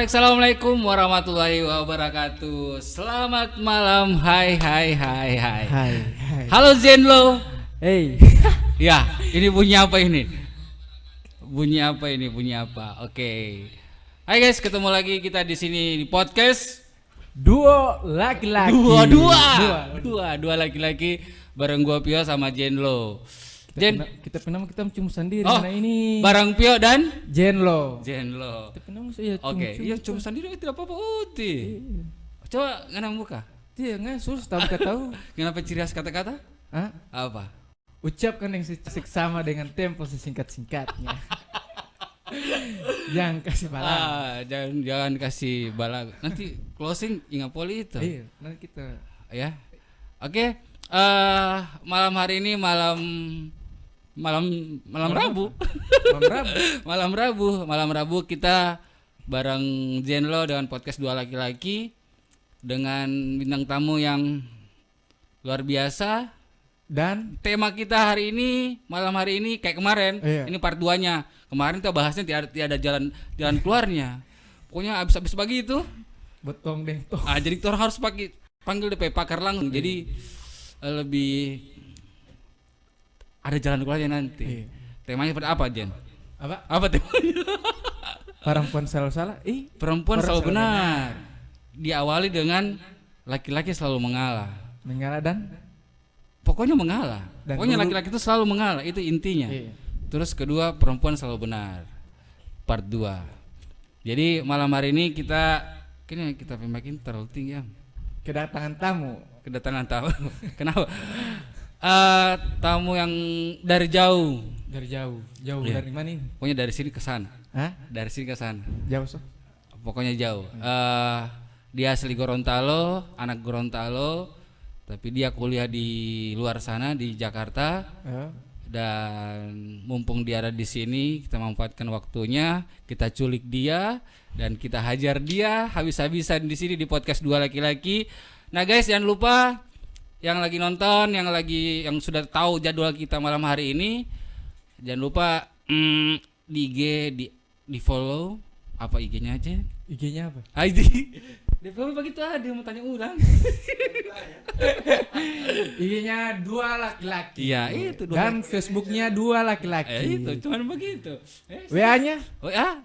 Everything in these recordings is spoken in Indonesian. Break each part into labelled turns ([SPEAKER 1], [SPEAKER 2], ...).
[SPEAKER 1] Assalamualaikum warahmatullahi wabarakatuh. Selamat malam. Hai. Halo Zenlo.
[SPEAKER 2] Hey.
[SPEAKER 1] Ya, ini bunyi apa ini? Bunyi apa? Oke. Hai guys, ketemu lagi kita di sini di podcast
[SPEAKER 2] Duo laki-laki.
[SPEAKER 1] Dua laki-laki bareng gua Pio sama Zenlo.
[SPEAKER 2] Kita pernah kita cium sendiri.
[SPEAKER 1] Oh,
[SPEAKER 2] Nah ini
[SPEAKER 1] bareng Pio dan
[SPEAKER 2] Zenlo.
[SPEAKER 1] Kita
[SPEAKER 2] pernah saya
[SPEAKER 1] Oke, iya cium sendiri tidak apa-apa. Coba ngenam buka.
[SPEAKER 2] Dia nggak susah tahu.
[SPEAKER 1] Kenapa ciri khas kata-kata?
[SPEAKER 2] Hah?
[SPEAKER 1] Apa?
[SPEAKER 2] Ucapkan yang seksama dengan tempo sesingkat-singkatnya. Jangan kasih bala.
[SPEAKER 1] Jangan kasih bala. Nanti closing ingat poli itu.
[SPEAKER 2] Iya, nanti kita
[SPEAKER 1] Ya. Oke. Malam hari ini malam Rabu. Malam Rabu kita bareng Zenlo dengan podcast Dua Laki-laki dengan bintang tamu yang luar biasa. Dan tema kita malam hari ini kayak kemarin.
[SPEAKER 2] Iya.
[SPEAKER 1] Ini part 2-nya. Kemarin kita bahasnya tidak ada jalan keluarnya. Pokoknya habis bagi itu
[SPEAKER 2] botong deh toh.
[SPEAKER 1] jadi kita harus panggil DP pakar langsung. Jadi lebih ada jalan keluarnya nanti.
[SPEAKER 2] Iya.
[SPEAKER 1] Temanya seperti apa, Jen? Apa temanya?
[SPEAKER 2] Perempuan selalu salah.
[SPEAKER 1] Perempuan selalu benar. Diawali dengan laki-laki selalu mengalah.
[SPEAKER 2] Mengalah dan
[SPEAKER 1] Pokoknya mengalah. Pokoknya
[SPEAKER 2] dulu,
[SPEAKER 1] laki-laki itu selalu mengalah, itu intinya.
[SPEAKER 2] Iya.
[SPEAKER 1] Terus kedua, perempuan selalu benar. Part 2. Jadi malam hari ini kita pemakin terlalu tinggi ya.
[SPEAKER 2] Kedatangan tamu.
[SPEAKER 1] Kenapa? Tamu yang dari jauh.
[SPEAKER 2] Jauh
[SPEAKER 1] Iya.
[SPEAKER 2] dari mana ini?
[SPEAKER 1] Pokoknya dari sini ke sana.
[SPEAKER 2] Hah?
[SPEAKER 1] Dari sini ke sana.
[SPEAKER 2] Jauh so?
[SPEAKER 1] Pokoknya jauh. Dia asli Gorontalo, anak Gorontalo, tapi dia kuliah di luar sana di Jakarta. Dan mumpung dia ada di sini, kita manfaatkan waktunya, kita culik dia dan kita hajar dia habis-habisan di sini di podcast Dua Laki-laki. Nah guys, jangan lupa yang lagi nonton, yang sudah tahu jadwal kita malam hari ini, jangan lupa di IG di follow. Apa IG-nya aja?
[SPEAKER 2] IG-nya apa?
[SPEAKER 1] ID. Dia follow begitu aja, mau tanya orang.
[SPEAKER 2] IG-nya Dua Laki-laki.
[SPEAKER 1] Iya, itu dua.
[SPEAKER 2] Dan Facebook-nya Dua Laki-laki.
[SPEAKER 1] Itu cuman begitu.
[SPEAKER 2] WA-nya?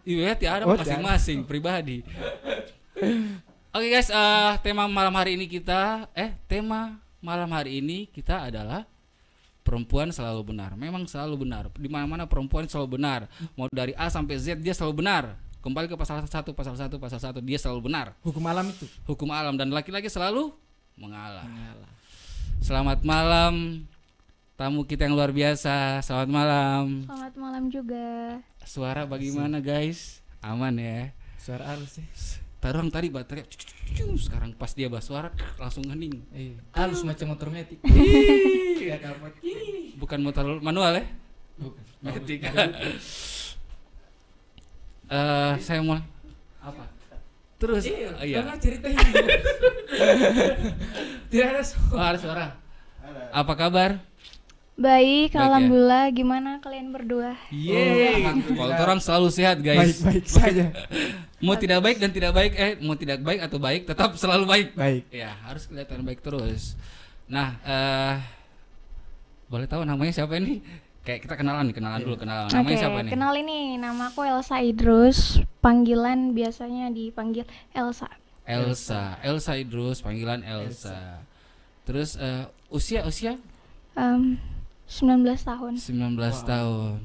[SPEAKER 1] Iya, tiada masing-masing pribadi. Oke guys, tema malam hari ini kita adalah perempuan selalu benar. Memang selalu benar. Di mana-mana perempuan selalu benar. Mau dari A sampai Z dia selalu benar. Kembali ke pasal 1 dia selalu benar.
[SPEAKER 2] Hukum alam itu.
[SPEAKER 1] Hukum alam, dan laki-laki selalu mengalah. Selamat malam tamu kita yang luar biasa. Selamat malam.
[SPEAKER 3] Selamat malam juga.
[SPEAKER 1] Suara bagaimana guys? Aman ya?
[SPEAKER 2] Suara halus sih.
[SPEAKER 1] Taruh tadi baterai. Sekarang pas dia bahas suara langsung hening.
[SPEAKER 2] Halus macam motor metik.
[SPEAKER 1] Ya, bukan motor manual ya?
[SPEAKER 2] Bukan.
[SPEAKER 1] Metik. Saya mulai apa? Terus iya.
[SPEAKER 2] Cerita ini. Tidak ada suara.
[SPEAKER 1] Ada suara. Apa kabar?
[SPEAKER 3] Baik,
[SPEAKER 1] ya?
[SPEAKER 3] alhamdulillah. Gimana kalian berdua?
[SPEAKER 1] Kalau orang selalu sehat guys.
[SPEAKER 2] Baik saja.
[SPEAKER 1] Mau tidak baik atau baik tetap selalu baik.
[SPEAKER 2] Baik.
[SPEAKER 1] Ya, harus kelihatan baik terus. Nah, boleh tahu namanya siapa ini? Kayak kita kenalan dulu. Namanya siapa nih?
[SPEAKER 3] Kenal ini, nama aku Elsa Idrus. Panggilan biasanya dipanggil Elsa.
[SPEAKER 1] Elsa Idrus, panggilan Elsa. Terus usia
[SPEAKER 3] 19 tahun.
[SPEAKER 1] 19 tahun.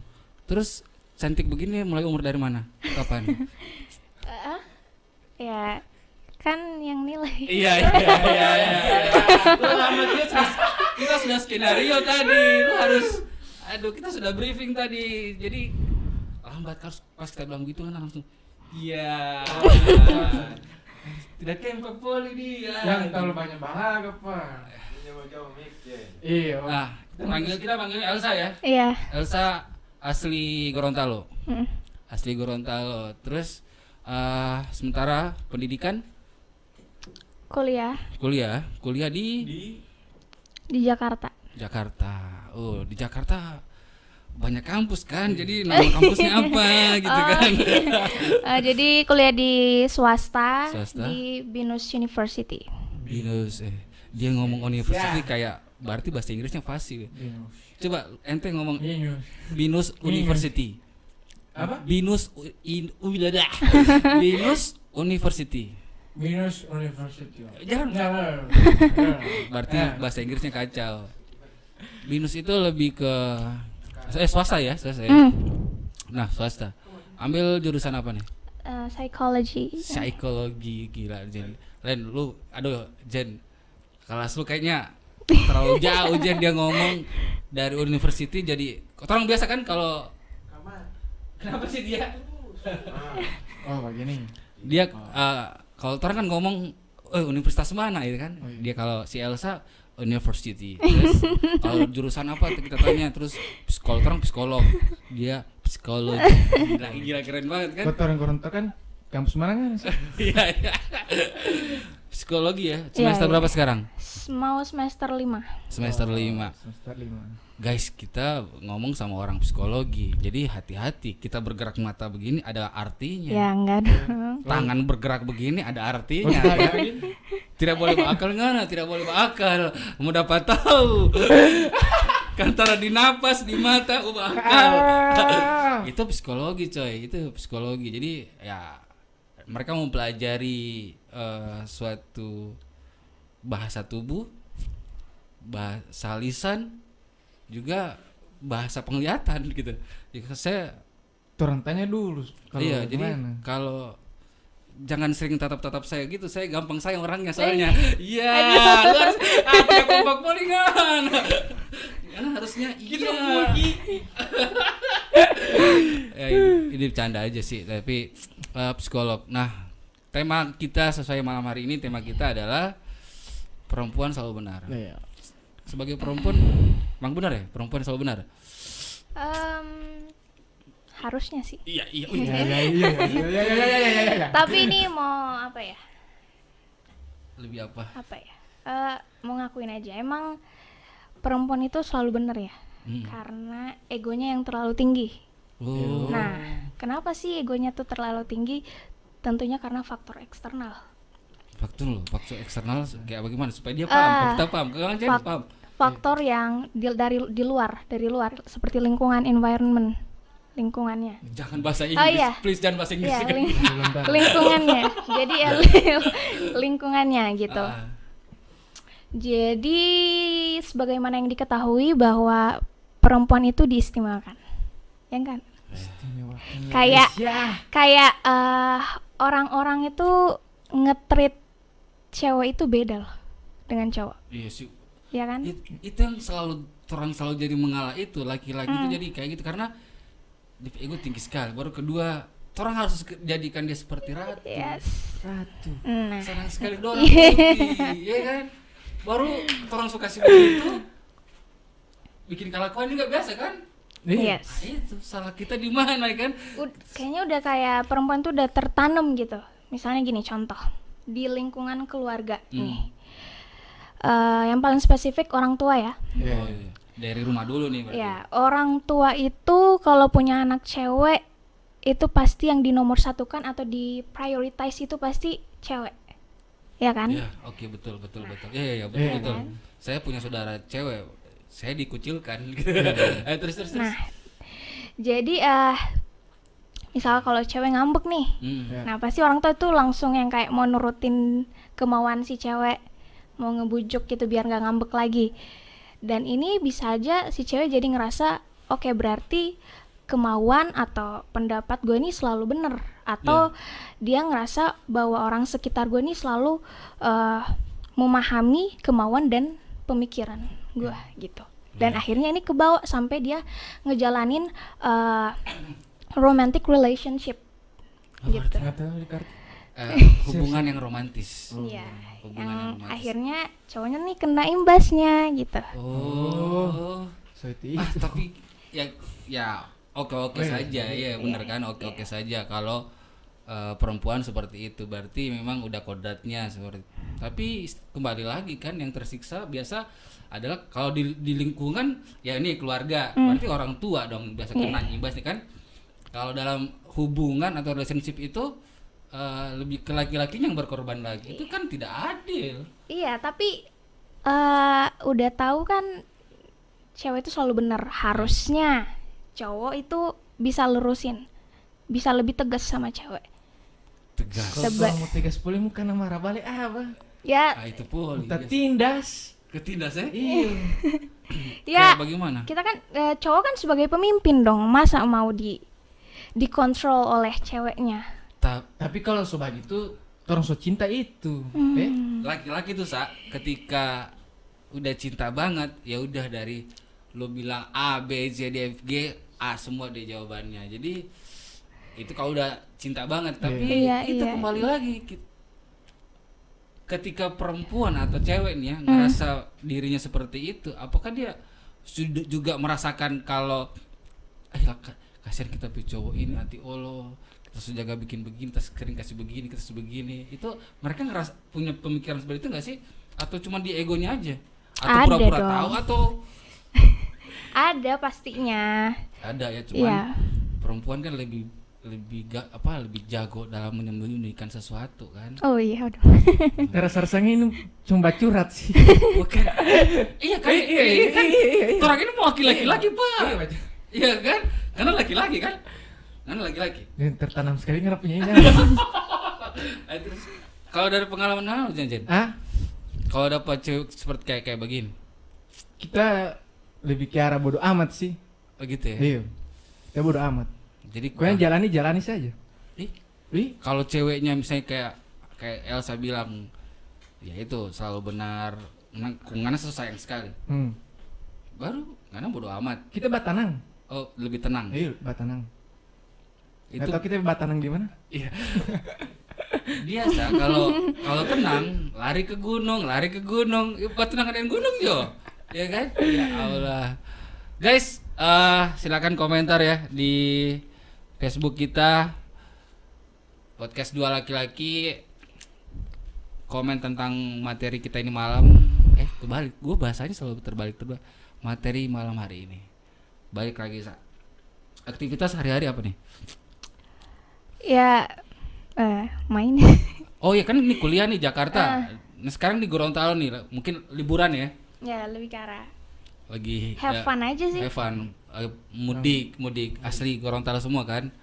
[SPEAKER 1] Terus cantik begini mulai umur dari mana? Kapan?
[SPEAKER 3] Ya, kan yang nilai.
[SPEAKER 1] Iya. Kita sudah skenario tadi. Lu harus kita sudah briefing tadi. Jadi lambat pas kita bilang gitu kan langsung iya. Tidak kempak poli dia.
[SPEAKER 2] Yang terlalu banyak bahagia, Pak. Iya.
[SPEAKER 1] Nah, kita panggil Elsa ya.
[SPEAKER 3] Iya.
[SPEAKER 1] Elsa asli Gorontalo.
[SPEAKER 3] Mm.
[SPEAKER 1] Asli Gorontalo. Terus sementara pendidikan
[SPEAKER 3] Kuliah
[SPEAKER 1] di
[SPEAKER 3] di Jakarta.
[SPEAKER 1] Jakarta. Oh, di Jakarta banyak kampus kan, jadi nama kampusnya apa gitu kan.
[SPEAKER 3] Jadi kuliah di swasta,
[SPEAKER 1] Swasta?
[SPEAKER 3] di Binus University.
[SPEAKER 1] Binus, dia ngomong university kayak berarti bahasa Inggrisnya fasih. Coba ente ngomong Binus University.
[SPEAKER 2] Apa?
[SPEAKER 1] Binus Binus University.
[SPEAKER 2] Binus University.
[SPEAKER 1] Jangan. Berarti bahasa Inggrisnya kacau. Binus itu lebih ke swasta ya, swasta ya. Nah, swasta. Ambil jurusan apa nih?
[SPEAKER 3] Psychology.
[SPEAKER 1] Psikologi, gila Jen. Len, lu aduh Jen. Kelas lu kayaknya terlalu jauh Jen, dia ngomong dari university jadi orang biasa kan kalau kenapa sih dia?
[SPEAKER 2] Oh, begini.
[SPEAKER 1] Dia kalau orang kan ngomong universitas mana gitu kan. Dia kalau si Elsa university. Terus kalau jurusan apa kita tanya, terus psikolog, dia psikologi. Gila keren banget kan?
[SPEAKER 2] Kota orang Gorontalo kan kampus mana kan?
[SPEAKER 1] Iya. Psikologi ya. Semester berapa sekarang?
[SPEAKER 3] Mau semester 5.
[SPEAKER 1] Semester 5.
[SPEAKER 2] Semester 5.
[SPEAKER 1] Guys, kita ngomong sama orang psikologi. Jadi hati-hati, kita bergerak mata begini ada artinya.
[SPEAKER 3] Ya enggak dong.
[SPEAKER 1] Tangan bergerak begini ada artinya. Ya. Tidak boleh berakal ngana, tidak boleh berakal. Mau dapat tahu. Kantara di napas, di mata, akal. Itu psikologi coy, itu psikologi. Jadi ya mereka mempelajari suatu bahasa tubuh, bahasa lisan, juga bahasa penglihatan gitu. Jadi saya
[SPEAKER 2] Orang tanya dulu kalau
[SPEAKER 1] iya, jadi
[SPEAKER 2] gimana?
[SPEAKER 1] kalau jangan sering tatap-tatap saya gitu, saya gampang sayang orangnya soalnya. Iya, lu harus tidak kompak polingan. Karena harusnya iya. Ya, ini bercanda aja sih, tapi psikolog. Nah, tema kita sesuai malam hari ini, tema kita adalah perempuan selalu benar.
[SPEAKER 2] Iya.
[SPEAKER 1] Sebagai perempuan, emang benar ya? Perempuan selalu benar?
[SPEAKER 3] Harusnya sih.
[SPEAKER 1] Iya.
[SPEAKER 2] Iya.
[SPEAKER 3] Tapi ini mau apa ya?
[SPEAKER 1] Lebih apa?
[SPEAKER 3] Apa ya? Mau ngakuin aja. Emang perempuan itu selalu benar ya? Karena egonya yang terlalu tinggi.
[SPEAKER 1] Oh.
[SPEAKER 3] Nah, kenapa sih egonya tuh terlalu tinggi? Tentunya karena faktor eksternal.
[SPEAKER 1] Faktor eksternal kayak bagaimana supaya dia paham, kita paham, paham.
[SPEAKER 3] Faktor yang dari luar seperti lingkungan, environment, lingkungannya.
[SPEAKER 1] Jangan bahasa Inggris,
[SPEAKER 3] iya.
[SPEAKER 1] please jangan bahasa Inggris.
[SPEAKER 3] Iya, lingkungannya. Jadi ya lingkungannya gitu. Jadi sebagaimana yang diketahui bahwa perempuan itu diistimewakan, ya kan? Kayak orang-orang itu nge-treat cewek itu beda loh dengan cowok.
[SPEAKER 1] Iya sih.
[SPEAKER 3] Ya kan?
[SPEAKER 1] Itu yang orang selalu jadi mengalah itu, laki-laki itu jadi kayak gitu karena ego tinggi sekali. Baru kedua, orang harus jadikan dia seperti ratu.
[SPEAKER 3] Yes.
[SPEAKER 2] Ratu.
[SPEAKER 3] Nah.
[SPEAKER 1] Senang sekali dorang putih, ya kan? Baru orang suka sih begitu. Bikin kelakuan juga biasa kan?
[SPEAKER 3] Yes.
[SPEAKER 1] Nah, itu salah kita di mana kan?
[SPEAKER 3] Kayaknya udah kayak perempuan tuh udah tertanam gitu. Misalnya gini contoh di lingkungan keluarga nih. Yang paling spesifik orang tua ya.
[SPEAKER 1] Oh, iya. Dari rumah dulu nih berarti.
[SPEAKER 3] Ya, orang tua itu kalau punya anak cewek itu pasti yang dinomorsatukan atau di prioritize itu pasti cewek. Ya kan?
[SPEAKER 1] Iya, oke betul. Iya, betul.
[SPEAKER 3] Kan?
[SPEAKER 1] Saya punya saudara cewek, saya dikucilkan gitu. Terus.
[SPEAKER 3] Nah, jadi misal kalau cewek ngambek nih, nah pasti orang tua tuh langsung yang kayak mau nurutin kemauan si cewek, mau ngebujuk gitu biar nggak ngambek lagi. Dan ini bisa aja si cewek jadi ngerasa oke, berarti kemauan atau pendapat gue ini selalu bener, atau dia ngerasa bahwa orang sekitar gue ini selalu memahami kemauan dan pemikiran gue gitu. Dan akhirnya ini kebawa sampai dia ngejalanin romantic relationship gitu.
[SPEAKER 1] Hubungan yang romantis.
[SPEAKER 3] Iya,
[SPEAKER 1] Hubungan
[SPEAKER 3] yang
[SPEAKER 1] romantis.
[SPEAKER 3] akhirnya cowoknya nih kena imbasnya gitu.
[SPEAKER 1] Oh.
[SPEAKER 2] Soiti.
[SPEAKER 1] Tapi ya oke saja ya, benar kan? Oke saja kalau perempuan seperti itu, berarti memang udah kodratnya seperti. Tapi kembali lagi kan yang tersiksa biasa adalah kalau di lingkungan ya ini keluarga, berarti orang tua dong biasa kena imbas nih kan. Kalau dalam hubungan atau relationship itu lebih ke laki-lakinya yang berkorban lagi, itu kan tidak adil.
[SPEAKER 3] Iya, tapi udah tahu kan cewek itu selalu benar, harusnya cowok itu bisa lurusin, bisa lebih tegas sama cewek.
[SPEAKER 1] Tegas.
[SPEAKER 2] Kalau mau tegas boleh muka marah balik apa?
[SPEAKER 3] Ya.
[SPEAKER 1] Itu pun.
[SPEAKER 2] Kita tindas.
[SPEAKER 1] Ketindas ya?
[SPEAKER 2] Iya.
[SPEAKER 3] Ya.
[SPEAKER 1] Bagaimana?
[SPEAKER 3] Kita kan cowok kan sebagai pemimpin dong, masa mau dikontrol oleh ceweknya.
[SPEAKER 2] Tapi kalau sobat itu orang so cinta itu.
[SPEAKER 1] Laki-laki tuh ketika udah cinta banget ya udah dari lo bilang A B C D F G A semua deh jawabannya. Jadi itu kalau udah cinta banget, tapi itu kembali lagi ketika perempuan atau cewek nih ya ngerasa dirinya seperti itu, apakah dia sudah juga merasakan kalau kasihan kita punya cowok ini hati Allah, kita sudah jaga bikin begini, kita sering kasih begini, itu mereka ngerasa punya pemikiran seperti itu nggak sih, atau cuma di egonya aja, atau
[SPEAKER 3] ada
[SPEAKER 1] pura-pura
[SPEAKER 3] dong.
[SPEAKER 1] tahu atau
[SPEAKER 3] ada pastinya.
[SPEAKER 1] ada ya, cuman perempuan kan lebih jago dalam menyembunyikan sesuatu kan.
[SPEAKER 3] Oh iya, aduh.
[SPEAKER 2] Rasa-rasanya ini cuma curhat sih.
[SPEAKER 1] Bukan. Iya kan. Orang ini mau laki-laki Pak. Iya kan? Karena laki-laki kan.
[SPEAKER 2] Tertanam sekali nggak punya ini.
[SPEAKER 1] Kalau dari pengalaman Jen? Kalau dapat cewek seperti kayak begini,
[SPEAKER 2] kita lebih ke arah bodo amat sih.
[SPEAKER 1] Begitu ya.
[SPEAKER 2] Iya. Kita bodo amat.
[SPEAKER 1] Jadi
[SPEAKER 2] kau yang jalani saja.
[SPEAKER 1] Kalau ceweknya misalnya kayak Elsa bilang, ya itu selalu benar, karena sayang sekali. Baru karena bodo amat.
[SPEAKER 2] Kita batanang.
[SPEAKER 1] Oh, lebih tenang.
[SPEAKER 2] Iya, batanang.
[SPEAKER 1] Itu
[SPEAKER 2] atau kita batanang gimana?
[SPEAKER 1] Iya. Biasa kalau tenang lari ke gunung. Batanang dengan gunung yo. Ya kan? Ya Allah. Guys, silakan komentar ya di Facebook kita podcast 2 laki-laki, komen tentang materi kita ini malam. Kebalik, gue bahasanya selalu terbalik. Materi malam hari ini. Balik lagi aktivitas hari-hari apa nih?
[SPEAKER 3] Ya main.
[SPEAKER 1] Oh ya kan ini kuliah nih Jakarta. Nah sekarang di Gorontalo nih, mungkin liburan ya? Ya
[SPEAKER 3] lebih ke arah
[SPEAKER 1] lagi
[SPEAKER 3] have fun aja sih.
[SPEAKER 1] Have fun, mudik asli Gorontalo semua kan?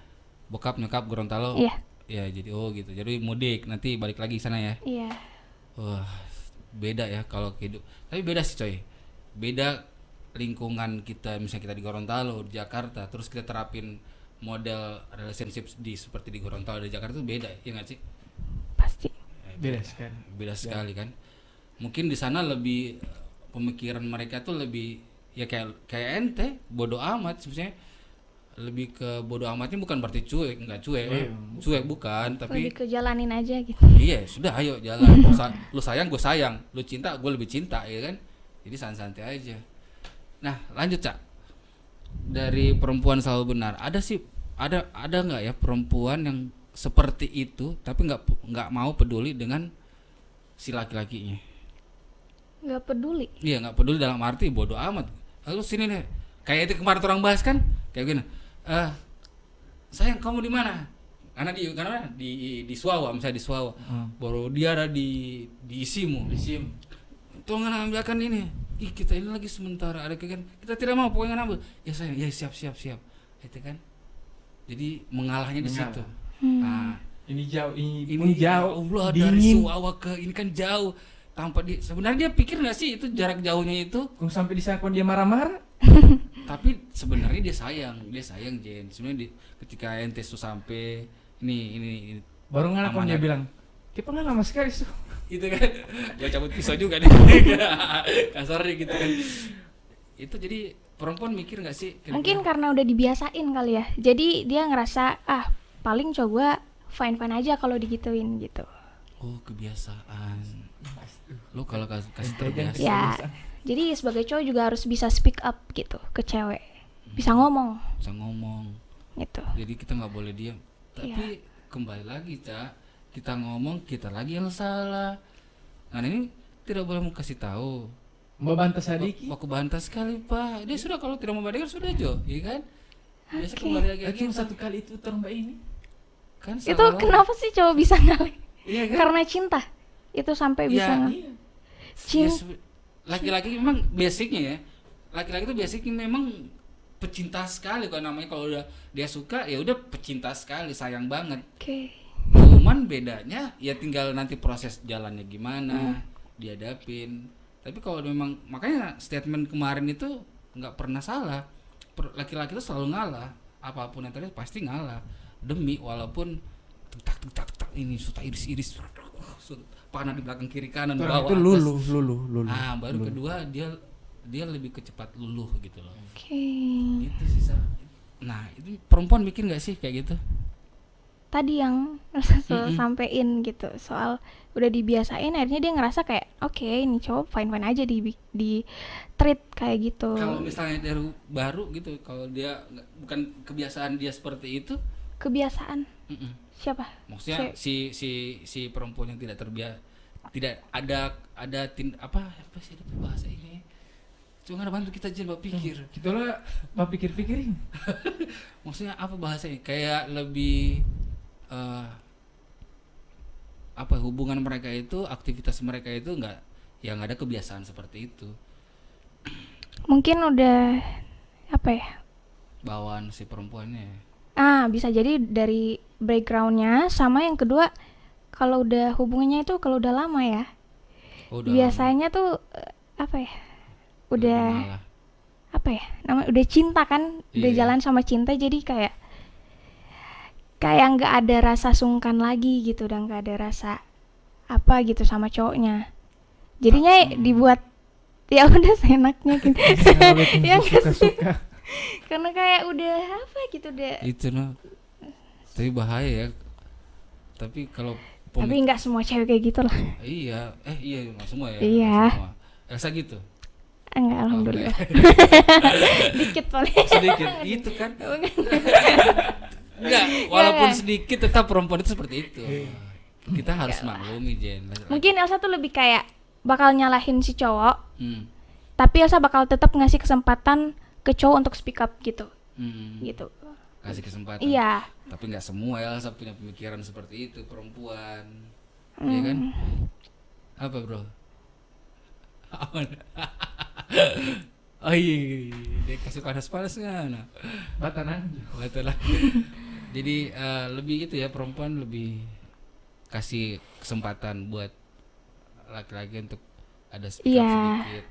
[SPEAKER 1] Bokap nyokap Gorontalo.
[SPEAKER 3] Iya.
[SPEAKER 1] Ya jadi gitu. Jadi mudik nanti balik lagi sana ya.
[SPEAKER 3] Iya.
[SPEAKER 1] Wah, beda ya kalau hidup. Tapi beda sih coy. Beda lingkungan kita, misalnya kita di Gorontalo, di Jakarta, terus kita terapin model relationship seperti di Gorontalo di Jakarta itu beda, ya nggak sih?
[SPEAKER 3] Pasti.
[SPEAKER 1] Beda sekali kan. Mungkin di sana lebih pemikiran mereka tuh lebih ya kayak ente bodo amat sebenarnya, lebih ke bodo amatnya bukan berarti cuek bukan, tapi
[SPEAKER 3] lebih ke jalanin aja gitu.
[SPEAKER 1] Iya sudah, ayo jalan. Lu sayang gue sayang, lu cinta gue lebih cinta, ya kan? Jadi santai aja. Nah lanjut Cak, dari perempuan selalu benar, ada nggak ya perempuan yang seperti itu tapi nggak mau peduli dengan si laki-lakinya?
[SPEAKER 3] Nggak peduli. Iya,
[SPEAKER 1] nggak peduli dalam arti bodo amat. Lalu sini deh, kayak itu kemarin orang bahas kan, kayak gini. Sayang kamu di mana? Karena di Suawa, misalnya di Suawa. Baru dia ada di Isimu. Tolong ambilkan ini. Kita ini lagi sementara ada kan. Kita tidak mau, pokoknya ambil. Ya sayang, ya siap. Itu kan. Jadi mengalahnya di situ. Nah,
[SPEAKER 2] ini jauh.
[SPEAKER 1] Allah, dari Suawa ke ini kan jauh. Tanpa sebenarnya dia pikir nggak sih itu jarak jauhnya itu?
[SPEAKER 2] Kung sampai di sana dia marah-marah.
[SPEAKER 1] Tapi sebenarnya dia sayang Jen. Sebenarnya ketika ente tuh sampai ini
[SPEAKER 2] baru nggak dia bilang, kita nggak lama sekali tuh.
[SPEAKER 1] Itu kan, ya cabut pisau juga nih. Kasarnya gitu kan. Itu jadi perempuan mikir nggak sih?
[SPEAKER 3] Mungkin karena udah dibiasain kali ya. Jadi dia ngerasa paling coba fine aja kalau digituin gitu.
[SPEAKER 1] Oh kebiasaan. Lo kalau kasih terbiasa.
[SPEAKER 3] Ya, jadi sebagai cowok juga harus bisa speak up gitu ke cewek. Bisa ngomong.
[SPEAKER 1] Gitu. Jadi kita nggak boleh diam. Tapi kembali lagi Cak, kita ngomong kita lagi yang salah. Nah ini tidak boleh mau kasih tahu.
[SPEAKER 2] Membantah sedikit.
[SPEAKER 1] Aku bantah sekali Pak. Dia sudah kalau tidak mau balik sudah Jo, iya kan? Biasa kembali lagi.
[SPEAKER 2] Cuma satu kali itu Mbak ini.
[SPEAKER 1] Kan
[SPEAKER 3] Itu kenapa sih cowok bisa ngalah?
[SPEAKER 1] Iya kan?
[SPEAKER 3] Karena cinta. Itu sampai bisa ngalah.
[SPEAKER 2] Iya.
[SPEAKER 1] Laki-laki memang basicnya ya. Laki-laki itu basicnya memang pecinta sekali kalau namanya, kalau udah dia suka ya udah pecinta sekali, sayang banget.
[SPEAKER 3] Oke.
[SPEAKER 1] Cuman bedanya ya tinggal nanti proses jalannya gimana dihadapin. Tapi kalau memang makanya statement kemarin itu nggak pernah salah. Laki-laki itu selalu ngalah, apapun yang terjadi pasti ngalah demi walaupun tak ini suka iris-iris panah di belakang kiri kanan bawah
[SPEAKER 2] itu
[SPEAKER 1] atas.
[SPEAKER 2] lulu.
[SPEAKER 1] Baru kedua dia lebih kecepat luluh gitu loh.
[SPEAKER 3] Oke.
[SPEAKER 1] Gitu sih. Nah itu perempuan mikir nggak sih kayak gitu?
[SPEAKER 3] Tadi yang sampein gitu soal udah dibiasain, akhirnya dia ngerasa kayak oke, ini cowok fine aja di treat kayak gitu.
[SPEAKER 1] Kalau misalnya dari baru gitu, kalau dia bukan kebiasaan dia seperti itu.
[SPEAKER 3] Kebiasaan siapa?
[SPEAKER 1] Maksudnya si perempuan yang tidak ada apa sih ada bahasa ini? Cuma ada bantu kita aja berpikir.
[SPEAKER 2] Kita lah pikir-pikirin.
[SPEAKER 1] Maksudnya apa bahasanya? Kayak lebih apa hubungan mereka itu, aktivitas mereka itu nggak yang ada kebiasaan seperti itu.
[SPEAKER 3] Mungkin udah apa ya?
[SPEAKER 1] Bawaan si perempuannya.
[SPEAKER 3] Bisa jadi dari backgroundnya, sama yang kedua kalau udah hubungannya itu kalau udah lama ya. Biasanya tuh apa ya? Udah apa ya? Namanya udah cinta kan, udah jalan sama cinta, jadi kayak nggak ada rasa sungkan lagi gitu, udah nggak ada rasa apa gitu sama cowoknya. Jadinya dibuat ya udah seenaknya gitu. Ya suka. Karena kayak udah apa gitu deh.
[SPEAKER 1] Itu tapi bahaya ya. Tapi kalau
[SPEAKER 3] tapi nggak semua cewek kayak gitu lah.
[SPEAKER 1] Iya nggak semua ya.
[SPEAKER 3] Iya.
[SPEAKER 1] Semua. Elsa gitu.
[SPEAKER 3] Enggak, alhamdulillah. Dikit paling.
[SPEAKER 1] Sedikit itu kan. Enggak, walaupun sedikit tetap perempuan itu seperti itu. Kita harus maklumi Jen.
[SPEAKER 3] Mungkin Elsa tuh lebih kayak bakal nyalahin si cowok. Tapi Elsa bakal tetap ngasih kesempatan ke cowok untuk speak up gitu. Gitu.
[SPEAKER 1] Kasih kesempatan.
[SPEAKER 3] Iya.
[SPEAKER 1] Tapi enggak semua Elsa punya pemikiran seperti itu, perempuan. Iya kan? Apa, Bro? Oh iya, dia kasih panas-panas kan.
[SPEAKER 2] Batanan.
[SPEAKER 1] Jadi lebih gitu ya, perempuan lebih kasih kesempatan buat laki-laki untuk ada speak up sedikit.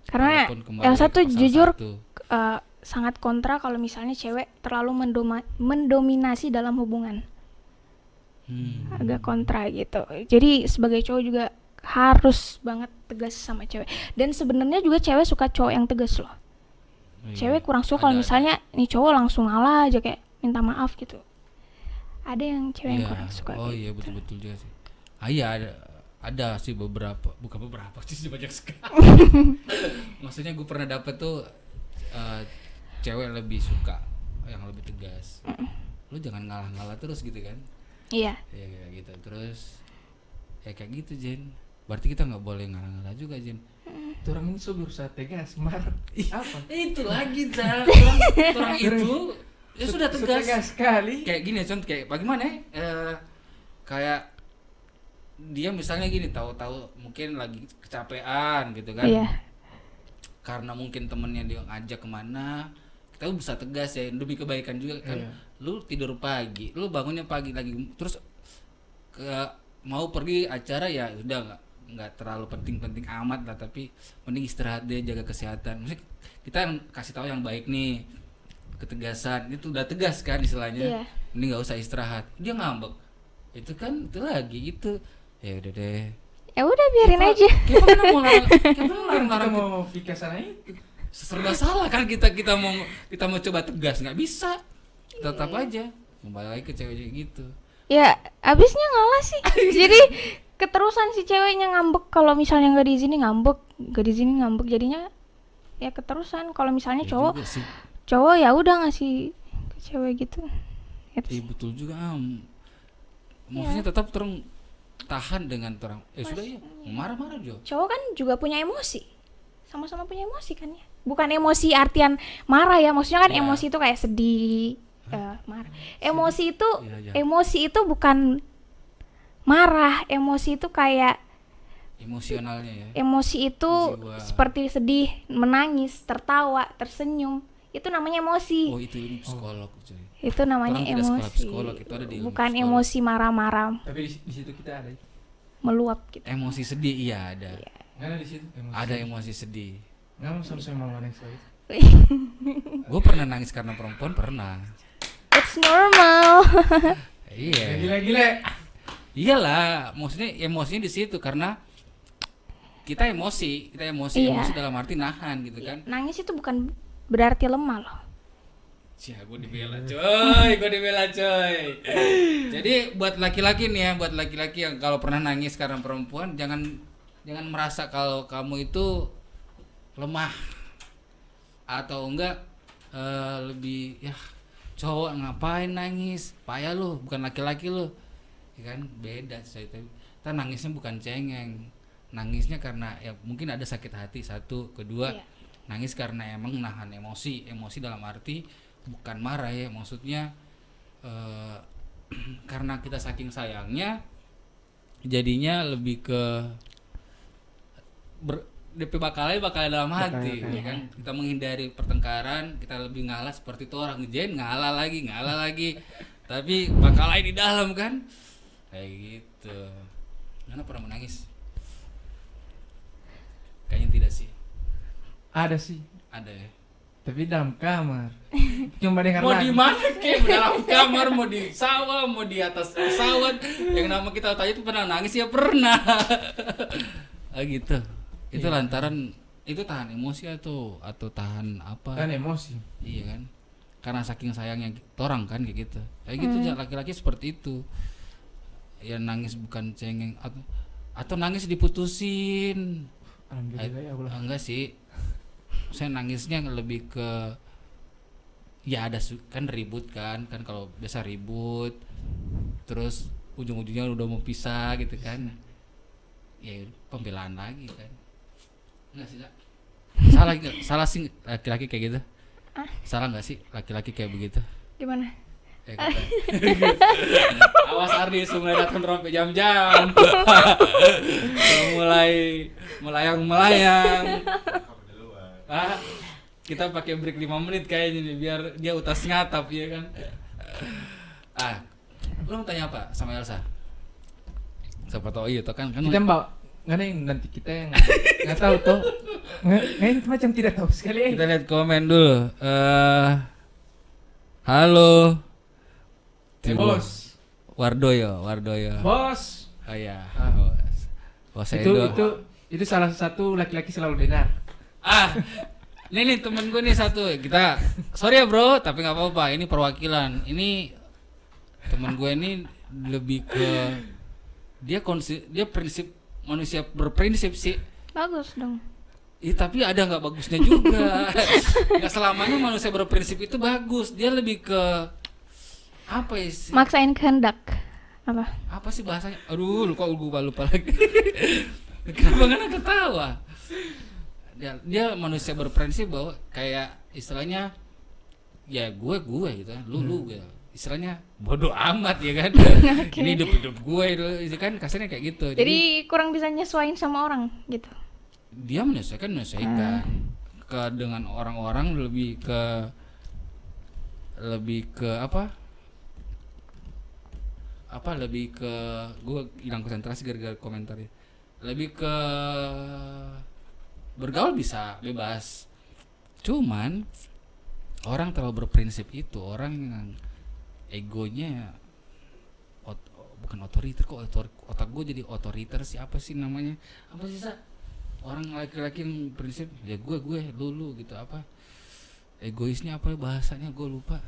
[SPEAKER 3] Karena Elsa tuh jujur sangat kontra kalau misalnya cewek terlalu mendominasi dalam hubungan. Agak kontra gitu. Jadi sebagai cowok juga harus banget tegas sama cewek. Dan sebenarnya juga cewek suka cowok yang tegas loh. Cewek kurang suka kalau misalnya nih cowok langsung ngalah aja kayak minta maaf gitu. Ada yang cewek yang kurang suka.
[SPEAKER 1] Oh iya
[SPEAKER 3] gitu.
[SPEAKER 1] betul juga sih. Iya ada sih beberapa, bukan beberapa sih banyak sekali. Maksudnya gue pernah dapet tuh cewek lebih suka yang lebih tegas. Lu jangan ngalah-ngalah terus gitu kan.
[SPEAKER 3] Iya.
[SPEAKER 1] Ya kayak gitu terus. Ya kayak gitu Jen. Berarti kita nggak boleh ngalah-ngalah juga Jen.
[SPEAKER 2] Orang ini so berusaha tegas, apa?
[SPEAKER 1] Itu lagi orang itu ya sudah tegas
[SPEAKER 2] sekali.
[SPEAKER 1] Kayak gini contoh kayak bagaimana kayak dia misalnya gini, tahu-tahu mungkin lagi kecapean gitu kan.
[SPEAKER 3] Iya.
[SPEAKER 1] Karena mungkin temennya dia ngajak kemana, kita bisa tegas ya demi kebaikan juga kan. Lu tidur pagi, lu bangunnya pagi lagi, terus mau pergi acara ya udah nggak terlalu penting amat lah, tapi mending istirahat deh, jaga kesehatan. Maksudnya kita kasih tahu yang baik nih, ketegasan itu udah tegas kan istilahnya. Mending nggak usah istirahat, dia ngambek itu kan itu lagi gitu. Ya udah deh,
[SPEAKER 3] ya udah biarin aja.
[SPEAKER 1] Kita mau
[SPEAKER 2] pikir sana itu
[SPEAKER 1] serba salah kan, kita mau coba tegas nggak bisa, tetap aja kembali lagi ke cewek gitu.
[SPEAKER 3] Ya abisnya ngalah sih. Jadi keterusan si ceweknya ngambek, kalau misalnya nggak diizinin ngambek, jadinya ya keterusan. Kalau misalnya
[SPEAKER 1] ya
[SPEAKER 3] cowok ya udah ngasih ke cewek gitu.
[SPEAKER 1] Betul juga maksudnya tetap terus tahan dengan terang. Sudah ya, marah-marah Jo.
[SPEAKER 3] Cowok kan juga punya emosi, sama-sama punya emosi kan ya. Bukan emosi artian marah ya, maksudnya kan emosi itu kayak sedih, marah. Emosi itu emosi itu bukan marah, emosi itu kayak
[SPEAKER 1] emosionalnya ya.
[SPEAKER 3] Emosi itu seperti sedih, menangis, tertawa, tersenyum. Itu namanya emosi.
[SPEAKER 1] Oh, itu ilmu psikolog, coy.
[SPEAKER 3] Itu namanya emosi.
[SPEAKER 1] Psikolog, itu ada di
[SPEAKER 3] bukan
[SPEAKER 1] psikolog.
[SPEAKER 3] Emosi marah-marah.
[SPEAKER 2] Tapi di situ kita ada.
[SPEAKER 3] Meluap gitu.
[SPEAKER 1] Emosi sedih iya ada.
[SPEAKER 3] Iya.
[SPEAKER 2] Ada di situ. Emosi.
[SPEAKER 1] Ada emosi sedih.
[SPEAKER 2] Nggak sama mau nangis lagi.
[SPEAKER 1] Gue pernah nangis karena perempuan, pernah.
[SPEAKER 3] It's normal.
[SPEAKER 1] Iya.
[SPEAKER 2] Gila-gila.
[SPEAKER 1] Iyalah, maksudnya emosinya di situ karena kita emosi dalam arti nahan gitu kan.
[SPEAKER 3] Nangis itu bukan berarti lemah loh.
[SPEAKER 1] Cia, gue dibela coy. Jadi buat laki-laki nih ya, buat laki-laki yang kalau pernah nangis karena perempuan, jangan merasa kalau kamu itu lemah atau enggak lebih ya cowok ngapain nangis, payah lu, bukan laki-laki lu, ya kan beda coy. Kita nangisnya bukan cengeng, nangisnya karena ya mungkin ada sakit hati satu, kedua nangis karena emang nahan emosi dalam arti bukan marah ya, maksudnya karena kita saking sayangnya jadinya lebih ke DP bakalnya dalam hati ya kan. Kita menghindari pertengkaran, kita lebih ngalah seperti itu, orang ngejain ngalah lagi tapi bakalnya di dalam kan kayak gitu. Mana pernah menangis? Kayaknya tidak sih.
[SPEAKER 2] Ada sih.
[SPEAKER 1] Ada ya.
[SPEAKER 2] Tapi dalam kamar. Cuma dengar
[SPEAKER 1] mau
[SPEAKER 2] lagi.
[SPEAKER 1] di mana kek? Dalam kamar, mau di sawah, mau di atas pesawat. Yang nama kita tanya itu pernah nangis ya pernah. Gitu. Itu lantaran itu tahan emosi atau tahan apa?
[SPEAKER 2] Tahan emosi.
[SPEAKER 1] Iya kan? Karena saking sayangnya orang kan kayak gitu. Kayak gitu laki-laki seperti itu. Ya nangis bukan cengeng atau nangis diputusin.
[SPEAKER 2] Alhamdulillah ya Allah.
[SPEAKER 1] Enggak sih. Saya nangisnya lebih ke ya ada kan ribut kan kalau biasa ribut terus ujung-ujungnya udah mau pisah gitu kan, ya pembelaan lagi kan. Enggak sih Kak? salah sih laki-laki kayak gitu. Salah nggak sih laki-laki kayak begitu?
[SPEAKER 3] Gimana?
[SPEAKER 1] Awas Ardi, mulai datang rompe jam-jam. mulai melayang. Kita pakai break 5 menit kayaknya nih biar dia utas ngatap ya kan. Lu mau tanya apa sama Elsa? Siapa tahu iya toh kan
[SPEAKER 2] kita mbak nggak ada yang nanti kita yang nggak tahu toh nggak macam tidak tahu sekali.
[SPEAKER 1] Kita lihat komen dulu. Halo.
[SPEAKER 2] Bos.
[SPEAKER 1] Wardoyo.
[SPEAKER 2] Bos.
[SPEAKER 1] Oh iya. Bos
[SPEAKER 2] itu salah satu laki-laki selalu benar.
[SPEAKER 1] Nih temen gue nih satu. Kita sorry ya bro, tapi nggak apa-apa. Ini perwakilan. Ini temen gue ini lebih ke dia prinsip manusia berprinsip sih.
[SPEAKER 3] Bagus dong.
[SPEAKER 1] Tapi ada nggak bagusnya juga. Nggak selamanya manusia berprinsip itu bagus. Dia lebih ke apa ya sih?
[SPEAKER 3] Maksain kehendak.
[SPEAKER 1] Apa sih bahasanya? Aduh, lupa lagi. Kenapa nggak ketawa? Dia manusia berprinsip bahwa kayak istilahnya ya gue gitu, lu gitu. Istilahnya bodoh amat ya kan. Ini hidup gue itu kan kasarnya kayak gitu.
[SPEAKER 3] Jadi kurang bisa nyesuaiin sama orang gitu.
[SPEAKER 1] Dia menyesuaikan ke dengan orang-orang lebih ke apa lebih ke gue hilang konsentrasi gara-gara komentarnya. Lebih ke bergaul bisa bebas, cuman orang terlalu berprinsip itu orang yang egonya bukan otoriter kok, otak gue jadi otoriter sih, apa sih namanya, apa sih Sa? Orang laki-laki yang prinsip ya gue lu gitu, apa egoisnya apa bahasanya gue lupa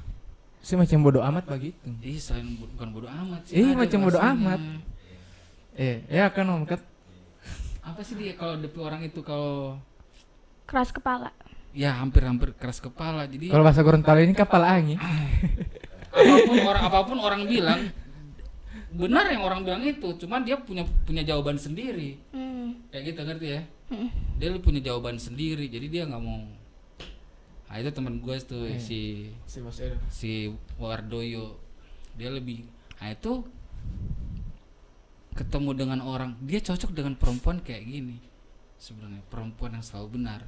[SPEAKER 2] sih, macam bodoh amat begitu.
[SPEAKER 1] Selain bukan bodoh amat sih,
[SPEAKER 2] macam bodoh amat. Ya kan Om Kat.
[SPEAKER 1] Apa sih dia kalau DP orang itu kalau
[SPEAKER 3] keras kepala? Ya
[SPEAKER 1] hampir keras kepala. Jadi
[SPEAKER 2] kalau bahasa Gorontalo ini kepala angin.
[SPEAKER 1] apapun orang bilang benar yang orang bilang itu, cuman dia punya jawaban sendiri. Kayak gitu, ngerti ya? Dia punya jawaban sendiri, jadi dia nggak mau. Nah itu teman gue tuh si Wardoyo, dia lebih, nah itu ketemu dengan orang, dia cocok dengan perempuan kayak gini sebenarnya, perempuan yang selalu benar.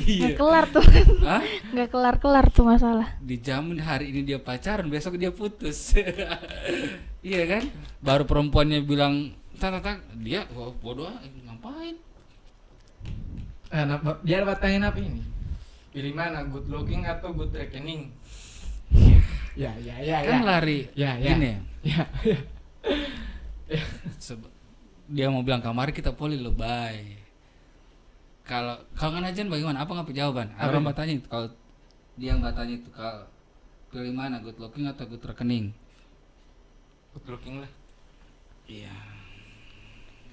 [SPEAKER 3] Nggak kelar tuh.
[SPEAKER 1] Hah?
[SPEAKER 3] Nggak kelar tuh masalah.
[SPEAKER 1] Dijamin hari ini dia pacaran, besok dia putus. Iya kan? Baru perempuannya bilang tak dia bodoh, ngapain?
[SPEAKER 2] Dia bertanya apa ini? Pilih mana, good looking atau good reckoning? Ya.
[SPEAKER 1] Kan lari. Gini.
[SPEAKER 2] Ya.
[SPEAKER 1] Dia mau bilang kamari kita poli lo, bye. Kalau nganajan bagaimana? Apa ngapa jawaban? Orang bertanya itu, kalau dia nggak tanya itu, kalau pilih mana, good looking atau good reckoning?
[SPEAKER 2] Good looking lah.
[SPEAKER 1] Iya.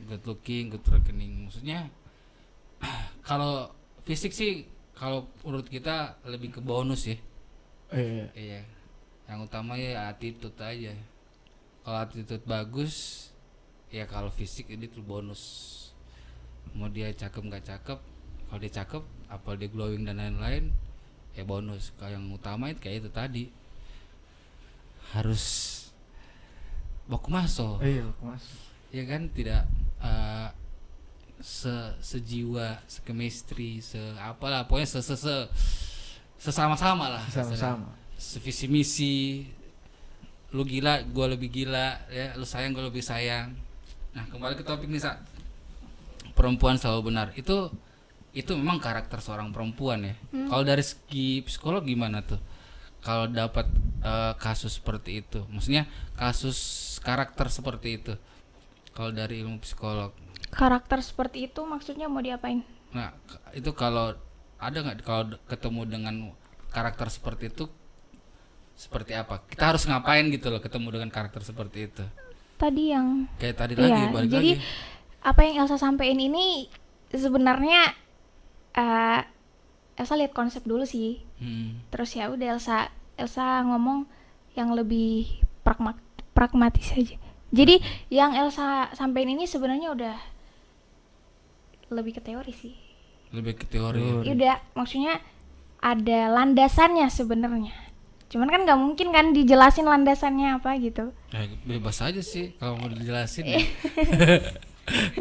[SPEAKER 1] Good looking, good reckoning. Maksudnya kalau fisik sih, kalau menurut kita lebih ke bonus ya. Iya. Yang utama ya attitude aja. Kalau attitude bagus, ya kalau fisik ini tuh bonus. Mau dia cakep nggak cakep, kalau dia cakep, apa dia glowing dan lain-lain, ya bonus. Kalau yang utama itu kayak itu tadi, harus baku maso. Ya kan, tidak sejiwa, sekemistri, apalah, pokoknya sesama-sama lah.
[SPEAKER 2] Sama-sama.
[SPEAKER 1] Sevisi misi, lu gila, gua lebih gila, ya, lu sayang, gua lebih sayang. Nah, kembali ke topik nih, perempuan selalu benar. Itu memang karakter seorang perempuan ya. Kalau dari segi psikolog gimana tuh? Kalau dapat kasus seperti itu, maksudnya kasus karakter seperti itu. Kalau dari ilmu psikolog.
[SPEAKER 3] Karakter seperti itu maksudnya mau diapain?
[SPEAKER 1] Nah, itu kalau ada nggak, kalau ketemu dengan karakter seperti itu, seperti apa? Kita harus ngapain gitu loh ketemu dengan karakter seperti itu?
[SPEAKER 3] Tadi yang
[SPEAKER 1] kayak tadi lagi, balik
[SPEAKER 3] jadi,
[SPEAKER 1] lagi.
[SPEAKER 3] Apa yang Elsa sampein ini sebenarnya Elsa lihat konsep dulu sih. Terus ya udah Elsa ngomong yang lebih pragmatis aja. Jadi yang Elsa sampein ini sebenarnya udah lebih ke teori sih.
[SPEAKER 1] Lebih ke teori.
[SPEAKER 3] Udah, maksudnya ada landasannya sebenarnya. Cuman kan nggak mungkin kan dijelasin landasannya apa gitu.
[SPEAKER 1] Bebas aja sih kalau mau dijelasin. Ya.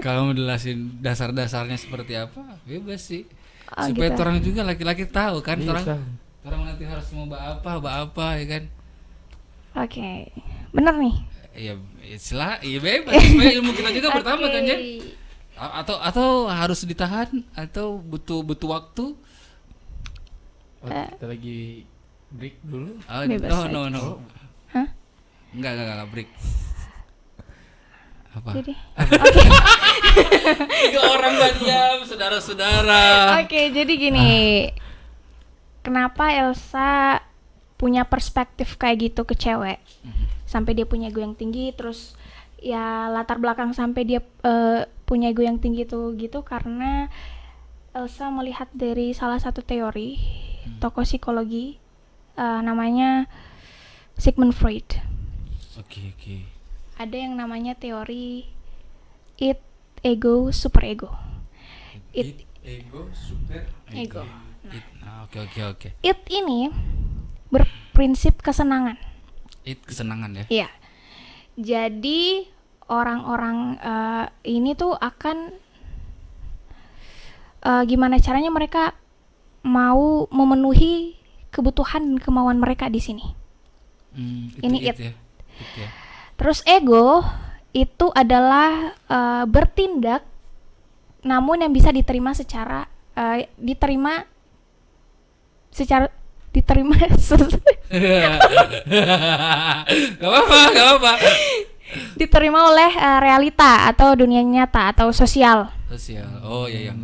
[SPEAKER 1] Kalau mau dijelasin dasar-dasarnya seperti apa, bebas sih. Supaya gitu. Orang juga laki-laki tahu kan, orang nanti harus mau apa ya kan.
[SPEAKER 3] Oke. Bener nih.
[SPEAKER 1] Iya bebas. Supaya ilmu kita juga pertama kan ya. Atau harus ditahan atau butuh waktu.
[SPEAKER 2] Kita lagi break dulu.
[SPEAKER 1] No.
[SPEAKER 3] Hah?
[SPEAKER 1] Enggak break. Apa?
[SPEAKER 3] Jadi,
[SPEAKER 1] Tiga orang gak diam, saudara-saudara.
[SPEAKER 3] Oke, jadi gini. Kenapa Elsa punya perspektif kayak gitu ke cewek? Sampai dia punya ego yang tinggi, terus ya latar belakang sampai dia punya ego yang tinggi itu gitu karena Elsa melihat dari salah satu teori tokoh psikologi namanya Sigmund Freud.
[SPEAKER 1] Oke.
[SPEAKER 3] Ada yang namanya teori id, ego, superego.
[SPEAKER 2] Id, ego, super
[SPEAKER 3] ego.
[SPEAKER 1] Oke.
[SPEAKER 3] Id ini berprinsip kesenangan.
[SPEAKER 1] Id kesenangan ya?
[SPEAKER 3] Iya. Jadi orang-orang ini tuh akan gimana caranya mereka mau memenuhi kebutuhan dan kemauan mereka di sini. Ini id.
[SPEAKER 1] Ya.
[SPEAKER 3] Terus ego itu adalah bertindak namun yang bisa diterima secara diterima
[SPEAKER 1] Gak apa.
[SPEAKER 3] Diterima oleh realita atau dunia nyata atau sosial.
[SPEAKER 1] Oh iya.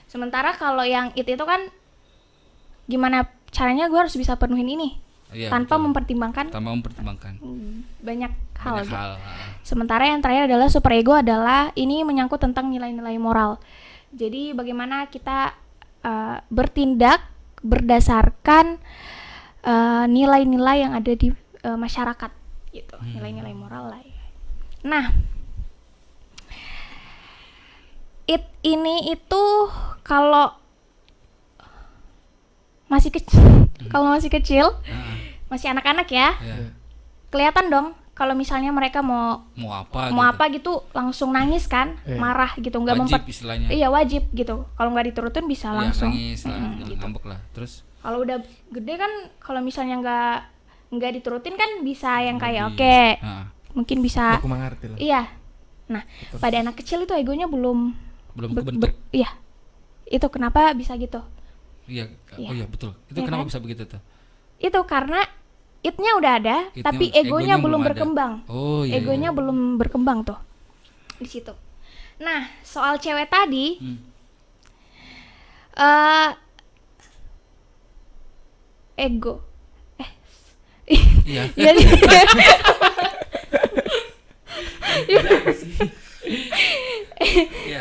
[SPEAKER 3] Sementara kalau yang itu kan gimana caranya gue harus bisa penuhin ini tanpa mempertimbangkan banyak hal. Sementara yang terakhir adalah superego, adalah ini menyangkut tentang nilai-nilai moral. Jadi bagaimana kita bertindak berdasarkan nilai-nilai yang ada di masyarakat. gitu, nilai-nilai moral lah ya. Nah, ini itu kalau masih kecil, masih anak-anak ya, kelihatan dong kalau misalnya mereka mau apa gitu langsung nangis kan, marah gitu, nggak
[SPEAKER 1] istilahnya.
[SPEAKER 3] Wajib gitu, kalau nggak diturutin bisa langsung
[SPEAKER 1] nangis lah, gitu. Ngambek lah. Terus
[SPEAKER 3] kalau udah gede kan, kalau misalnya nggak diturutin kan bisa yang kayak mungkin bisa
[SPEAKER 2] aku mengerti lah.
[SPEAKER 3] Iya. Nah, pada anak kecil itu egonya belum
[SPEAKER 1] kebentuk.
[SPEAKER 3] Iya. Itu kenapa bisa gitu?
[SPEAKER 1] Iya. Oh iya betul. Itu kenapa bisa begitu tuh?
[SPEAKER 3] Itu karena it-nya udah ada, tapi egonya belum berkembang.
[SPEAKER 1] Oh iya.
[SPEAKER 3] Egonya belum berkembang tuh di situ. Nah, soal cewek tadi, ego.
[SPEAKER 1] Iya. Iya,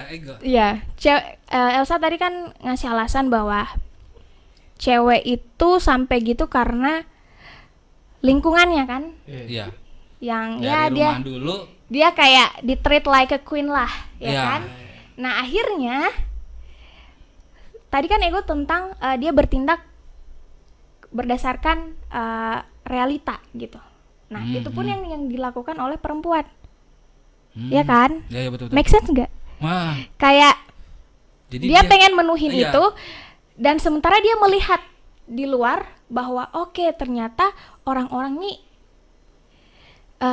[SPEAKER 1] ego.
[SPEAKER 3] Iya, Elsa tadi kan ngasih alasan bahwa cewek itu sampai gitu karena lingkungannya kan.
[SPEAKER 1] Iya.
[SPEAKER 3] Yang
[SPEAKER 1] dari rumah dulu
[SPEAKER 3] dia kayak di treat like a queen lah, kan. Nah, akhirnya tadi kan ego tentang dia bertindak berdasarkan realita gitu. Nah, itu pun yang dilakukan oleh perempuan. Ya kan?
[SPEAKER 1] Iya, betul.
[SPEAKER 3] Make sense enggak?
[SPEAKER 1] Wah.
[SPEAKER 3] Kayak
[SPEAKER 1] jadi
[SPEAKER 3] dia pengen menuhin itu, dan sementara dia melihat di luar bahwa ternyata orang-orang nih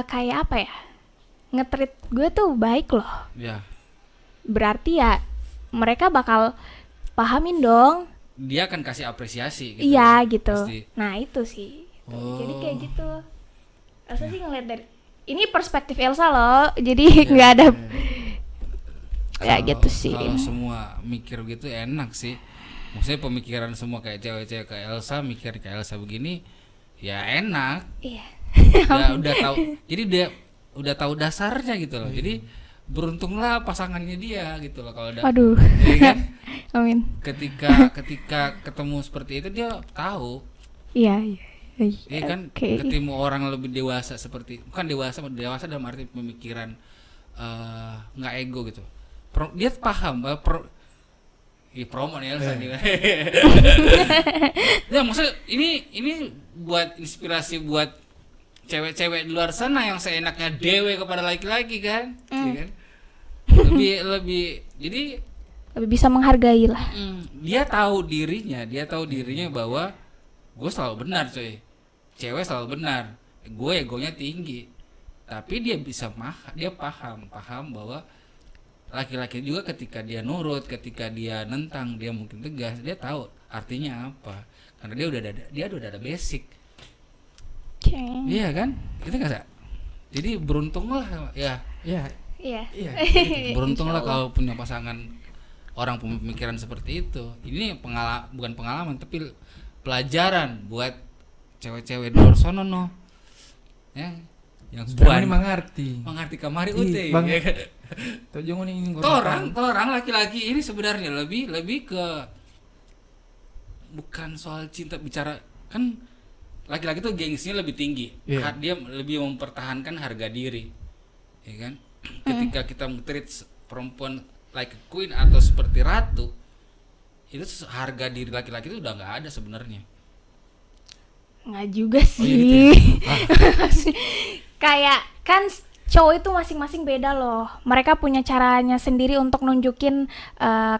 [SPEAKER 3] kayak apa ya, nge-treat gue tuh baik loh.
[SPEAKER 1] Iya.
[SPEAKER 3] Berarti ya mereka bakal pahamin dong.
[SPEAKER 1] Dia akan kasih apresiasi gitu.
[SPEAKER 3] Iya gitu.
[SPEAKER 1] Pasti.
[SPEAKER 3] Nah itu sih. Jadi kayak gitu. Elsa sih ngeliat dari ini perspektif Elsa loh. Jadi nggak ada. Ya gitu sih.
[SPEAKER 1] Kalau semua mikir gitu enak sih. Maksudnya pemikiran semua kayak cewek-cewek kayak Elsa, mikir kayak Elsa begini, ya enak.
[SPEAKER 3] Iya.
[SPEAKER 1] udah tahu. Jadi dia udah tahu dasarnya gitu loh. Jadi beruntunglah pasangannya dia gitu loh kalau udah.
[SPEAKER 3] Aduh.
[SPEAKER 1] Jadi kan.
[SPEAKER 3] Amin.
[SPEAKER 1] Ketika ketemu seperti itu dia tahu.
[SPEAKER 3] Iya.
[SPEAKER 1] Iya kan, ketemu orang lebih dewasa seperti, bukan dewasa dalam arti pemikiran nggak ego gitu. Dia paham promo nih Elsa nih. Ya maksudnya ini buat inspirasi buat cewek-cewek di luar sana yang seenaknya dewe kepada laki-laki kan, ya kan? Lebih jadi
[SPEAKER 3] lebih bisa menghargai lah.
[SPEAKER 1] Dia tahu dirinya bahwa gue selalu benar coy, cewek selalu benar, gue egonya tinggi, tapi dia paham bahwa laki-laki juga ketika dia nurut, ketika dia nentang, dia mungkin tegas, dia tahu artinya apa, karena dia udah ada basic. Iya kan, kita nggak sih. Jadi beruntunglah ya.
[SPEAKER 3] Iya.
[SPEAKER 1] Beruntunglah kalau punya pasangan orang pemikiran seperti itu. Ini bukan pengalaman tapi pelajaran buat cewek-cewek di luar sono no. Ya, yang
[SPEAKER 2] buan mengerti
[SPEAKER 1] kamari ute.
[SPEAKER 2] Ya.
[SPEAKER 1] Torang laki-laki ini sebenarnya lebih ke bukan soal cinta, bicara kan laki-laki tuh gengsinya lebih tinggi. Dia lebih mempertahankan harga diri. Ya kan? Ketika kita treat perempuan like a queen atau seperti ratu, itu harga diri laki-laki itu udah nggak ada sebenarnya.
[SPEAKER 3] Nggak juga sih. Kayak kan cowok itu masing-masing beda loh. Mereka punya caranya sendiri untuk nunjukin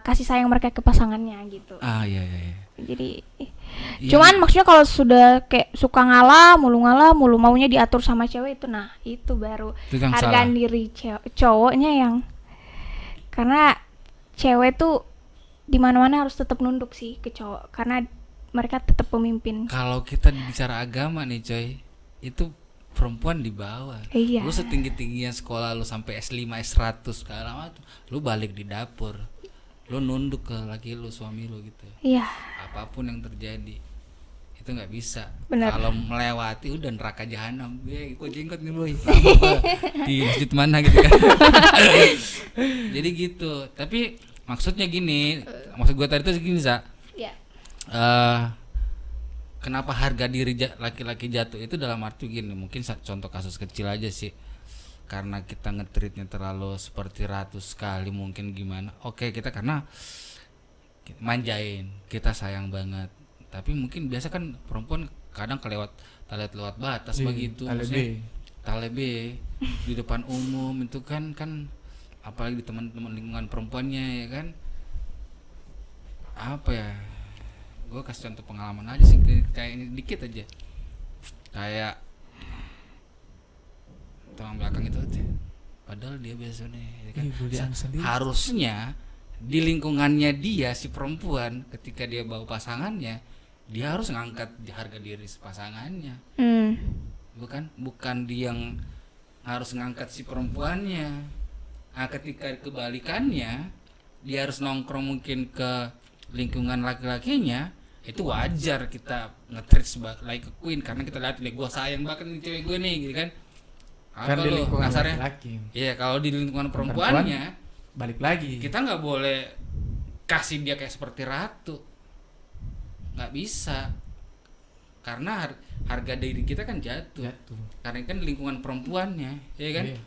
[SPEAKER 3] kasih sayang mereka ke pasangannya gitu.
[SPEAKER 1] Iya.
[SPEAKER 3] Jadi cuman maksudnya kalau sudah kayak suka ngalah mulu maunya diatur sama cewek itu baru harga diri cowoknya yang, karena cewek tuh di mana-mana harus tetap nunduk sih ke cowok karena mereka tetap pemimpin.
[SPEAKER 1] Kalau kita bicara agama nih coy, itu perempuan di bawah.
[SPEAKER 3] Iya.
[SPEAKER 1] Lu setinggi-tingginya sekolah lu sampai S5, S100 segala macam, lu balik di dapur. Lu nunduk ke laki lu, suami lu gitu.
[SPEAKER 3] Iya.
[SPEAKER 1] Apapun yang terjadi. Itu enggak bisa.
[SPEAKER 3] Bener.
[SPEAKER 1] Kalau melewati udah neraka jahanam. Kok jenggot nih boy. Di masjid mana gitu kan. Jadi gitu. Tapi maksudnya gini, maksud gua tadi tuh gini, Za.
[SPEAKER 3] Iya.
[SPEAKER 1] kenapa harga diri laki-laki jatuh itu dalam arti gini, mungkin contoh kasus kecil aja sih, karena kita nge-treatnya terlalu seperti ratu sekali mungkin gimana. Oke, kita karena manjain, kita sayang banget, tapi mungkin biasa kan perempuan kadang kelewat batas begitu, talebe di depan umum itu kan apalagi di teman-teman lingkungan perempuannya ya kan. Apa ya, gue kasih contoh pengalaman aja sih, kayak ini dikit aja, kayak teman belakang itu padahal dia biasa nih ya kan? Harusnya di lingkungannya dia si perempuan ketika dia bawa pasangannya, dia harus ngangkat harga diri pasangannya. Bukan dia yang harus ngangkat si perempuannya. Nah, ketika kebalikannya dia harus nongkrong mungkin ke lingkungan laki-lakinya, itu wajar kita nge-treat sebagai like a queen karena kita lihat nih, gue sayang banget nih cewek gue nih gitu kan.
[SPEAKER 2] Kan di lingkungan laki-laki.
[SPEAKER 1] Iya, kalau di lingkungan perempuannya
[SPEAKER 2] balik lagi. Kita
[SPEAKER 1] nggak boleh kasih dia kayak seperti ratu, nggak bisa, karena harga diri kita kan jatuh. Karena kan lingkungan perempuannya, ya kan? Iya.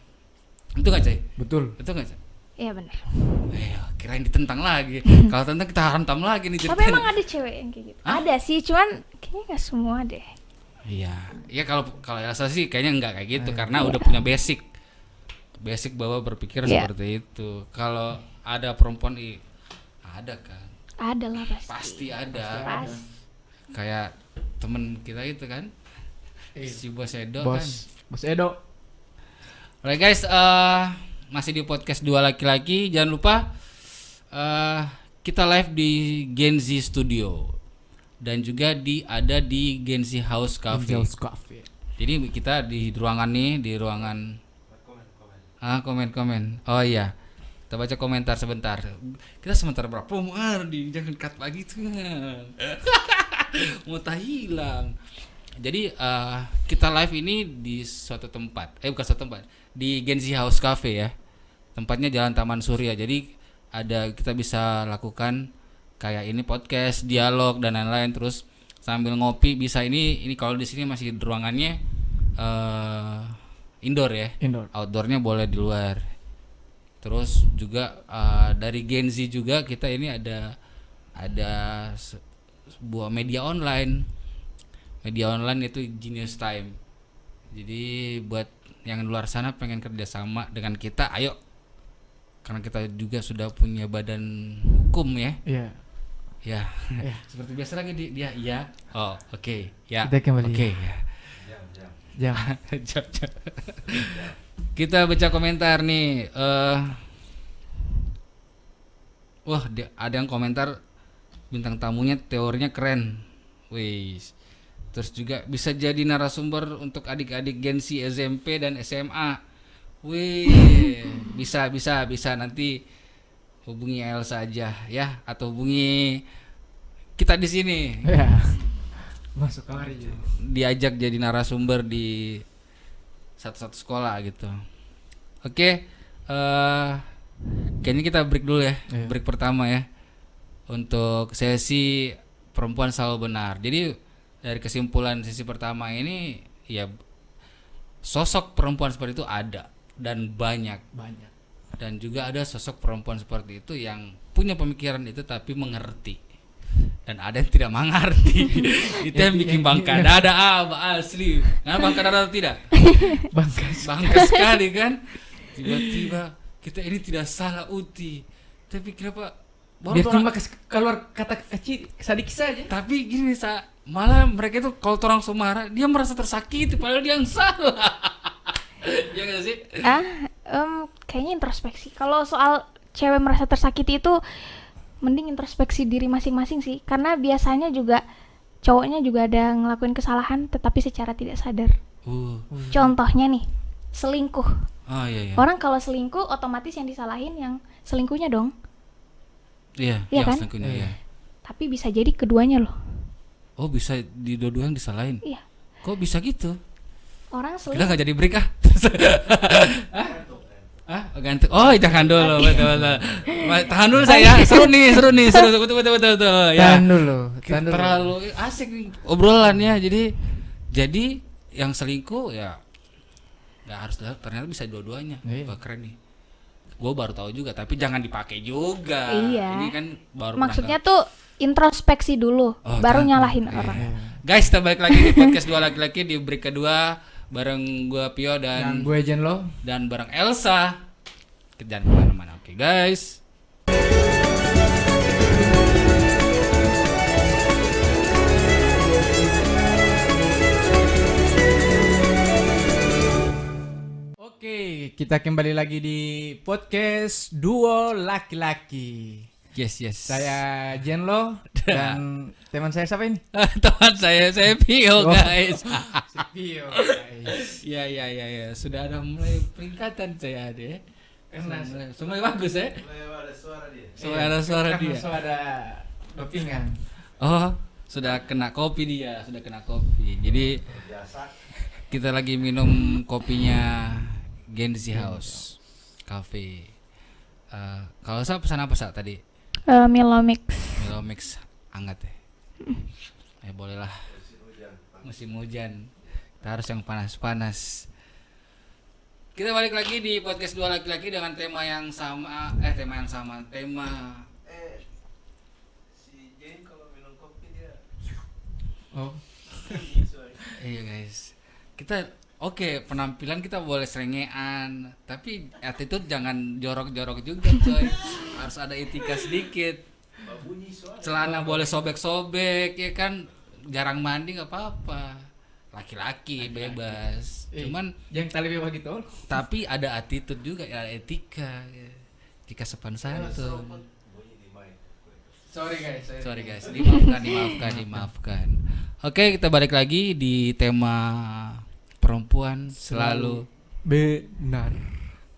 [SPEAKER 1] Itu nggak Cai? Betul nggak Cai?
[SPEAKER 3] Iya benar.
[SPEAKER 1] Kirain ditentang lagi. Kalau tentang kita hantam lagi nih
[SPEAKER 3] ceritanya. Tapi emang ada cewek yang kayak gitu. Ada sih, cuman kayaknya nggak semua deh.
[SPEAKER 1] Iya kalau Elsa sih kayaknya nggak kayak gitu karena udah punya basic bahwa berpikir seperti itu. Kalau ada perempuan ada kan?
[SPEAKER 3] Ada lah
[SPEAKER 1] pasti ada. Kayak temen kita itu kan, si Bos Edo kan.
[SPEAKER 2] Bos Edo.
[SPEAKER 1] Oke guys, masih di podcast Dua Laki-Laki. Jangan lupa kita live di Gen Z Studio dan juga ada di Gen Z House Cafe. Jadi kita di ruangan komen. Oh iya, kita baca komentar sebentar. Kita sebentar berapa? Jangan cut lagi tuh. Mau hilang. Jadi kita live ini di suatu tempat, bukan suatu tempat, di Gen Z House Cafe ya. Tempatnya Jalan Taman Surya. Jadi kita bisa lakukan kayak ini podcast, dialog dan lain-lain, terus sambil ngopi bisa. Ini kalau di sini masih ruangannya indoor ya. Outdoornya boleh di luar. Terus juga dari Gen Z juga kita ini ada sebuah media online itu Genius Time. Jadi buat yang di luar sana pengen kerja sama dengan kita, ayo, karena kita juga sudah punya badan hukum ya. Ya. Seperti biasa lagi dia ya. Oh oke. Ya.
[SPEAKER 2] Kita kembali.
[SPEAKER 1] Oke. Jam. Kita baca komentar nih. Wah, ada yang komentar bintang tamunya teorinya keren. Wis. Terus juga bisa jadi narasumber untuk adik-adik Gen Z SMP dan SMA. Wih, bisa nanti hubungi Elsa aja ya, atau hubungi kita di sini.
[SPEAKER 2] Ya. Masuk kamar aja.
[SPEAKER 1] Diajak jadi narasumber di satu sekolah gitu. Oke, kayaknya kita break dulu ya. Break pertama ya. Untuk sesi perempuan selalu benar. Jadi dari kesimpulan sesi pertama ini ya, sosok perempuan seperti itu ada dan banyak. Dan juga ada sosok perempuan seperti itu yang punya pemikiran itu tapi mengerti, dan ada yang tidak mengerti. Itu yang bikin bangka dada asli. Nah, bangka dada tidak? Bangka sekali kan. Tiba-tiba kita ini tidak salah Uti, tapi kenapa
[SPEAKER 2] dia cuma keluar kata kecil sedikit saja.
[SPEAKER 1] Tapi gini malah mereka itu kalau orang Sumara dia merasa tersakiti padahal dia yang salah. Ya nggak sih?
[SPEAKER 3] Kayaknya introspeksi. Kalau soal cewek merasa tersakiti itu mending introspeksi diri masing-masing sih, karena biasanya juga cowoknya juga ada ngelakuin kesalahan tetapi secara tidak sadar. Contohnya nih, selingkuh.
[SPEAKER 1] Iya.
[SPEAKER 3] Orang kalau selingkuh otomatis yang disalahin yang selingkuhnya dong.
[SPEAKER 1] Iya kan? Selingkuhnya, iya.
[SPEAKER 3] Tapi bisa jadi keduanya loh.
[SPEAKER 1] Oh, bisa di dua-duanya disalahin?
[SPEAKER 3] Iya.
[SPEAKER 1] Kok bisa gitu?
[SPEAKER 3] Orang selingkuh.
[SPEAKER 1] Kita nggak jadi break Ganti. Oh, jangan dulu, betul. Tahan dulu saya. Seru nih. Betul. Ya.
[SPEAKER 2] Tahan dulu.
[SPEAKER 1] Terlalu asik nih obrolannya. Jadi yang selingkuh ya nggak harus, ternyata bisa dua-duanya. Wah, keren nih. Gue baru tahu juga, tapi jangan dipakai juga.
[SPEAKER 3] Iya.
[SPEAKER 1] Ini kan baru.
[SPEAKER 3] Maksudnya tuh introspeksi dulu, baru nyalahin orang.
[SPEAKER 1] Guys, kita balik lagi di podcast Dua Laki-Laki di break kedua bareng gue Pio dan
[SPEAKER 2] gue Jenlo
[SPEAKER 1] dan bareng Elsa. Jangan kemana-mana, oke guys.
[SPEAKER 2] Oke, kita kembali lagi di podcast Duo Laki-Laki.
[SPEAKER 1] Yes.
[SPEAKER 2] Saya Jenlo dan teman saya siapa ini?
[SPEAKER 1] Teman saya Pio, guys.
[SPEAKER 2] Pio, guys.
[SPEAKER 1] Ya. Sudah ada mulai peringkatan saya deh. Semua bagus ya?
[SPEAKER 4] Ada suara dia.
[SPEAKER 1] Ada suara dia.
[SPEAKER 2] Langsung ada dopingan.
[SPEAKER 1] Oh, sudah kena kopi dia, Jadi kita lagi minum kopinya Genzi House Cafe. Kalau saya pesan apa tadi?
[SPEAKER 3] Milo Mix
[SPEAKER 1] hangat ya. Boleh lah. Musim hujan. Kita harus yang panas-panas. Kita balik lagi di podcast Dua Laki-Laki dengan tema yang sama.
[SPEAKER 4] Si Jane kalau minum kopi dia.
[SPEAKER 2] Oh.
[SPEAKER 1] Iya guys. Kita penampilan kita boleh serengean, tapi attitude jangan jorok-jorok juga, coy. Harus ada etika sedikit. Celana boleh sobek-sobek, ya kan. Jarang mandi nggak apa-apa. Laki-laki bebas. Cuman
[SPEAKER 2] yang tali bebas gitu.
[SPEAKER 1] Tapi ada attitude juga, ada etika. Etika sopan santun.
[SPEAKER 2] Sorry guys.
[SPEAKER 1] Dimaafkan. Oke, kita balik lagi di tema perempuan selalu
[SPEAKER 2] benar.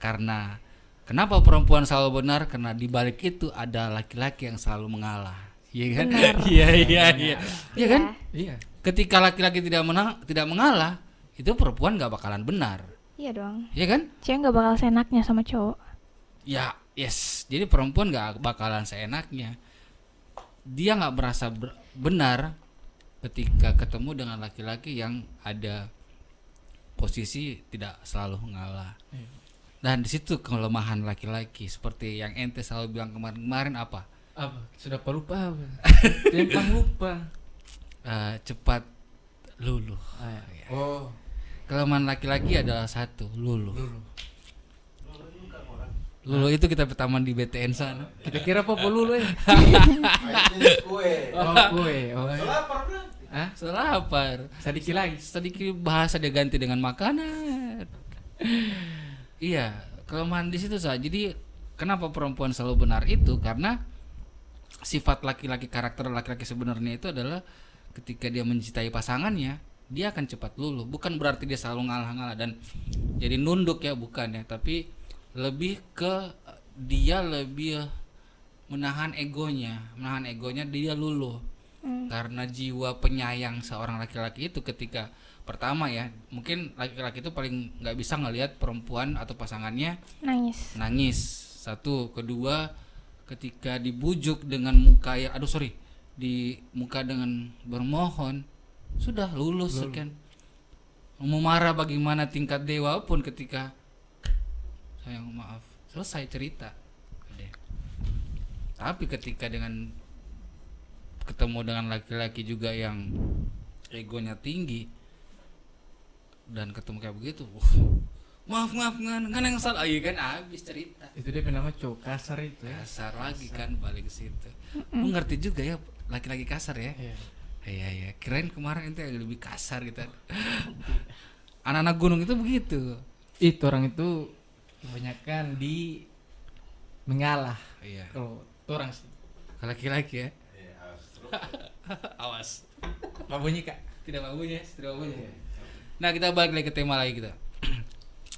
[SPEAKER 1] Karena kenapa perempuan selalu benar? Karena di balik itu ada laki-laki yang selalu mengalah. Iya kan? Iya. Iya kan?
[SPEAKER 2] Iya.
[SPEAKER 1] Ketika laki-laki tidak mengalah, itu perempuan nggak bakalan benar.
[SPEAKER 3] Iya dong.
[SPEAKER 1] Iya kan?
[SPEAKER 3] Cewek nggak bakal seenaknya sama cowok.
[SPEAKER 1] Ya, yes. Jadi perempuan nggak bakalan seenaknya. Dia nggak merasa benar ketika ketemu dengan laki-laki yang ada posisi tidak selalu mengalah. Dan di situ kelemahan laki-laki seperti yang ente selalu bilang kemarin apa?
[SPEAKER 2] Sudah lupa. Gampang lupa.
[SPEAKER 1] Cepat luluh.
[SPEAKER 2] Oh.
[SPEAKER 1] Kelemahan laki-laki adalah satu, luluh. Luluh itu kita pertama di BTN sana.
[SPEAKER 2] Kita kira apa luluh ya?
[SPEAKER 4] Kue.
[SPEAKER 2] Kue.
[SPEAKER 4] Lapar kan?
[SPEAKER 1] Selapar. Sedikit bahasa dia ganti dengan makanan. Iya, kelemahan di situ saja. Jadi kenapa perempuan selalu benar itu? Karena sifat laki-laki, karakter laki-laki sebenarnya itu adalah ketika dia mencintai pasangannya, dia akan cepat luluh. Bukan berarti dia selalu ngalah-ngalah dan jadi nunduk ya, bukan ya, tapi lebih ke dia lebih menahan egonya dia luluh. Karena jiwa penyayang seorang laki-laki itu ketika pertama ya, mungkin laki-laki itu paling nggak bisa ngelihat perempuan atau pasangannya nangis. Satu, kedua, ketika dibujuk dengan muka ya, di muka dengan bermohon, sudah lulus kan. Mau marah bagaimana tingkat dewa pun ketika sayang maaf, selesai cerita. Tapi ketika ketemu dengan laki-laki juga yang egonya tinggi dan ketemu kayak begitu, maaf nggak yang salah, iya kan, habis cerita.
[SPEAKER 2] Itu dia nama cowok kasar itu ya.
[SPEAKER 1] Kasar lagi kan, balik ke situ. Lu ngerti juga ya laki-laki kasar ya. Iya. Kirain kemarin itu lebih kasar gitu. Anak-anak gunung itu begitu.
[SPEAKER 2] Itu orang itu kebanyakan di mengalah.
[SPEAKER 1] Iya.
[SPEAKER 2] Kalau orang sih.
[SPEAKER 1] Laki-laki ya. Awas.
[SPEAKER 2] Babunyi kak.
[SPEAKER 1] Tidak babunyi. Nah, kita balik lagi ke tema lagi kita.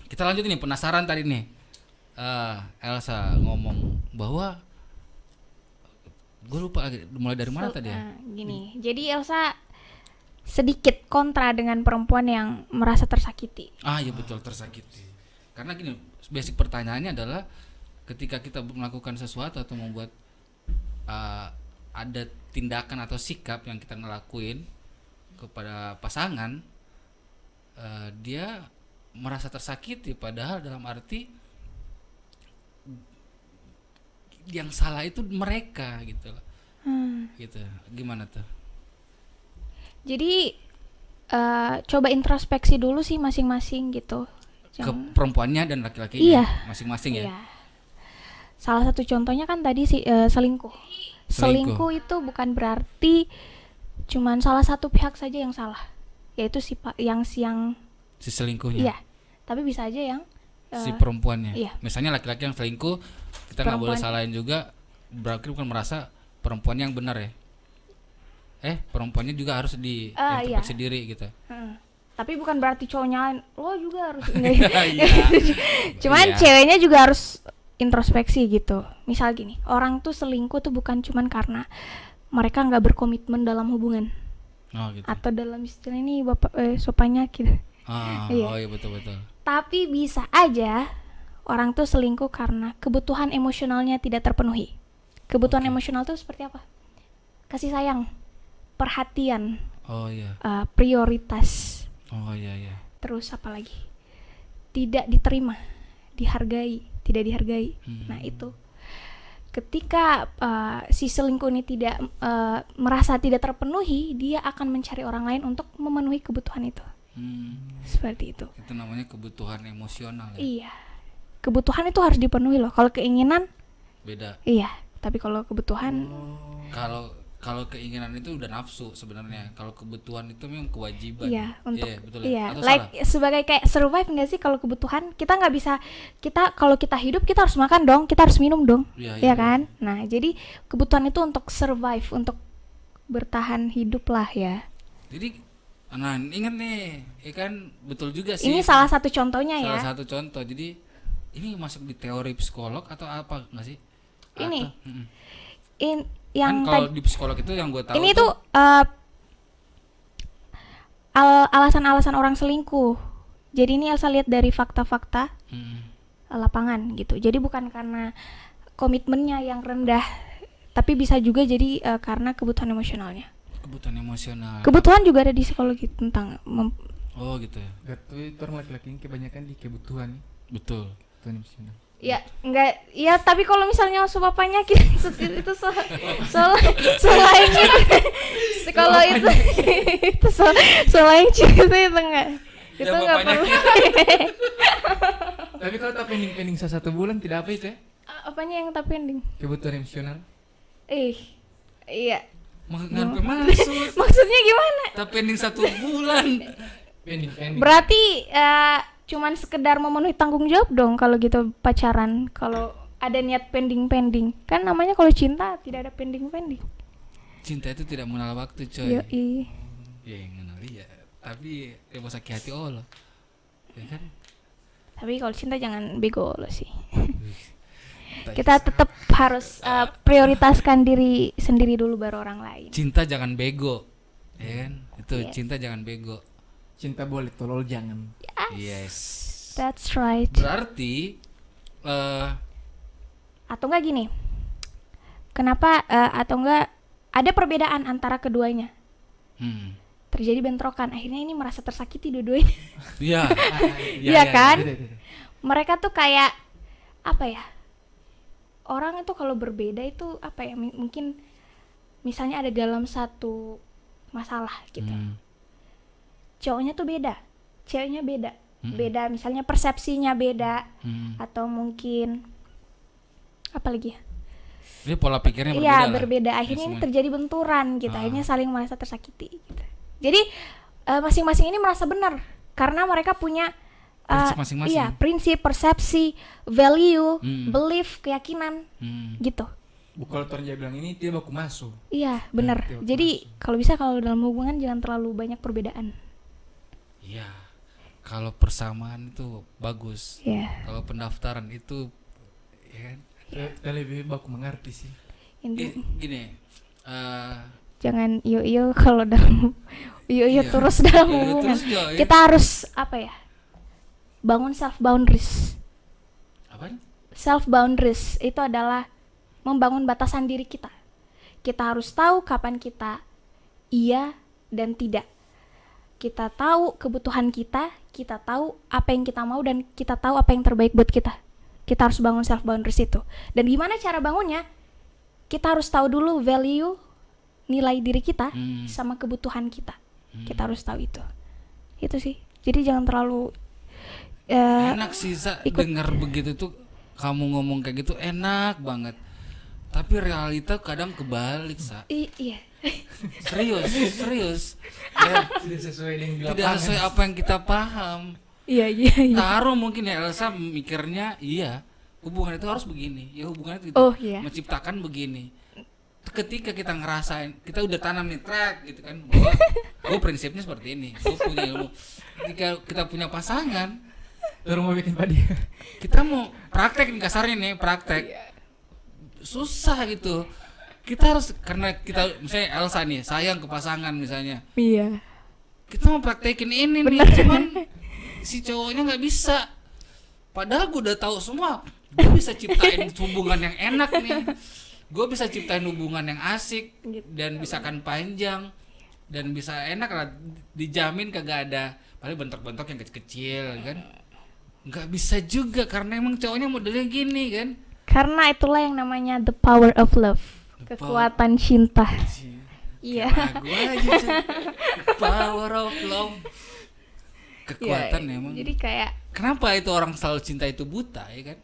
[SPEAKER 1] Kita lanjut nih, penasaran tadi nih. Elsa ngomong bahwa gue lupa mulai dari mana tadi ya.
[SPEAKER 3] Gini, jadi Elsa sedikit kontra dengan perempuan yang merasa tersakiti.
[SPEAKER 1] Iya betul, tersakiti. Karena gini, basic pertanyaannya adalah ketika kita melakukan sesuatu atau membuat ada tindakan atau sikap yang kita ngelakuin kepada pasangan, dia merasa tersakiti, padahal dalam arti yang salah itu mereka gitu loh. Gitu. Gimana tuh?
[SPEAKER 3] Jadi coba introspeksi dulu sih masing-masing gitu.
[SPEAKER 1] Ke perempuannya dan laki-lakinya
[SPEAKER 3] Iya.
[SPEAKER 1] masing-masing ya.
[SPEAKER 3] Iya. Salah satu contohnya kan tadi selingkuh. Selingkuh itu bukan berarti cuman salah satu pihak saja yang salah, yaitu si
[SPEAKER 1] selingkuhnya.
[SPEAKER 3] Iya. Tapi bisa aja yang
[SPEAKER 1] Si perempuannya.
[SPEAKER 3] Iya.
[SPEAKER 1] Misalnya laki-laki yang selingkuh, kita nggak boleh salahin juga. Berarti bukan merasa perempuan yang benar ya. Perempuannya juga harus introspeksi diri gitu.
[SPEAKER 3] Tapi bukan berarti cowok nyalain, lo juga harus.
[SPEAKER 1] Iya.
[SPEAKER 3] Cuman
[SPEAKER 1] Iya.
[SPEAKER 3] ceweknya juga harus introspeksi gitu. Misal gini, orang tuh selingkuh tuh bukan cuman karena mereka nggak berkomitmen dalam hubungan,
[SPEAKER 1] Oh gitu.
[SPEAKER 3] atau dalam istilah ini bapak sopanya gitu. Iya.
[SPEAKER 1] Oh iya betul.
[SPEAKER 3] Tapi bisa aja orang tuh selingkuh karena kebutuhan emosionalnya tidak terpenuhi. Kebutuhan emosional tuh seperti apa? Kasih sayang, perhatian,
[SPEAKER 1] Oh iya.
[SPEAKER 3] prioritas.
[SPEAKER 1] Oh iya.
[SPEAKER 3] Terus apa lagi? Tidak diterima, tidak dihargai. Nah itu, ketika si selingkuh ini tidak merasa tidak terpenuhi, dia akan mencari orang lain untuk memenuhi kebutuhan itu. Seperti itu.
[SPEAKER 1] Itu namanya kebutuhan emosional ya.
[SPEAKER 3] Iya, kebutuhan itu harus dipenuhi loh. Kalau keinginan
[SPEAKER 1] Beda.
[SPEAKER 3] iya, tapi kalau kebutuhan
[SPEAKER 1] Kalau keinginan itu udah nafsu sebenarnya. Kalau kebutuhan itu memang kewajiban.
[SPEAKER 3] iya untuk
[SPEAKER 1] betul
[SPEAKER 3] iya,
[SPEAKER 1] Atau
[SPEAKER 3] like
[SPEAKER 1] salah?
[SPEAKER 3] sebagai kayak survive nggak sih? Kalau kebutuhan kita nggak bisa, kalau kita hidup kita harus makan dong, kita harus minum dong,
[SPEAKER 1] Iya.
[SPEAKER 3] ya kan? Nah jadi kebutuhan itu untuk survive, untuk bertahan hidup lah ya.
[SPEAKER 1] Jadi ingat nih, kan betul juga sih.
[SPEAKER 3] Ini salah satu contohnya ya.
[SPEAKER 1] Salah satu contoh. Jadi ini masuk di teori psikolog atau apa nggak sih?
[SPEAKER 3] Ini.
[SPEAKER 1] Atau,
[SPEAKER 3] Yang
[SPEAKER 1] kan kalau di psikolog itu yang gue tahu
[SPEAKER 3] ini tuh alasan-alasan orang selingkuh. Jadi ini Elsa lihat dari fakta-fakta lapangan gitu. Jadi bukan karena komitmennya yang rendah, tapi bisa juga jadi karena kebutuhan emosionalnya.
[SPEAKER 1] kebutuhan emosional.
[SPEAKER 3] Kebutuhan juga ada di psikologi tentang
[SPEAKER 1] Oh gitu ya.
[SPEAKER 2] Itu orang laki-laki yang kebanyakan di kebutuhan
[SPEAKER 1] Betul.
[SPEAKER 2] emosional.
[SPEAKER 3] ya enggak ya, tapi kalau misalnya masuk papanya itu selain itu kalau itu selain cerita itu enggak, itu enggak perlu.
[SPEAKER 2] Tapi kalau tak pending satu bulan tidak apa itu ya?
[SPEAKER 3] Apanya yang tak pending?
[SPEAKER 2] Kebutuhan emosional.
[SPEAKER 3] Iya.
[SPEAKER 1] Ngapain masuk?
[SPEAKER 3] Maksudnya gimana?
[SPEAKER 1] Tak pending 1 bulan.
[SPEAKER 2] Pending.
[SPEAKER 3] Berarti cuman sekedar memenuhi tanggung jawab dong kalau gitu pacaran. Kalau ada niat pending, kan namanya kalau cinta tidak ada pending.
[SPEAKER 1] Cinta itu tidak mengenal waktu, coy.
[SPEAKER 3] Yoi.
[SPEAKER 1] Ya mengenal ya. Tapi mau sakit hati loh. Ya kan?
[SPEAKER 3] Tapi kalau cinta jangan bego lo sih. Kita tetap harus prioritaskan diri sendiri dulu baru orang lain.
[SPEAKER 1] Cinta jangan bego. Ya kan? Itu
[SPEAKER 3] Yes.
[SPEAKER 1] cinta jangan bego.
[SPEAKER 2] Cinta boleh, tolol jangan.
[SPEAKER 1] Yes.
[SPEAKER 3] That's right.
[SPEAKER 1] Berarti
[SPEAKER 3] Atau enggak gini. Kenapa atau enggak ada perbedaan antara keduanya? Terjadi bentrokan, akhirnya ini merasa tersakiti dua-duanya.
[SPEAKER 1] Iya.
[SPEAKER 3] Iya kan?
[SPEAKER 2] Beda.
[SPEAKER 3] Mereka tuh kayak apa ya? Orang itu kalau berbeda itu apa ya? Mungkin misalnya ada dalam satu masalah gitu. Cowoknya tuh beda, ceweknya beda. Beda misalnya persepsinya beda, atau mungkin apa lagi ya?
[SPEAKER 1] Dia pola pikirnya berbeda.
[SPEAKER 3] Iya,
[SPEAKER 1] lah.
[SPEAKER 3] berbeda. Akhirnya ini
[SPEAKER 1] Semua.
[SPEAKER 3] terjadi benturan gitu. Akhirnya saling merasa tersakiti gitu. Jadi masing-masing ini merasa benar karena mereka punya
[SPEAKER 1] Prinsip masing-masing.
[SPEAKER 3] iya, prinsip, persepsi, value, belief, keyakinan gitu.
[SPEAKER 2] Kalau orang dia bilang ini dia baku masuk.
[SPEAKER 3] Iya, benar.
[SPEAKER 2] dia baku
[SPEAKER 3] Jadi kalau bisa kalau dalam hubungan jangan terlalu banyak perbedaan.
[SPEAKER 1] Iya. Kalau persamaan itu bagus.
[SPEAKER 3] Iya.
[SPEAKER 1] Kalau pendaftaran itu ya kan?
[SPEAKER 2] Kita lebih baku mengerti sih.
[SPEAKER 1] Gini.
[SPEAKER 3] Jangan iyo kalau dalam iyo
[SPEAKER 1] Iya.
[SPEAKER 3] terus dalam
[SPEAKER 1] Iyo
[SPEAKER 3] hubungan.
[SPEAKER 1] terus, iya.
[SPEAKER 3] Kita harus apa ya? Bangun self boundaries.
[SPEAKER 1] Apa?
[SPEAKER 3] Self boundaries itu adalah membangun batasan diri kita. Kita harus tahu kapan kita iya dan tidak. Kita tahu kebutuhan kita tahu apa yang kita mau, dan kita tahu apa yang terbaik buat kita. Kita harus bangun self boundaries itu. Dan gimana cara bangunnya? Kita harus tahu dulu value, nilai diri kita sama kebutuhan kita. Kita harus tahu itu. Itu sih. Jadi jangan terlalu
[SPEAKER 1] enak sih dengar begitu tuh, kamu ngomong kayak gitu enak banget. Tapi realita kadang kebalik,
[SPEAKER 3] Iya.
[SPEAKER 1] Serius. Ya,
[SPEAKER 2] Tidak sesuai dengan
[SPEAKER 1] tidak sesuai apa yang kita paham.
[SPEAKER 3] Iya.
[SPEAKER 1] Taruh mungkin ya Elsa mikirnya iya, hubungan itu harus begini. Ya hubungan itu menciptakan begini. Ketika kita ngerasain, kita udah tanam nih track gitu kan, bahwa gue prinsipnya seperti ini, gue punya ilmu. Ketika kita punya pasangan,
[SPEAKER 2] baru mau bikin padi.
[SPEAKER 1] kita mau praktek nih, kasarnya nih praktek, susah gitu. Kita harus, karena kita misalnya Elsa nih sayang ke pasangan misalnya,
[SPEAKER 3] Iya.
[SPEAKER 1] kita mau praktekin ini nih, cuman si cowoknya nggak bisa. Padahal gue udah tahu semua, gue bisa ciptain hubungan yang enak nih. Gue bisa ciptain hubungan yang asik dan bisa kan panjang dan bisa enak lah, dijamin kagak ada paling bentok-bentok yang kecil-kecil kan. Nggak bisa juga karena emang cowoknya modelnya gini kan.
[SPEAKER 3] Karena itulah yang namanya the power of love, kekuatan cinta. Iya.
[SPEAKER 1] Lagu aja sih. Power of love, kekuatan emang.
[SPEAKER 3] Jadi kayak
[SPEAKER 1] Kenapa itu orang selalu cinta itu buta ya kan?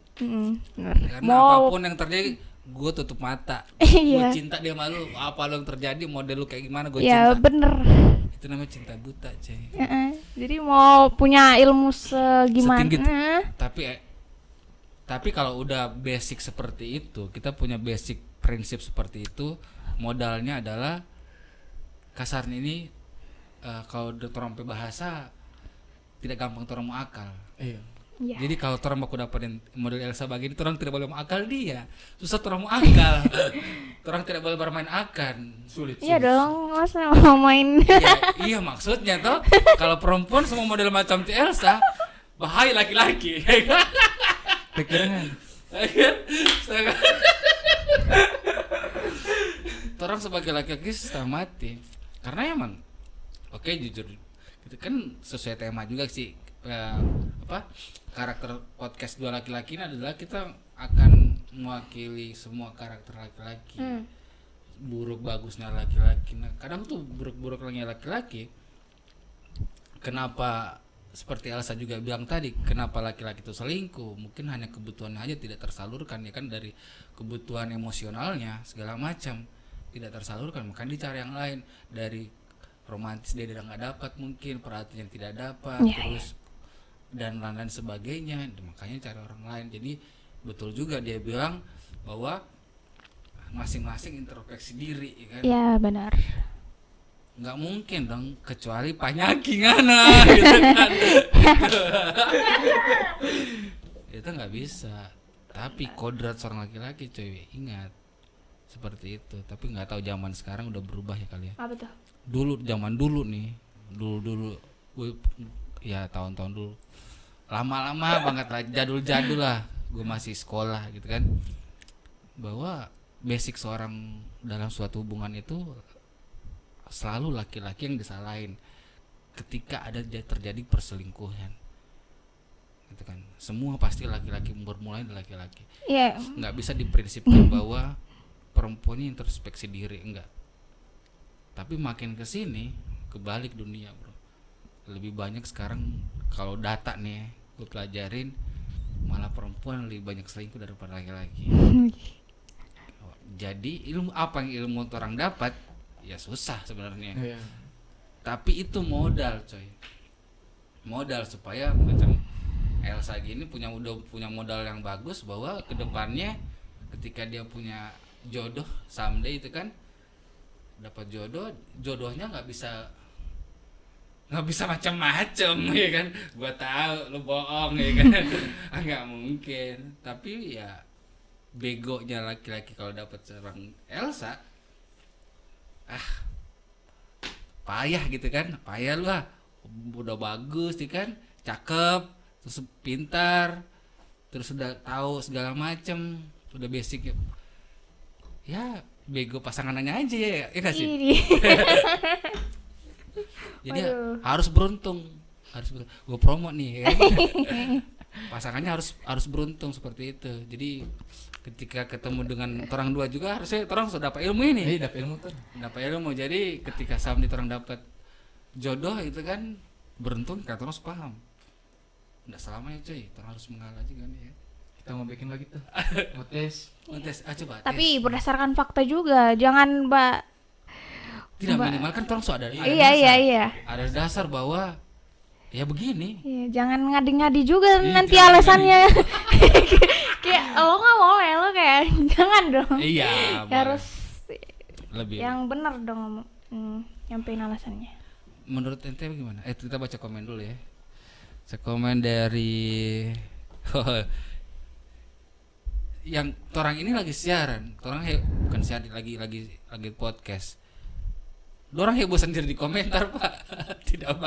[SPEAKER 3] bener.
[SPEAKER 1] Karena apapun yang terjadi, gue tutup mata. Gue
[SPEAKER 3] Iya.
[SPEAKER 1] cinta dia malu, apa lo yang terjadi, model lu kayak gimana gue
[SPEAKER 3] Ya
[SPEAKER 1] cinta.
[SPEAKER 3] bener.
[SPEAKER 1] Itu namanya cinta buta, cuy.
[SPEAKER 3] Jadi mau punya ilmu segimana?
[SPEAKER 1] Setinggi tapi kalau udah basic seperti itu, kita punya basic prinsip seperti itu, modalnya adalah kasarnya ini kalau udah terompe bahasa tidak gampang orang mau akal.
[SPEAKER 2] Iya.
[SPEAKER 3] Iya.
[SPEAKER 1] Jadi kalau orang mau dapetin model Elsa begini, orang tidak boleh mau akal dia. Susah orang mau akal. Orang tidak boleh bermain akan.
[SPEAKER 2] Sulit.
[SPEAKER 3] Iya dong, masa mau main?
[SPEAKER 1] Iya maksudnya toh, kalau perempuan semua model macam si Elsa, bahaya laki-laki.
[SPEAKER 2] Pikiran.
[SPEAKER 1] Orang sebagai laki-laki setengah mati. Karena emang, oke jujur, itu kan sesuai tema juga sih. Karakter podcast dua laki-laki ini adalah kita akan mewakili semua karakter laki-laki. Buruk bagusnya laki-laki. Nah, kadang tuh buruk-buruknya laki-laki. Kenapa seperti Elsa juga bilang tadi, kenapa laki-laki itu selingkuh? Mungkin hanya kebutuhannya aja tidak tersalurkan ya kan, dari kebutuhan emosionalnya segala macam tidak tersalurkan, makanya dicari yang lain. Dari romantis dia nggak dapat, mungkin perhatian tidak dapat, terus dan lain-lain sebagainya, makanya cari orang lain. Jadi betul juga dia bilang bahwa masing-masing introspeksi diri ya kan.
[SPEAKER 3] Iya benar.
[SPEAKER 1] Nggak mungkin dong kecuali panyaki ngana gitu kan. Itu nggak bisa. Tapi kodrat seorang laki-laki cuy, ingat seperti itu. Tapi nggak tahu zaman sekarang udah berubah ya kali ya.
[SPEAKER 3] Apa tuh?
[SPEAKER 1] Dulu zaman dulu nih, dulu ya tahun-tahun dulu, lama-lama banget lah, jadul-jadul lah, gue masih sekolah gitu kan, bahwa basic seorang dalam suatu hubungan itu selalu laki-laki yang disalahin ketika ada terjadi perselingkuhan gitu kan. Semua pasti laki-laki, bermulai dari laki-laki.
[SPEAKER 3] Iya.
[SPEAKER 1] Nggak bisa diprinsipkan bahwa perempuannya introspeksi diri, enggak. Tapi makin kesini kebalik dunia bro, lebih banyak sekarang kalau data nih gue pelajarin, malah perempuan lebih banyak selingkuh daripada laki-laki. Jadi ilmu orang dapat ya susah sebenarnya.
[SPEAKER 2] Iya.
[SPEAKER 1] Tapi itu modal coy, modal supaya macam Elsa gini punya modal yang bagus, bahwa kedepannya ketika dia punya jodoh someday itu kan, dapat jodohnya nggak bisa macam-macam ya kan. Gua tahu lu bohong ya kan. Nggak mungkin. Tapi ya begonya laki-laki kalau dapat seorang Elsa, payah gitu kan, payah lu udah bagus sih kan, cakep, terus pintar, terus udah tahu segala macem, udah basic ya bego pasangannya aja ya gak sih? Jadi harus beruntung gue promo nih ya. Pasangannya harus beruntung seperti itu. Jadi ketika ketemu dengan orang dua juga harusnya orang sudah dapat ilmu ini. Dapat ilmu. Jadi ketika sampai orang dapat jodoh itu kan beruntung kan orang harus paham. Nggak selamanya cuy, orang harus mengalah juga nih ya.
[SPEAKER 2] Kita mau bikin lagi tuh. Mau tes.
[SPEAKER 1] Coba.
[SPEAKER 3] Tapi berdasarkan fakta juga, jangan
[SPEAKER 1] tidak minimal kan orang sudah ada.
[SPEAKER 3] Iya.
[SPEAKER 1] Ada dasar bahwa ya begini.
[SPEAKER 3] Iya, jangan ngadi-ngadi juga nanti alasannya. Kayak lo nggak boleh lo kayak jangan dong.
[SPEAKER 1] Iya.
[SPEAKER 3] Harus
[SPEAKER 1] lebih.
[SPEAKER 3] Yang benar dong nyampein alasannya.
[SPEAKER 1] Menurut ente gimana? Kita baca komen dulu ya. Komen dari yang orang ini lagi siaran, orang bukan siaran lagi podcast. Orang heboh sendiri di komentar pak, tidak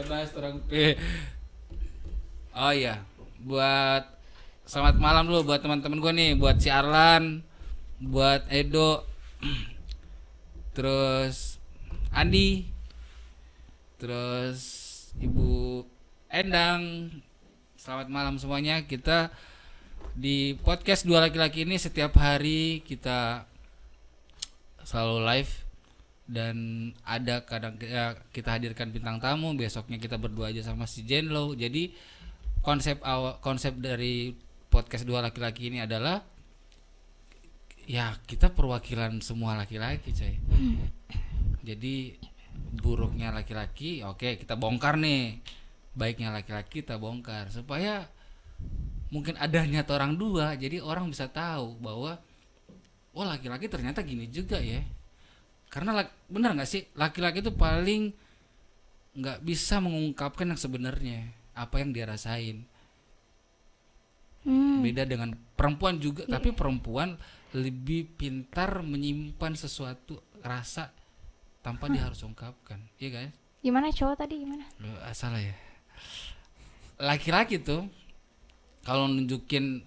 [SPEAKER 1] bahas orang P. Oh iya, buat selamat malam dulu buat teman-teman gue nih, buat si Arlan, buat Edo, terus Andi, terus Ibu Endang. Selamat malam semuanya. Kita di podcast Dua Laki-Laki ini setiap hari kita selalu live. Dan ada kadang kita hadirkan bintang tamu, besoknya kita berdua aja sama si Jenlo. Jadi konsep dari podcast Dua Laki-Laki ini adalah ya kita perwakilan semua laki-laki coy. Jadi buruknya laki-laki oke, kita bongkar nih, baiknya laki-laki kita bongkar supaya mungkin adanya orang dua, jadi orang bisa tahu bahwa oh laki-laki ternyata gini juga ya. Karena benar nggak sih laki-laki itu paling nggak bisa mengungkapkan yang sebenarnya apa yang dia rasain. Beda dengan perempuan juga, tapi perempuan lebih pintar menyimpan sesuatu rasa tanpa dia harus ungkapkan, iya guys.
[SPEAKER 3] Gimana cowok tadi gimana?
[SPEAKER 1] Salah ya. Laki-laki tuh kalau nunjukin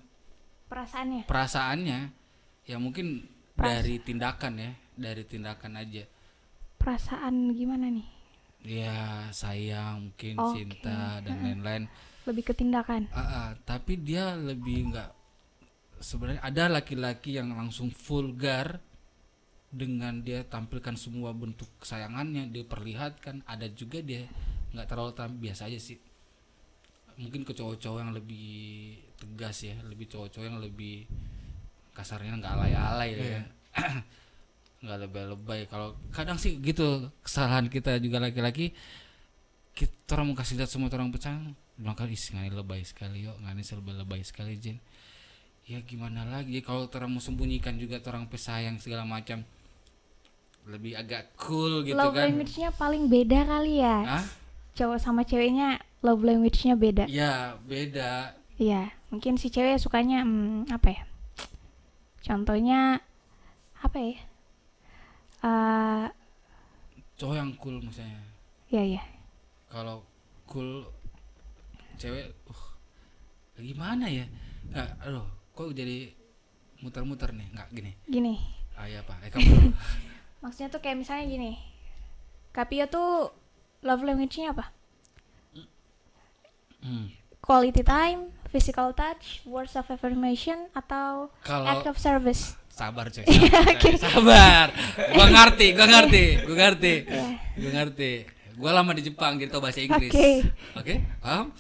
[SPEAKER 1] perasaannya ya mungkin dari tindakan aja.
[SPEAKER 3] Perasaan gimana nih?
[SPEAKER 1] Ya sayang, mungkin cinta dan lain-lain.
[SPEAKER 3] Lebih ke tindakan.
[SPEAKER 1] Tapi dia lebih nggak. Sebenarnya ada laki-laki yang langsung vulgar dengan dia tampilkan semua bentuk kesayangannya, dia perlihatkan. Ada juga dia nggak terlalu biasa aja sih. Mungkin ke cowok-cowok yang lebih tegas ya, lebih cowok-cowok yang lebih kasarnya nggak alay-alay ya. Nggak lebay-lebay. Kalau kadang sih gitu kesalahan kita juga laki-laki, kita orang mau kasih lihat semua orang pecang, bilang kan ngani lebay sekali yo, ngani lebay sekali Jen. Ya gimana lagi kalau orang mau sembunyikan juga orang pesayang segala macam, lebih agak cool gitu.
[SPEAKER 3] Love
[SPEAKER 1] kan.
[SPEAKER 3] language-nya paling beda kali ya.
[SPEAKER 1] Hah?
[SPEAKER 3] Cowok sama ceweknya love language-nya beda.
[SPEAKER 1] Ya beda.
[SPEAKER 3] Iya, mungkin si cewek sukanya apa ya? Contohnya apa ya?
[SPEAKER 1] Cowok yang cool misalnya.
[SPEAKER 3] Iya.
[SPEAKER 1] Kalau cool cewek gimana ya? Nggak, aduh, kok jadi muter-muter nih? Nggak gini. Ya apa? Kamu.
[SPEAKER 3] Maksudnya tuh kayak misalnya gini. Kapio tuh love language-nya apa? Quality time, physical touch, words of affirmation, atau act of service?
[SPEAKER 1] Sabar coy. Sabar. Gua ngerti. Gua lama di Jepang jadi tahu bahasa Inggris. Oke? Paham?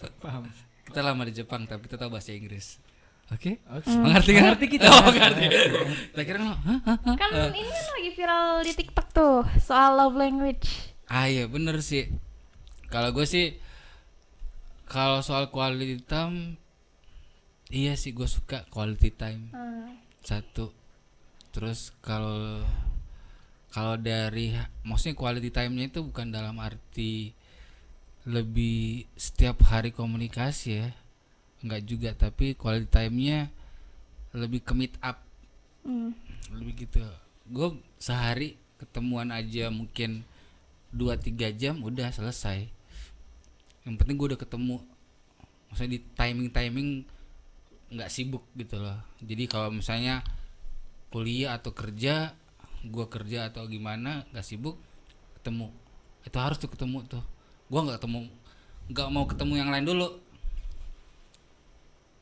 [SPEAKER 1] Kita lama di Jepang tapi kita tahu bahasa Inggris. Oke? Mengerti kita. Mengerti. Kita kira
[SPEAKER 3] Kan ini kan lagi viral di TikTok tuh soal love language.
[SPEAKER 1] Iya bener sih. Kalau gue sih kalau soal quality time, iya sih gue suka quality time. Satu. Terus kalau dari maksudnya quality time-nya itu bukan dalam arti lebih setiap hari komunikasi ya, enggak juga, tapi quality time-nya lebih ke meet up, lebih gitu. Gue sehari ketemuan aja mungkin 2-3 jam udah selesai. Yang penting gue udah ketemu, maksudnya di timing nggak sibuk gitu loh. Jadi kalau misalnya kuliah atau kerja, gua kerja atau gimana nggak sibuk, ketemu itu harus tuh ketemu tuh. Gua nggak mau ketemu yang lain dulu.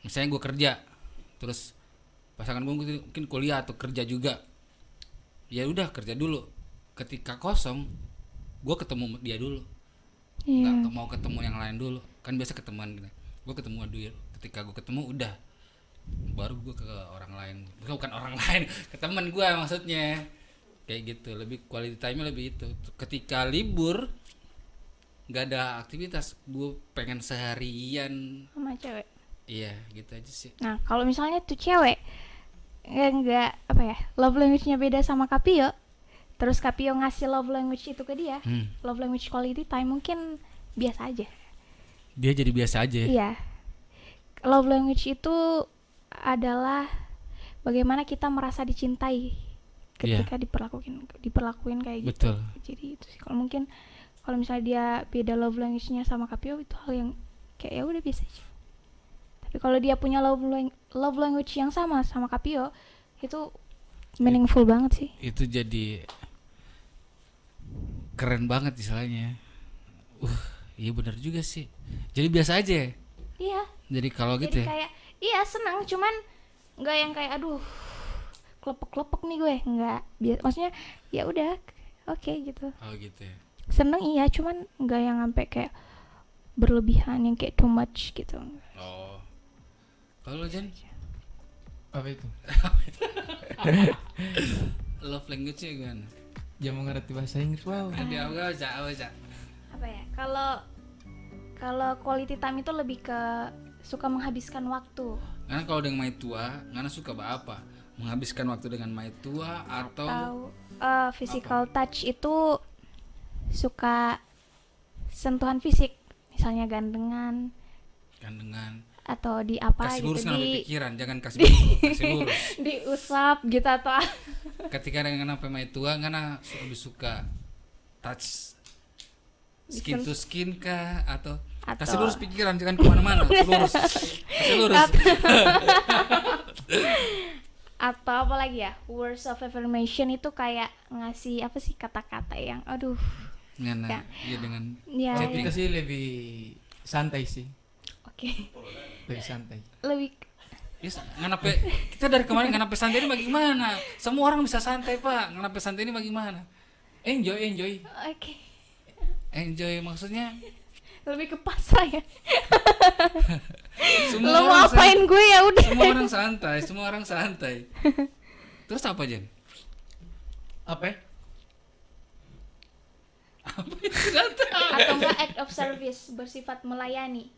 [SPEAKER 1] Misalnya gua kerja, terus pasangan gua mungkin kuliah atau kerja juga, ya udah kerja dulu. Ketika kosong, gua ketemu dia dulu. Nggak mau ketemu yang lain dulu. Kan biasa ketemuan gitu. Gua ketemu dulu. Ketika gua ketemu udah, baru gua ke orang lain. Bukan orang lain, ke teman gua maksudnya. Kayak gitu, lebih quality time-nya lebih itu. Ketika libur nggak ada aktivitas, gue pengen seharian
[SPEAKER 3] sama cewek.
[SPEAKER 1] Iya gitu aja sih.
[SPEAKER 3] Nah kalau misalnya tuh cewek nggak apa ya, love language-nya beda sama Kapio, terus Kapio ngasih love language itu ke dia, love language quality time, mungkin biasa aja.
[SPEAKER 1] Dia jadi biasa aja.
[SPEAKER 3] Iya, love language itu adalah bagaimana kita merasa dicintai ketika diperlakuin kayak gitu.
[SPEAKER 1] Betul.
[SPEAKER 3] Jadi itu sih kalau mungkin, kalau misalnya dia beda love language-nya sama Kapio, itu hal yang kayak ya udah biasa aja. Tapi kalau dia punya love language yang sama Kapio, itu meaningful banget sih.
[SPEAKER 1] Itu jadi keren banget istilahnya. Iya benar juga sih. Jadi biasa aja.
[SPEAKER 3] Iya.
[SPEAKER 1] Jadi kalau
[SPEAKER 3] Jadi
[SPEAKER 1] gitu ya.
[SPEAKER 3] kayak iya senang, cuman nggak yang kayak aduh klepek-klepek nih gue, nggak. Maksudnya ya udah oke gitu.
[SPEAKER 1] Oh gitu ya.
[SPEAKER 3] Seneng iya, cuman nggak yang sampai kayak berlebihan yang kayak too much gitu.
[SPEAKER 1] Oh. Kalau Jan,
[SPEAKER 2] Apa itu?
[SPEAKER 1] love language-nya gimana?
[SPEAKER 2] Dia mau ngerti bahasa Inggris, wow.
[SPEAKER 1] Dia apa?
[SPEAKER 3] Apa ya? Kalau quality time itu lebih ke suka menghabiskan waktu.
[SPEAKER 1] Karena kalau dengan Maitua, Ngana suka apa? Menghabiskan waktu dengan Maitua atau
[SPEAKER 3] Physical touch itu suka sentuhan fisik, misalnya gandengan atau di apa
[SPEAKER 1] kasih
[SPEAKER 3] gitu,
[SPEAKER 1] lurus ngambil pikiran, jangan kasih kasih lurus.
[SPEAKER 3] diusap gitu atau
[SPEAKER 1] Ketika dengan apa Maitua, Ngana lebih suka touch skin to skin kah atau kasih lurus pikiran, jangan kemana-mana, kasih lurus.
[SPEAKER 3] Atau apa lagi ya, words of affirmation itu kayak ngasih apa sih, kata-kata yang aduh
[SPEAKER 1] Ngana
[SPEAKER 3] ya.
[SPEAKER 1] ya dengan
[SPEAKER 3] Ya,
[SPEAKER 2] Kita sih lebih santai sih,
[SPEAKER 3] oke.
[SPEAKER 2] lebih santai.
[SPEAKER 3] Lebih
[SPEAKER 1] yes, nganape kita dari kemarin nganape santai ini bagaimana? Semua orang bisa santai pak, nganape santai ini bagaimana?
[SPEAKER 2] Enjoy.
[SPEAKER 3] oke.
[SPEAKER 1] Enjoy maksudnya
[SPEAKER 3] Lebih ke pasrah ya.
[SPEAKER 1] semua
[SPEAKER 3] Lo mau
[SPEAKER 1] orang
[SPEAKER 3] apain gue ya udah.
[SPEAKER 1] semua orang santai. Terus apa Jen?
[SPEAKER 2] Apa?
[SPEAKER 3] Atau enggak act of service, bersifat melayani.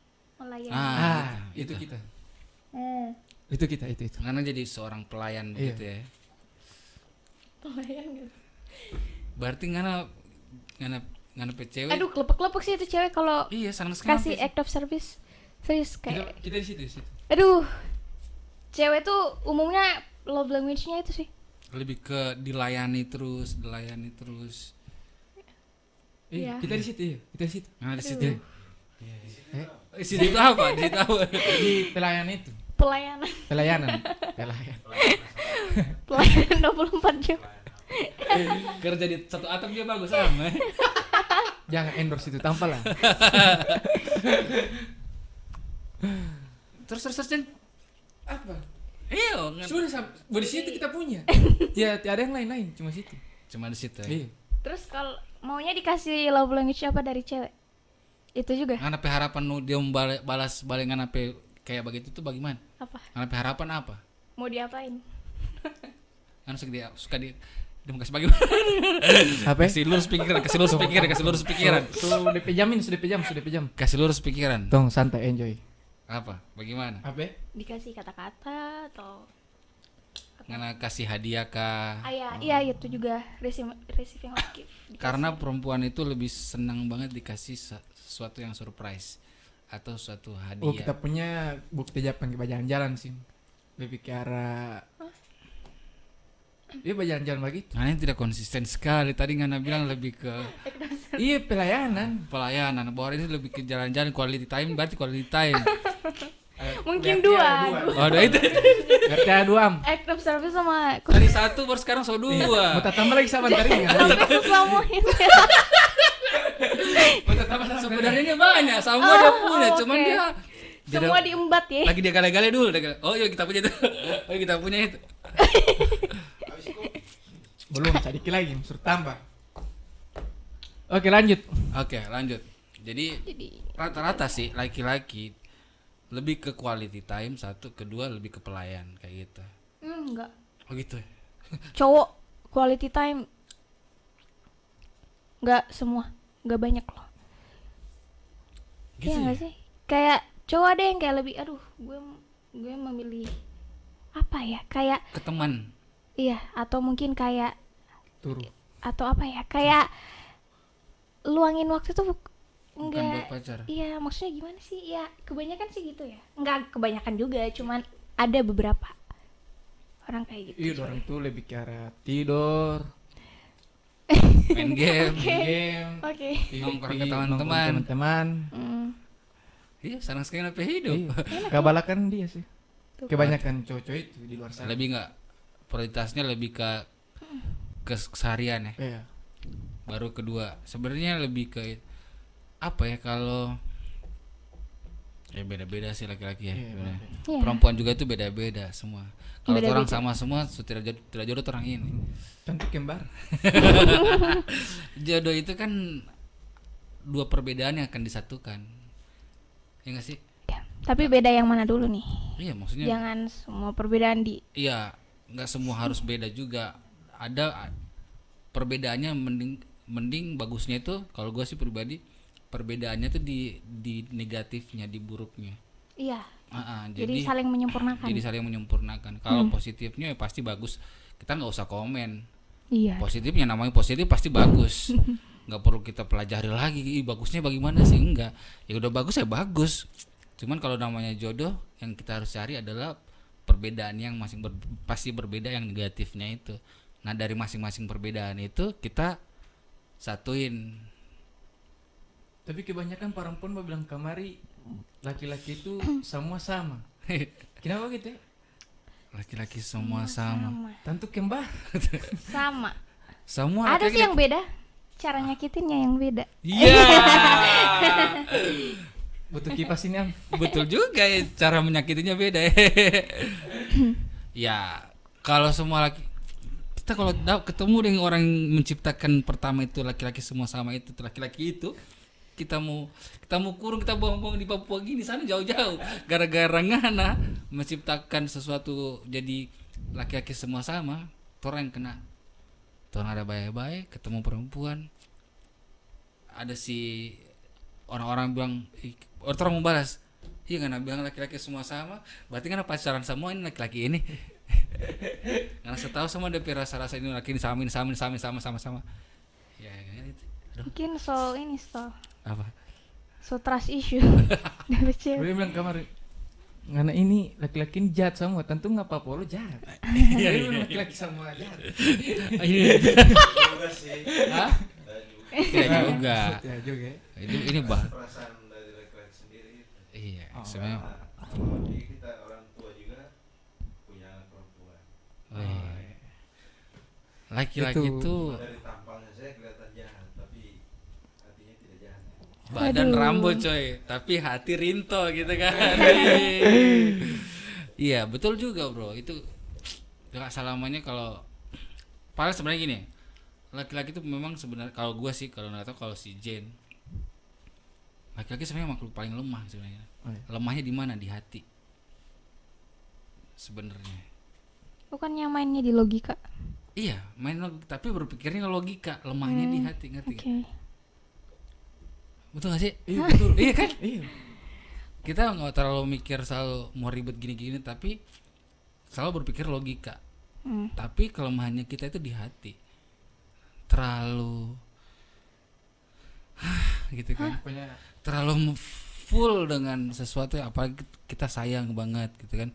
[SPEAKER 2] Itu
[SPEAKER 1] gitu.
[SPEAKER 2] kita.
[SPEAKER 3] Itu
[SPEAKER 2] Itu.
[SPEAKER 1] Karena jadi seorang pelayan
[SPEAKER 2] Iya.
[SPEAKER 1] gitu ya.
[SPEAKER 3] pelayan gitu.
[SPEAKER 1] Berarti ngana cewek.
[SPEAKER 3] Aduh, kelepek-kelepek sih itu cewek kalau
[SPEAKER 1] Iya, senang sekali.
[SPEAKER 3] kasih act of service. Serius kayak
[SPEAKER 2] Kita di situ.
[SPEAKER 3] aduh. Cewek tuh umumnya love language-nya itu sih.
[SPEAKER 1] Lebih ke dilayani terus.
[SPEAKER 3] Iya.
[SPEAKER 2] Kita di situ.
[SPEAKER 1] Nah, di
[SPEAKER 3] Aduh.
[SPEAKER 1] situ. Di situ itu apa? Di situ apa?
[SPEAKER 2] Di pelayan itu.
[SPEAKER 3] Pelayanan
[SPEAKER 2] Pelayanan.
[SPEAKER 3] pelayanan 24 jam.
[SPEAKER 1] Kerja di satu atap dia bagus sama.
[SPEAKER 2] Jangan endorse itu, tanpa lah.
[SPEAKER 1] Terus Jen.
[SPEAKER 2] Apa?
[SPEAKER 1] Iya,
[SPEAKER 2] Sudah di situ kita punya. Ya, tiada yang lain, cuma situ.
[SPEAKER 1] cuma di situ.
[SPEAKER 2] Iya.
[SPEAKER 3] Terus kalau maunya dikasih love language apa dari cewek? Itu juga.
[SPEAKER 1] Nganape harapan nu dia balas balik nganape kayak begitu tuh bagaimana?
[SPEAKER 3] Apa?
[SPEAKER 1] Nganape harapan apa?
[SPEAKER 3] Mau diapain?
[SPEAKER 1] Kan suka dia mau kasih bagaimana?
[SPEAKER 2] Apa?
[SPEAKER 1] Kasih lurus pikiran.
[SPEAKER 2] Sudah dipejamin.
[SPEAKER 1] Kasih lurus pikiran.
[SPEAKER 2] Tong santai, enjoy.
[SPEAKER 1] Apa? Bagaimana?
[SPEAKER 2] Apa?
[SPEAKER 3] Dikasih kata-kata atau
[SPEAKER 1] Ngana kasih hadiah kah?
[SPEAKER 3] iya itu juga receiving of gift.
[SPEAKER 1] Karena perempuan itu lebih senang banget dikasih sesuatu yang surprise atau suatu hadiah.
[SPEAKER 2] Oh, kita punya bukti jawaban kita jalan-jalan sih. Lebih ke arah Iya jalan-jalan begitu.
[SPEAKER 1] Ngana tidak konsisten sekali. Tadi Ngana bilang lebih ke
[SPEAKER 2] Iya pelayanan.
[SPEAKER 1] pelayanan. Bahwa ini lebih ke jalan-jalan, quality time berarti quality time.
[SPEAKER 3] Mungkin
[SPEAKER 2] Berarti
[SPEAKER 3] dua.
[SPEAKER 2] ada dua.
[SPEAKER 1] Oh, ada itu.
[SPEAKER 2] Berarti ada dua.
[SPEAKER 3] Act of service sama
[SPEAKER 1] Tadi satu baru sekarang so
[SPEAKER 2] Mau
[SPEAKER 1] dua.
[SPEAKER 2] tambah lagi sama tadi nggak?
[SPEAKER 3] sama ini.
[SPEAKER 2] Mau tambah sama
[SPEAKER 1] Sebenarnya ini banyak, semua dia punya,
[SPEAKER 3] oke.
[SPEAKER 1] cuman dia
[SPEAKER 3] Semua diembat ya.
[SPEAKER 1] lagi dia gale-gale dulu. Oh iya kita punya itu. Oh iya, kita punya itu.
[SPEAKER 2] belum sedikit lagi, suruh tambah. Oke lanjut.
[SPEAKER 1] Oke, lanjut. Jadi rata-rata sih laki-laki lebih ke quality time, satu, kedua lebih ke pelayan kayak gitu.
[SPEAKER 3] Enggak.
[SPEAKER 1] Oh gitu ya.
[SPEAKER 3] Cowok quality time enggak semua, enggak banyak loh.
[SPEAKER 1] Gitu
[SPEAKER 3] Iya
[SPEAKER 1] ya?
[SPEAKER 3] enggak sih? Kayak cowok ada yang kayak lebih gue memilih apa ya? Kayak
[SPEAKER 1] Ke teman.
[SPEAKER 3] iya, atau mungkin kayak
[SPEAKER 2] Turu.
[SPEAKER 3] atau apa ya? Kayak luangin waktu tuh
[SPEAKER 1] Bukan buat
[SPEAKER 3] enggak.
[SPEAKER 1] pacar.
[SPEAKER 3] Iya, maksudnya gimana sih? Ya, kebanyakan sih gitu ya. Enggak kebanyakan juga, cuman ada beberapa orang kayak gitu.
[SPEAKER 2] Iya, orang tuh lebih ke arah tidur,
[SPEAKER 1] Main game.
[SPEAKER 2] game,
[SPEAKER 3] Oke.
[SPEAKER 1] Nongkrong ke
[SPEAKER 2] pergi
[SPEAKER 1] teman-teman.
[SPEAKER 2] teman-teman.
[SPEAKER 1] Iya, senang sekali apa hidup.
[SPEAKER 2] Iya. Kebalakan dia sih. Kebanyakan cowok-cowok itu di luar sana.
[SPEAKER 1] Lebih nggak prioritasnya lebih ke keseharian ya.
[SPEAKER 2] Iya.
[SPEAKER 1] Baru kedua sebenarnya lebih ke apa ya, kalau ya beda-beda sih laki-laki ya
[SPEAKER 2] Iya,
[SPEAKER 1] sebenarnya.
[SPEAKER 3] Iya.
[SPEAKER 1] Perempuan juga itu beda-beda semua. Kalau
[SPEAKER 3] Beda-beda.
[SPEAKER 1] orang sama semua tidak jodoh tuh orang ini.
[SPEAKER 2] Cantik kembar.
[SPEAKER 1] Jodoh itu kan dua perbedaan yang akan disatukan. Ya nggak sih?
[SPEAKER 3] Ya, tapi beda yang mana dulu nih?
[SPEAKER 1] Iya, maksudnya
[SPEAKER 3] Jangan semua perbedaan di
[SPEAKER 1] iya, nggak semua harus beda juga. Ada perbedaannya mending bagusnya itu, kalau gue sih pribadi perbedaannya tuh di negatifnya, di buruknya.
[SPEAKER 3] iya.
[SPEAKER 1] Jadi
[SPEAKER 3] saling menyempurnakan.
[SPEAKER 1] jadi saling menyempurnakan. Kalau positifnya ya pasti bagus, kita nggak usah komen.
[SPEAKER 3] Iya.
[SPEAKER 1] Positifnya, namanya positif pasti bagus. Nggak perlu kita pelajari lagi, "Ih, bagusnya bagaimana sih?" Enggak, ya udah bagus ya bagus. Cuman kalau namanya jodoh, yang kita harus cari adalah perbedaan yang pasti berbeda, yang negatifnya itu. Nah, dari masing-masing perbedaan itu kita satuin.
[SPEAKER 2] Tapi kebanyakan perempuan mau bilang kamari laki-laki itu semua sama. Kenapa gitu ya?
[SPEAKER 1] Laki-laki semua sama.
[SPEAKER 2] Tentu kembar.
[SPEAKER 3] Sama.
[SPEAKER 1] Semua
[SPEAKER 3] Ada
[SPEAKER 1] laki-laki
[SPEAKER 3] sih yang beda. Cara nyakitinnya yang beda.
[SPEAKER 1] Iya.
[SPEAKER 2] Butuh kipas ini Am.
[SPEAKER 1] Betul juga ya, cara menyakitinya beda. Ya, kalau semua kita kalau ketemu dengan orang yang menciptakan pertama itu laki-laki semua sama itu laki-laki itu, kita mau kurung, kita buang-buang di Papua gini sana jauh-jauh gara-gara ngana menciptakan sesuatu jadi laki-laki semua sama, orang yang kena. Orang ada baik-baik ketemu perempuan, ada si orang-orang bilang, orang mau balas, iya kan bilang laki-laki semua sama, berarti kan pacaran semua ini laki-laki ini. Karena setahu sama ada rasa-rasa ini laki ini sama ya gitu. Aduh,
[SPEAKER 3] Mungkin so
[SPEAKER 1] apa
[SPEAKER 3] trust issue. Dari cewek.
[SPEAKER 2] Boleh bilang kamari. Ngana ini laki-laki ini jahat semua, tentu nggak apa-apa lo jahat.
[SPEAKER 1] Iya,
[SPEAKER 2] Dia bilang laki-laki semua jahat.
[SPEAKER 4] juga sih.
[SPEAKER 2] Hah?
[SPEAKER 1] tidak juga
[SPEAKER 2] Ya juga. Ya.
[SPEAKER 1] ini bah
[SPEAKER 4] Perasaan dari laki-laki sendiri.
[SPEAKER 1] iya
[SPEAKER 2] Oh.
[SPEAKER 1] sebenarnya.
[SPEAKER 4] Apalagi kita orang tua juga punya anak perempuan.
[SPEAKER 1] Laki-laki itu
[SPEAKER 4] Dari tampangnya saya kelihatan jahat, tapi hatinya tidak jahat.
[SPEAKER 1] badan
[SPEAKER 3] Aduh.
[SPEAKER 1] rambut coy, tapi hati rinto gitu kan. Iya betul juga bro, itu gak selamanya. Kalau paling sebenarnya gini, laki-laki itu memang sebenarnya, kalau gue sih, kalau nggak tahu kalau si Jane, laki-laki sebenarnya makhluk paling lemah sebenarnya.
[SPEAKER 2] Oh, iya.
[SPEAKER 1] Lemahnya di mana? Di hati sebenarnya.
[SPEAKER 3] Bukannya mainnya di logika.
[SPEAKER 1] Iya, main logika, tapi berpikirnya logika, lemahnya di hati, ngerti
[SPEAKER 3] Oke.
[SPEAKER 1] gak? Betul gak sih?
[SPEAKER 2] Iya betul.
[SPEAKER 1] Iya kan?
[SPEAKER 2] Iya.
[SPEAKER 1] Kita nggak terlalu mikir selalu mau ribet gini-gini, tapi selalu berpikir logika. Tapi kelemahannya kita itu di hati, terlalu gitu kan,
[SPEAKER 2] Pokoknya
[SPEAKER 1] terlalu full dengan sesuatu yang apalagi kita sayang banget gitu kan.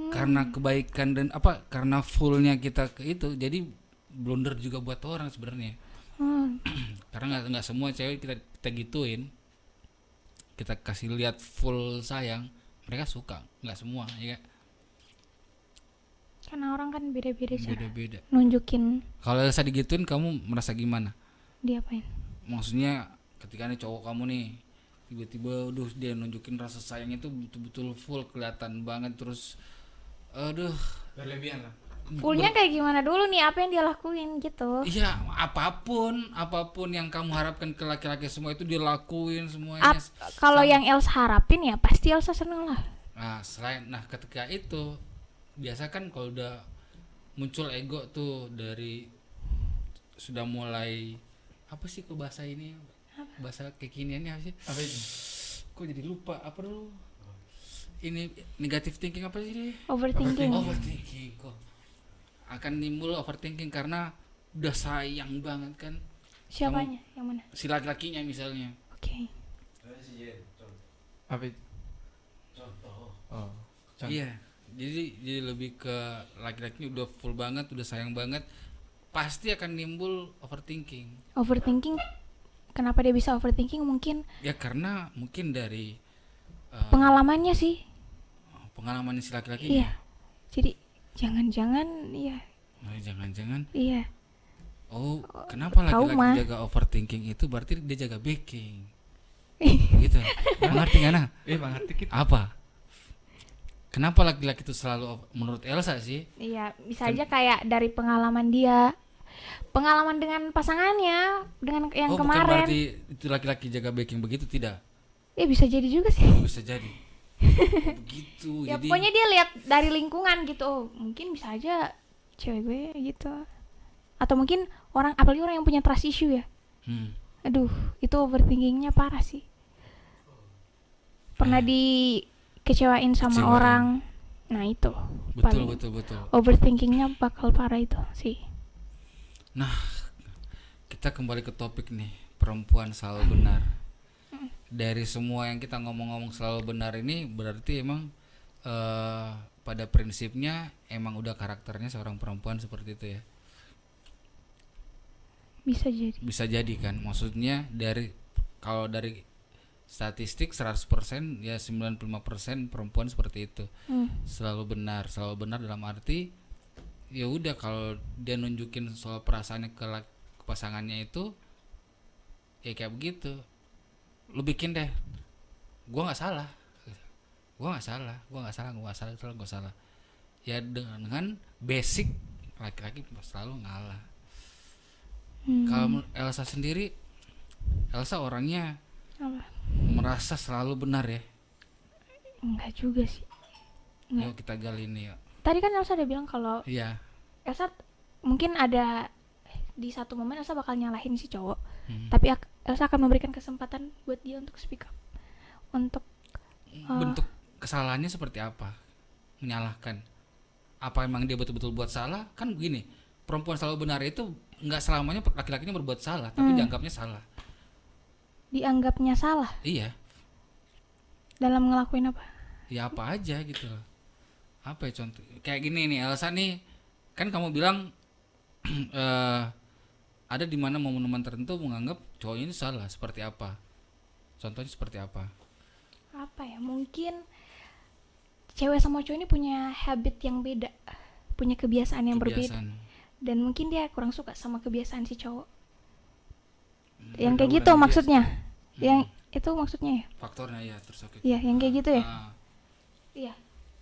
[SPEAKER 1] Karena kebaikan dan karena fullnya kita ke itu, jadi blunder juga buat orang sebenarnya. Karena nggak semua cewek kita gituin, kita kasih lihat full sayang, mereka suka, nggak semua ya.
[SPEAKER 3] Karena orang kan beda-beda cara
[SPEAKER 1] Beda-beda.
[SPEAKER 3] nunjukin
[SPEAKER 1] Kalau Elsa digituin kamu merasa gimana?
[SPEAKER 3] diapain.
[SPEAKER 1] Maksudnya ketika nih cowok kamu nih tiba-tiba dia nunjukin rasa sayang itu betul-betul full, kelihatan banget, terus
[SPEAKER 2] Berlebihan lah.
[SPEAKER 3] Fullnya kayak gimana dulu nih, apa yang dia lakuin gitu.
[SPEAKER 1] iya, apapun yang kamu harapkan ke laki-laki semua itu dia lakuin semuanya.
[SPEAKER 3] Kalau yang Elsa harapin ya pasti Elsa seneng lah.
[SPEAKER 1] Nah ketika itu biasa kan kalau udah muncul ego tuh dari sudah mulai apa sih kok bahasa ini, bahasa kekiniannya apa sih?
[SPEAKER 2] Apa itu?
[SPEAKER 1] Kok jadi lupa apa dulu? Ini negative thinking apa sih dia?
[SPEAKER 3] Overthinking.
[SPEAKER 1] Overthinking kok akan timbul overthinking karena udah sayang banget kan.
[SPEAKER 3] Siapanya? Yang mana?
[SPEAKER 1] Si laki-lakinya misalnya.
[SPEAKER 3] Oke.
[SPEAKER 2] Apa itu?
[SPEAKER 1] Contoh.
[SPEAKER 2] Oh.
[SPEAKER 1] Iya. Jadi lebih ke laki-lakinya udah full banget, udah sayang banget, pasti akan timbul overthinking.
[SPEAKER 3] Overthinking. Kenapa dia bisa overthinking? Mungkin
[SPEAKER 1] Ya karena mungkin dari
[SPEAKER 3] pengalamannya sih.
[SPEAKER 1] pengalaman si laki-laki.
[SPEAKER 3] Iya. Jadi jangan-jangan iya.
[SPEAKER 1] Jangan-jangan.
[SPEAKER 3] Iya.
[SPEAKER 1] Oh, kenapa laki-laki
[SPEAKER 3] Trauma.
[SPEAKER 1] jaga overthinking itu berarti dia jaga backing. Gitu. Mengerti nggak nah?
[SPEAKER 2] Mengerti kita.
[SPEAKER 1] Apa? Kenapa laki-laki itu selalu menurut Elsa sih?
[SPEAKER 3] Iya, bisa aja kayak dari pengalaman dia. Pengalaman dengan pasangannya, dengan yang
[SPEAKER 1] Bukan
[SPEAKER 3] kemarin.
[SPEAKER 1] berarti itu laki-laki jaga backing begitu, tidak?
[SPEAKER 3] Bisa jadi juga sih.
[SPEAKER 1] Bisa jadi. Begitu.
[SPEAKER 3] Ya
[SPEAKER 1] Jadi
[SPEAKER 3] pokoknya dia lihat dari lingkungan gitu. Oh, mungkin bisa aja cewek gue gitu. Atau mungkin apalagi orang yang punya trust issue ya. Aduh, itu overthinkingnya parah sih. Pernah dikecewain sama orang. Nah, itu.
[SPEAKER 1] betul.
[SPEAKER 3] Overthinkingnya bakal parah itu sih.
[SPEAKER 1] Nah, kita kembali ke topik nih, perempuan selalu benar. Dari semua yang kita ngomong-ngomong selalu benar ini berarti emang pada prinsipnya emang udah karakternya seorang perempuan seperti itu ya. Bisa jadi kan, maksudnya kalau dari statistik 100% ya 95% perempuan seperti itu. Selalu benar dalam arti ya udah kalau dia nunjukin soal perasaannya ke pasangannya itu ya kayak begitu. Lu bikin deh, gue nggak salah, ya dengan basic laki-laki selalu ngalah. Kalau Elsa sendiri, Elsa orangnya
[SPEAKER 3] Apa?
[SPEAKER 1] merasa selalu benar ya?
[SPEAKER 3] Enggak juga sih.
[SPEAKER 1] Yuk kita gali ini yuk.
[SPEAKER 3] Tadi kan Elsa udah bilang kalau
[SPEAKER 1] Iya.
[SPEAKER 3] Elsa mungkin ada di satu momen Elsa bakal nyalahin si cowok, tapi Elsa akan memberikan kesempatan buat dia untuk speak up, untuk
[SPEAKER 1] bentuk kesalahannya seperti apa? Menyalahkan? Apa emang dia betul-betul buat salah? Kan begini, perempuan selalu benar itu nggak selamanya laki-lakinya berbuat salah, tapi dianggapnya salah.
[SPEAKER 3] Dianggapnya salah
[SPEAKER 1] Iya.
[SPEAKER 3] dalam ngelakuin apa?
[SPEAKER 1] Ya apa aja gitu loh. Apa ya contoh? Kayak gini nih, Elsa nih, kan kamu bilang ada di mana momen-momen tertentu menganggap cowoknya ini salah, seperti apa? Contohnya seperti apa?
[SPEAKER 3] Apa ya? Mungkin cewek sama cowok ini punya habit yang beda, punya kebiasaan yang berbeda, dan mungkin dia kurang suka sama kebiasaan si cowok. Yang kayak gitu maksudnya. Yang itu maksudnya ya?
[SPEAKER 1] Faktornya ya, terus oke.
[SPEAKER 3] Iya, yang kayak gitu ya? Iya.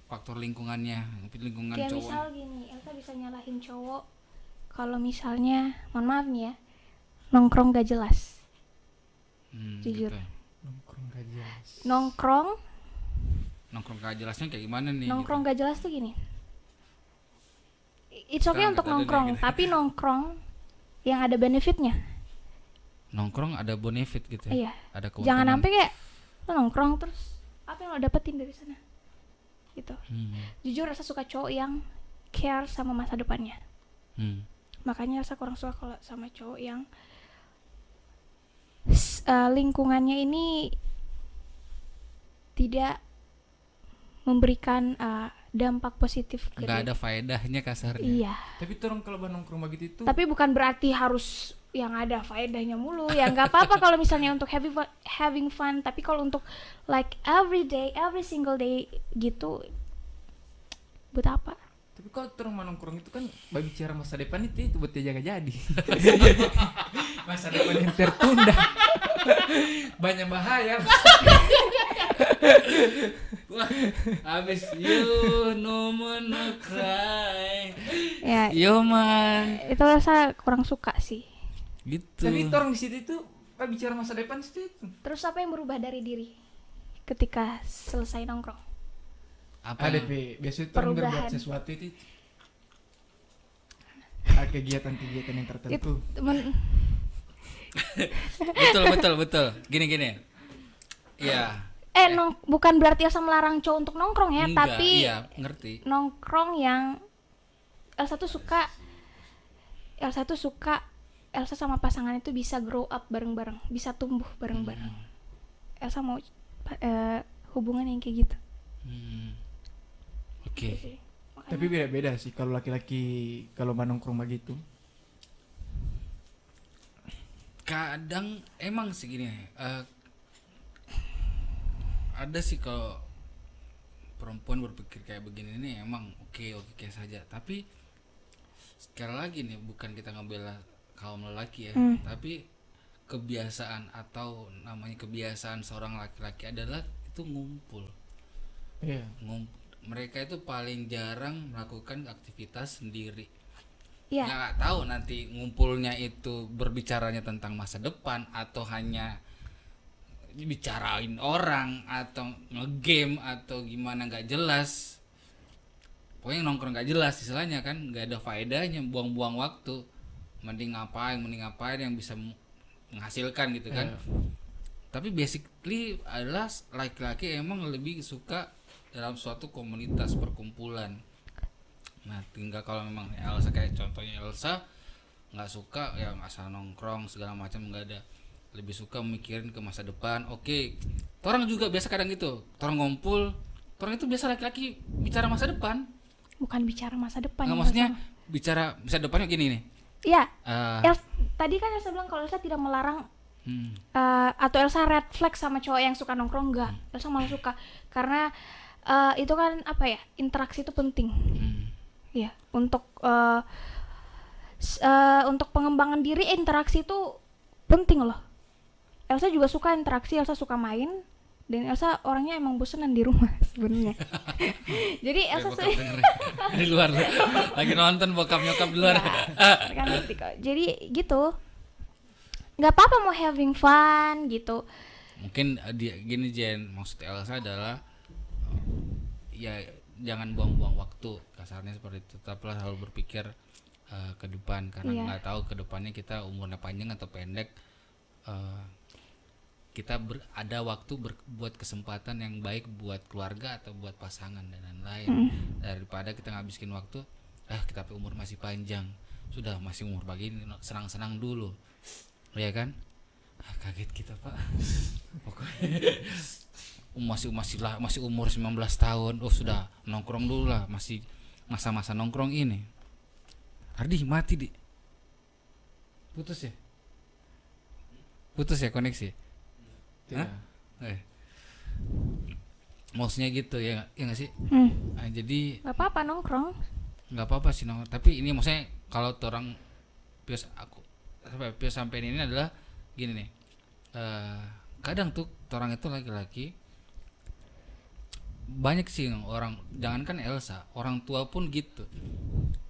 [SPEAKER 1] Faktor lingkungannya, lingkungan
[SPEAKER 3] Kayak
[SPEAKER 1] cowok.
[SPEAKER 3] misal gini, Elsa bisa nyalahin cowok kalau misalnya, mohon maaf nih ya, nongkrong gak jelas. Jujur.
[SPEAKER 1] Gitu.
[SPEAKER 3] Nongkrong
[SPEAKER 1] gak jelasnya kayak gimana nih?
[SPEAKER 3] Nongkrong
[SPEAKER 1] gitu.
[SPEAKER 3] gak jelas tuh gini. It's okay untuk nongkrong, tapi nongkrong yang ada benefitnya.
[SPEAKER 1] Nongkrong ada benefit gitu ya?
[SPEAKER 3] Iya.
[SPEAKER 1] Ada keuntungan.
[SPEAKER 3] Jangan sampai kayak lo nongkrong terus apa yang lo dapetin dari sana? Gitu. Jujur Elsa suka cowok yang care sama masa depannya. Makanya Elsa kurang suka kalau sama cowok yang lingkungannya ini tidak memberikan dampak positif ke
[SPEAKER 1] nggak
[SPEAKER 3] dia.
[SPEAKER 1] ada faedahnya kasarnya.
[SPEAKER 3] Iya.
[SPEAKER 2] Tapi orang kalau nongkrong begitu itu
[SPEAKER 3] Tapi bukan berarti harus yang ada faedahnya mulu. Ya nggak apa-apa kalau misalnya untuk having fun, tapi kalau untuk like every day, every single day gitu, buat apa?
[SPEAKER 2] Tapi kalau orang nongkrong itu kan bicara masa depan itu buat dia jaga jadi. Masa depan yang tertunda. Banyak bahaya.
[SPEAKER 1] Wah, habis you no more no cry.
[SPEAKER 3] Ya,
[SPEAKER 1] Yo man.
[SPEAKER 3] itu rasa kurang suka sih.
[SPEAKER 1] Gitu.
[SPEAKER 2] Tapi orang di situ itu bicara masa depan itu.
[SPEAKER 3] Terus apa yang berubah dari diri ketika selesai nongkrong?
[SPEAKER 1] Apa
[SPEAKER 2] Ada
[SPEAKER 1] yang-
[SPEAKER 2] biasanya itu orang
[SPEAKER 3] Perubahan.
[SPEAKER 2] berbuat sesuatu itu. Ada kegiatan-kegiatan yang tertentu.
[SPEAKER 1] betul. Gini. Iya.
[SPEAKER 3] Bukan berarti Elsa melarang cowok untuk nongkrong ya,
[SPEAKER 1] Enggak,
[SPEAKER 3] tapi
[SPEAKER 1] iya, ngerti.
[SPEAKER 3] nongkrong yang Elsa tuh suka Elsa sama pasangan itu bisa grow up bareng-bareng, bisa tumbuh bareng-bareng. Elsa mau hubungan yang kayak gitu.
[SPEAKER 1] Oke.
[SPEAKER 3] Gitu sih. Makanya-
[SPEAKER 2] Tapi beda-beda sih kalau laki-laki kalau nongkrong begitu.
[SPEAKER 1] Kadang emang sih gini, ada sih kalau perempuan berpikir kayak begini ini emang oke saja. Tapi sekali lagi nih, bukan kita ngebela kaum lelaki ya, tapi kebiasaan atau namanya kebiasaan seorang laki-laki adalah itu ngumpul.
[SPEAKER 2] Iya.
[SPEAKER 1] Mereka itu paling jarang melakukan aktivitas sendiri.
[SPEAKER 3] Iya.
[SPEAKER 1] Nggak tahu nanti ngumpulnya itu berbicaranya tentang masa depan atau hanya bicarain orang atau ngegame atau gimana, nggak jelas. Pokoknya nongkrong nggak jelas istilahnya kan, nggak ada faedahnya, buang-buang waktu. Mending ngapain yang bisa menghasilkan gitu kan. Tapi basically adalah laki-laki emang lebih suka dalam suatu komunitas perkumpulan. Nah tinggal kalau memang Elsa kayak contohnya Elsa nggak suka ya asal nongkrong segala macam, nggak ada, lebih suka mikirin ke masa depan. Oke, orang juga biasa kadang gitu, orang ngumpul, orang itu biasa laki-laki bicara masa depan.
[SPEAKER 3] Bukan bicara masa depan.
[SPEAKER 1] Nggak,
[SPEAKER 3] yang
[SPEAKER 1] maksudnya
[SPEAKER 3] Elsa-
[SPEAKER 1] bicara masa depannya gini nih.
[SPEAKER 3] Iya.
[SPEAKER 1] Eh,
[SPEAKER 3] Tadi kan Elsa bilang kalau Elsa tidak melarang
[SPEAKER 1] hmm,
[SPEAKER 3] atau Elsa red flag sama cowok yang suka nongkrong, enggak. Elsa malah suka karena itu kan apa ya, interaksi itu penting. Ya, untuk untuk pengembangan diri interaksi itu penting loh. Elsa juga suka interaksi, Elsa suka main, dan Elsa orangnya emang bosenan di rumah sebenarnya. Jadi Elsa
[SPEAKER 1] bokap dengerin. Di luar lagi nonton bokap nyokap di luar.
[SPEAKER 3] kan ngerti kok. Jadi gitu, nggak apa-apa mau having fun gitu.
[SPEAKER 1] Mungkin dia gini Jen, maksud Elsa adalah ya jangan buang-buang waktu, kasarnya seperti itu. Tetaplah selalu berpikir ke depan, karena
[SPEAKER 3] Iya.
[SPEAKER 1] nggak tahu ke depannya kita umurnya panjang atau pendek. Kita ada waktu buat kesempatan yang baik buat keluarga atau buat pasangan dan lain-lain. Daripada kita ngabisin waktu, kita umur masih panjang, sudah masih umur begini, senang-senang dulu, ya kan? Kaget kita Pak. Pokoknya masih umur 19 tahun, sudah nongkrong dulu lah, masih masa-masa nongkrong ini. Ardi mati di. Putus ya koneksi. Hah? Maksudnya gitu ya nggak sih? Nah, jadi
[SPEAKER 3] Nggak apa-apa nongkrong.
[SPEAKER 1] nggak apa-apa sih nongkrong. Tapi ini maksudnya kalau orang pius sampai ini adalah gini nih. Kadang tuh orang itu laki-laki banyak sih orang, jangankan Elsa, orang tua pun gitu.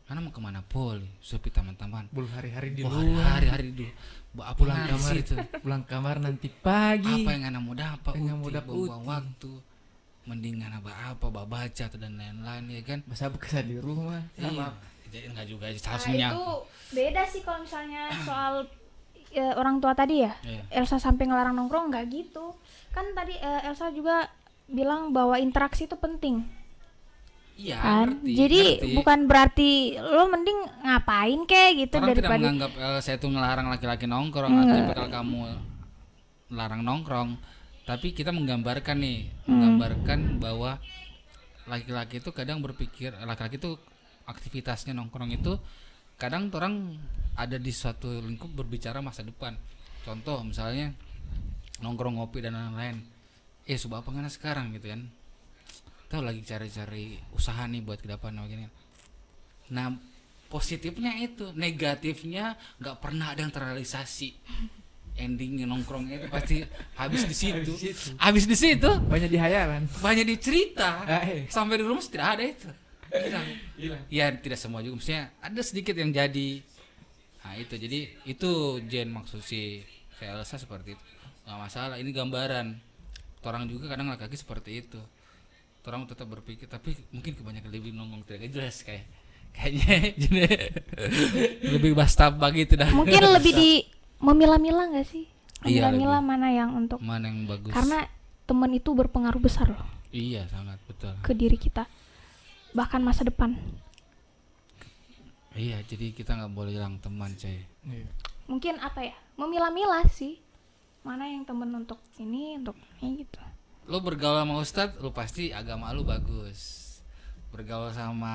[SPEAKER 1] Karena mau kemana boleh, sepi taman-taman.
[SPEAKER 2] Belum hari-hari di
[SPEAKER 1] Wah,
[SPEAKER 2] luar.
[SPEAKER 1] hari-hari dulu. Apa
[SPEAKER 2] Pulang
[SPEAKER 1] nasi
[SPEAKER 2] kamar
[SPEAKER 1] itu?
[SPEAKER 2] pulang kamar nanti pagi.
[SPEAKER 1] Apa yang anak mau dapat?
[SPEAKER 2] Yang mau dapat
[SPEAKER 1] buang waktu. Mending anak apa baca atau dan lain-lain ya kan.
[SPEAKER 2] Masa bekerja di rumah.
[SPEAKER 1] Iya. Jadi enggak juga harus
[SPEAKER 3] Nah,
[SPEAKER 1] menyangka.
[SPEAKER 3] itu beda sih kalau misalnya soal orang tua tadi ya.
[SPEAKER 1] Iya.
[SPEAKER 3] Elsa sampai ngelarang nongkrong, nggak gitu. Kan tadi Elsa juga bilang bahwa interaksi itu penting.
[SPEAKER 1] Iya,
[SPEAKER 3] Kan?
[SPEAKER 1] ngerti,
[SPEAKER 3] Jadi
[SPEAKER 1] ngerti.
[SPEAKER 3] bukan berarti lo mending ngapain kayak gitu
[SPEAKER 1] Orang tidak
[SPEAKER 3] daripada
[SPEAKER 1] menganggap saya itu ngelarang laki-laki nongkrong atau bakal kamu larang nongkrong. Tapi kita menggambarkan menggambarkan bahwa laki-laki itu kadang berpikir, laki-laki itu aktivitasnya nongkrong itu kadang orang ada di suatu lingkup berbicara masa depan. Contoh misalnya nongkrong ngopi dan lain-lain. Coba apa ngana sekarang gitu kan. Tahu lagi cari-cari usaha nih buat ke depan begini. Nah, positifnya itu, negatifnya nggak pernah ada yang terrealisasi. Endingnya nongkrongnya itu pasti habis di situ. Habis di situ.
[SPEAKER 2] Banyak dihayalan.
[SPEAKER 1] Banyak dicerita.
[SPEAKER 2] Ah,
[SPEAKER 1] Sampai di rumah tidak ada itu. Hilang. Ya tidak semua juga, maksudnya ada sedikit yang jadi. Nah itu, jadi itu Jen maksud si Elsa seperti itu. Nggak masalah, ini gambaran. Orang juga kadang laki-laki seperti itu. Orang tetap berpikir, tapi mungkin kebanyakan lebih ngomong tidak jelas kayaknya jadi lebih bastaba gitu dah.
[SPEAKER 3] Mungkin lebih di memilah-milah nggak sih?
[SPEAKER 1] Iya,
[SPEAKER 3] Memilah-milah
[SPEAKER 1] lebih.
[SPEAKER 3] mana yang untuk,
[SPEAKER 1] Mana yang bagus.
[SPEAKER 3] karena teman itu berpengaruh besar loh
[SPEAKER 1] Iya sangat betul.
[SPEAKER 3] ke diri kita, bahkan masa depan.
[SPEAKER 1] Iya, jadi kita nggak boleh hilang teman, coy.
[SPEAKER 3] Mungkin apa ya, memilah-milah sih, mana yang temen untuk ini gitu.
[SPEAKER 1] Lo bergaul sama ustadz, lo pasti agama lo bagus. Bergaul sama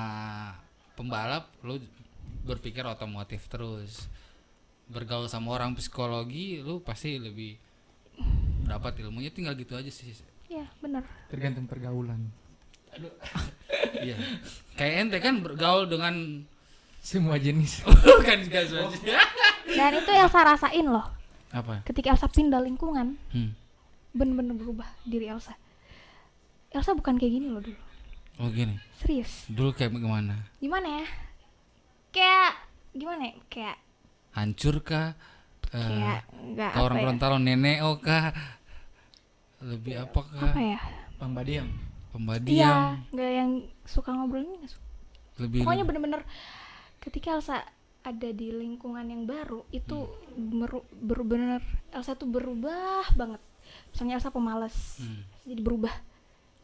[SPEAKER 1] pembalap, lo berpikir otomotif terus. Bergaul sama orang psikologi, lo pasti lebih dapat ilmunya. Tinggal gitu aja sih.
[SPEAKER 3] Iya benar.
[SPEAKER 2] Tergantung pergaulan.
[SPEAKER 1] Iya. Kayak ente kan bergaul dengan
[SPEAKER 2] Semua jenis.
[SPEAKER 1] bukan juga saja.
[SPEAKER 3] Dan itu Elsa rasain loh,
[SPEAKER 1] Apa?
[SPEAKER 3] ketika Elsa pindah lingkungan,
[SPEAKER 1] Hmm.
[SPEAKER 3] bener-bener berubah diri Elsa. Elsa bukan kayak gini loh dulu,
[SPEAKER 1] Oh gini.
[SPEAKER 3] serius.
[SPEAKER 1] Dulu kayak gimana?
[SPEAKER 3] Gimana ya? Kayak gimana ya? Kayak
[SPEAKER 1] Hancur kah?
[SPEAKER 3] kayak nggak
[SPEAKER 1] Kau orang
[SPEAKER 3] apa ya?
[SPEAKER 1] Gorontalo neneo kah? Lebih apakah?
[SPEAKER 3] Apa ya?
[SPEAKER 2] Pembadiam.
[SPEAKER 1] Pembadiam.
[SPEAKER 3] Iya, nggak yang suka ngobrol ini nggak suka.
[SPEAKER 1] Lebih.
[SPEAKER 3] Pokoknya bener-bener ketika Elsa ada di lingkungan yang baru itu bener-bener Elsa tuh berubah banget. Misalnya Elsa pemalas, jadi berubah.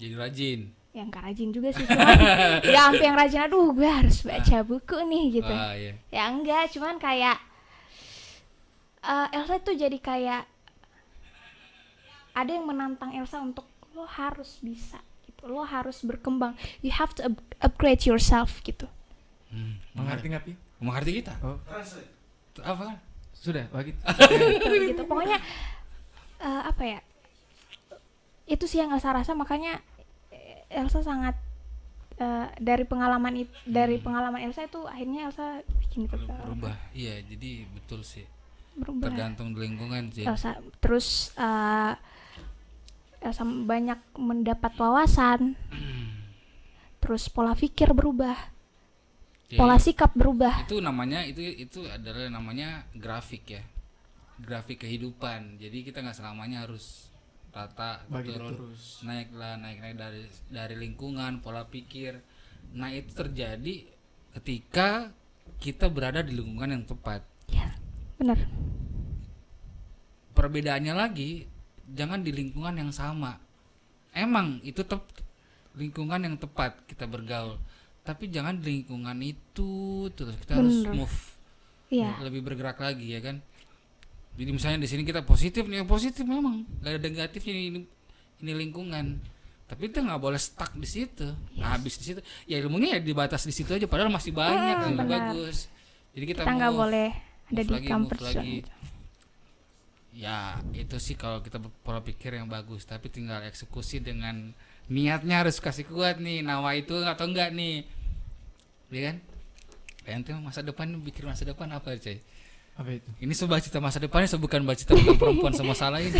[SPEAKER 1] Jadi rajin.
[SPEAKER 3] Yang nggak rajin juga sih, cuman nggak sampai yang rajin. Aduh, gue harus baca buku nih gitu.
[SPEAKER 1] Ah, iya.
[SPEAKER 3] Ya enggak, cuman kayak Elsa tuh jadi kayak ada yang menantang Elsa untuk lo harus bisa gitu, lo harus berkembang, you have to upgrade yourself gitu.
[SPEAKER 2] Mengerti nggak Pi?
[SPEAKER 1] Mengerti kita?
[SPEAKER 2] Oh,
[SPEAKER 1] Apa kan?
[SPEAKER 2] sudah begitu.
[SPEAKER 3] Gitu. Pokoknya apa ya? Itu sih yang Elsa rasa, makanya Elsa sangat dari pengalaman Elsa itu akhirnya Elsa bikin itu
[SPEAKER 1] Berubah. Iya, jadi betul sih.
[SPEAKER 3] berubah.
[SPEAKER 1] Tergantung lingkungan sih.
[SPEAKER 3] Elsa terus Elsa banyak mendapat wawasan, terus pola pikir berubah,
[SPEAKER 1] Jadi,
[SPEAKER 3] pola sikap berubah.
[SPEAKER 1] itu namanya itu adalah namanya grafik ya. Grafik kehidupan. Jadi kita nggak selamanya harus rata
[SPEAKER 2] Bagi
[SPEAKER 1] turun,
[SPEAKER 2] terus.
[SPEAKER 1] naik dari lingkungan, pola pikir. Nah, itu terjadi ketika kita berada di lingkungan yang tepat.
[SPEAKER 3] Ya, benar.
[SPEAKER 1] Perbedaannya lagi, jangan di lingkungan yang sama. Emang itu lingkungan yang tepat kita bergaul, tapi jangan di lingkungan itu terus. Kita harus
[SPEAKER 3] Bener.
[SPEAKER 1] move,
[SPEAKER 3] Iya.
[SPEAKER 1] lebih bergerak lagi ya kan. Jadi misalnya di sini kita positif nih, positif memang gak ada negatifnya ini lingkungan, tapi kita nggak boleh stuck di situ. Nah, habis di situ ya ilmunya ya dibatas di situ aja, padahal masih banyak yang lebih
[SPEAKER 3] benar.
[SPEAKER 1] bagus. Jadi kita
[SPEAKER 3] Kita nggak
[SPEAKER 1] move,
[SPEAKER 3] boleh ada
[SPEAKER 1] move
[SPEAKER 3] di
[SPEAKER 1] lagi,
[SPEAKER 3] comfort
[SPEAKER 1] move
[SPEAKER 3] zone
[SPEAKER 1] lagi.
[SPEAKER 3] gitu.
[SPEAKER 1] Ya itu sih kalau kita pola pikir yang bagus, tapi tinggal eksekusi dengan niatnya harus kasih kuat nih, nawa itu atau enggak nih, ya kan? Ente masa depan pikir masa depan apa coy?
[SPEAKER 2] Apa itu?
[SPEAKER 1] Ini sebuah cita masa depannya, bukan cita bukan perempuan sama salah ini.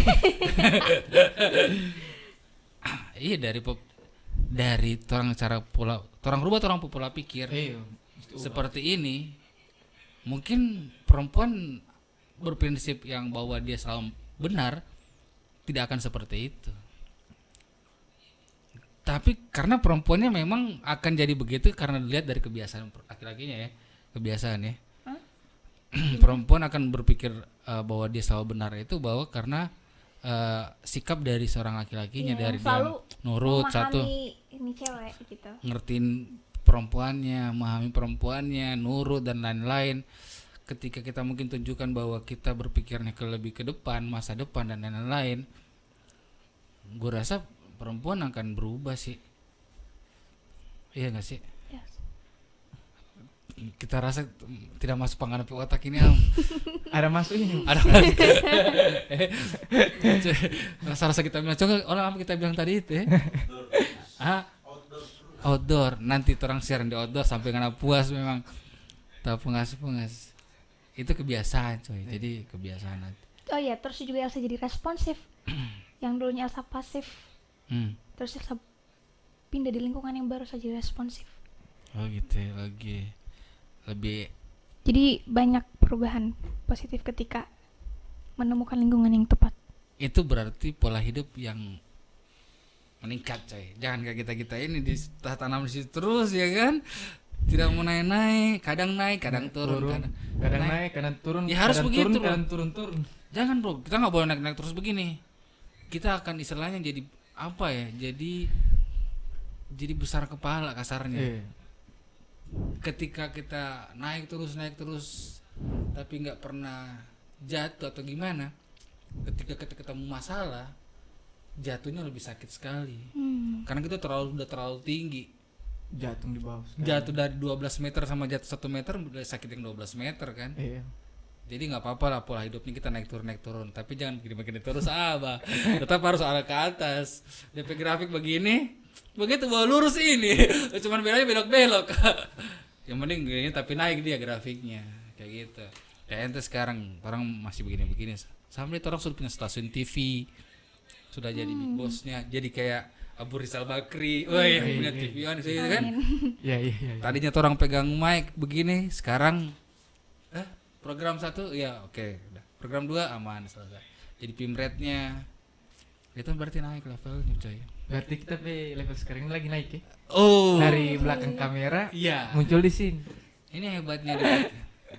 [SPEAKER 1] Iya dari orang cara orang rubah orang pola pikir seperti ini, mungkin perempuan berprinsip yang bahwa dia selalu benar, tidak akan seperti itu. Tapi karena perempuannya memang akan jadi begitu karena dilihat dari kebiasaan laki-lakinya ya, kebiasaan ya. Perempuan akan berpikir bahwa dia selalu benar itu bahwa karena sikap dari seorang laki-lakinya,
[SPEAKER 3] Iya,
[SPEAKER 1] dari dia
[SPEAKER 3] selalu
[SPEAKER 1] nurut satu,
[SPEAKER 3] ini cewek gitu.
[SPEAKER 1] ngertiin perempuannya, memahami perempuannya, nurut dan lain-lain. Ketika kita mungkin tunjukkan bahwa kita berpikirnya lebih ke depan, masa depan dan lain-lain, gue rasa perempuan akan berubah sih. Iya nggak sih?
[SPEAKER 3] Yes.
[SPEAKER 1] kita rasa tidak masuk penghadapi otak ini Am.
[SPEAKER 2] Ada masuk ini.
[SPEAKER 1] Ada rasa kita bilang coba orang apa kita bilang tadi itu ya. Outdoor nanti orang siaran di outdoor sampai kena puas memang tak pengas itu kebiasaan coy, jadi kebiasaan nanti.
[SPEAKER 3] Oh iya, terus juga Elsa jadi responsif. Yang dulunya Elsa pasif, terus Elsa pindah di lingkungan yang baru saja responsif.
[SPEAKER 1] Oh gitu ya, lebih
[SPEAKER 3] Jadi banyak perubahan positif ketika menemukan lingkungan yang tepat.
[SPEAKER 1] itu berarti pola hidup yang meningkat coy. Jangan kayak kita ini tanam di situ terus ya kan, tidak mau naik kadang turun,
[SPEAKER 2] kadang naik kadang turun,
[SPEAKER 1] ya harus
[SPEAKER 2] kadang
[SPEAKER 1] begitu,
[SPEAKER 2] turun,
[SPEAKER 1] bro.
[SPEAKER 2] kadang turun.
[SPEAKER 1] Jangan bro, kita nggak boleh naik terus begini. Kita akan istilahnya jadi apa ya, jadi besar kepala kasarnya. Ketika kita naik terus tapi nggak pernah jatuh atau gimana, ketika kita ketemu masalah jatuhnya lebih sakit sekali. Karena kita udah terlalu tinggi,
[SPEAKER 2] Jatuh di bawah sekali.
[SPEAKER 1] jatuh dari 12 meter sama jatuh 1 meter udah sakit yang 12 meter kan. Jadi nggak apa-apa lah pola hidupnya kita naik turun, tapi jangan begini terus abah. Tetap harus arah ke atas. DP grafik begini, begitu bawa lurus ini, cuman bedanya belok-belok. Yang penting gini tapi naik dia grafiknya kayak gitu. Kayak ente sekarang orang masih begini-begini. Sampai orang sudah punya stasiun TV, sudah jadi big bossnya, jadi kayak Abu Rizal Bakri, punya TV kan.
[SPEAKER 2] Iya.
[SPEAKER 1] Tadinya orang pegang mic begini, sekarang program 1 ya oke, udah. Program 2 aman selesai. Jadi pimretnya itu berarti naik levelnya coy.
[SPEAKER 2] Berarti kita level sekarang ini lagi naik ya.
[SPEAKER 1] Oh.
[SPEAKER 2] Dari belakang kamera
[SPEAKER 1] Iya.
[SPEAKER 2] muncul di sini.
[SPEAKER 1] Ini hebatnya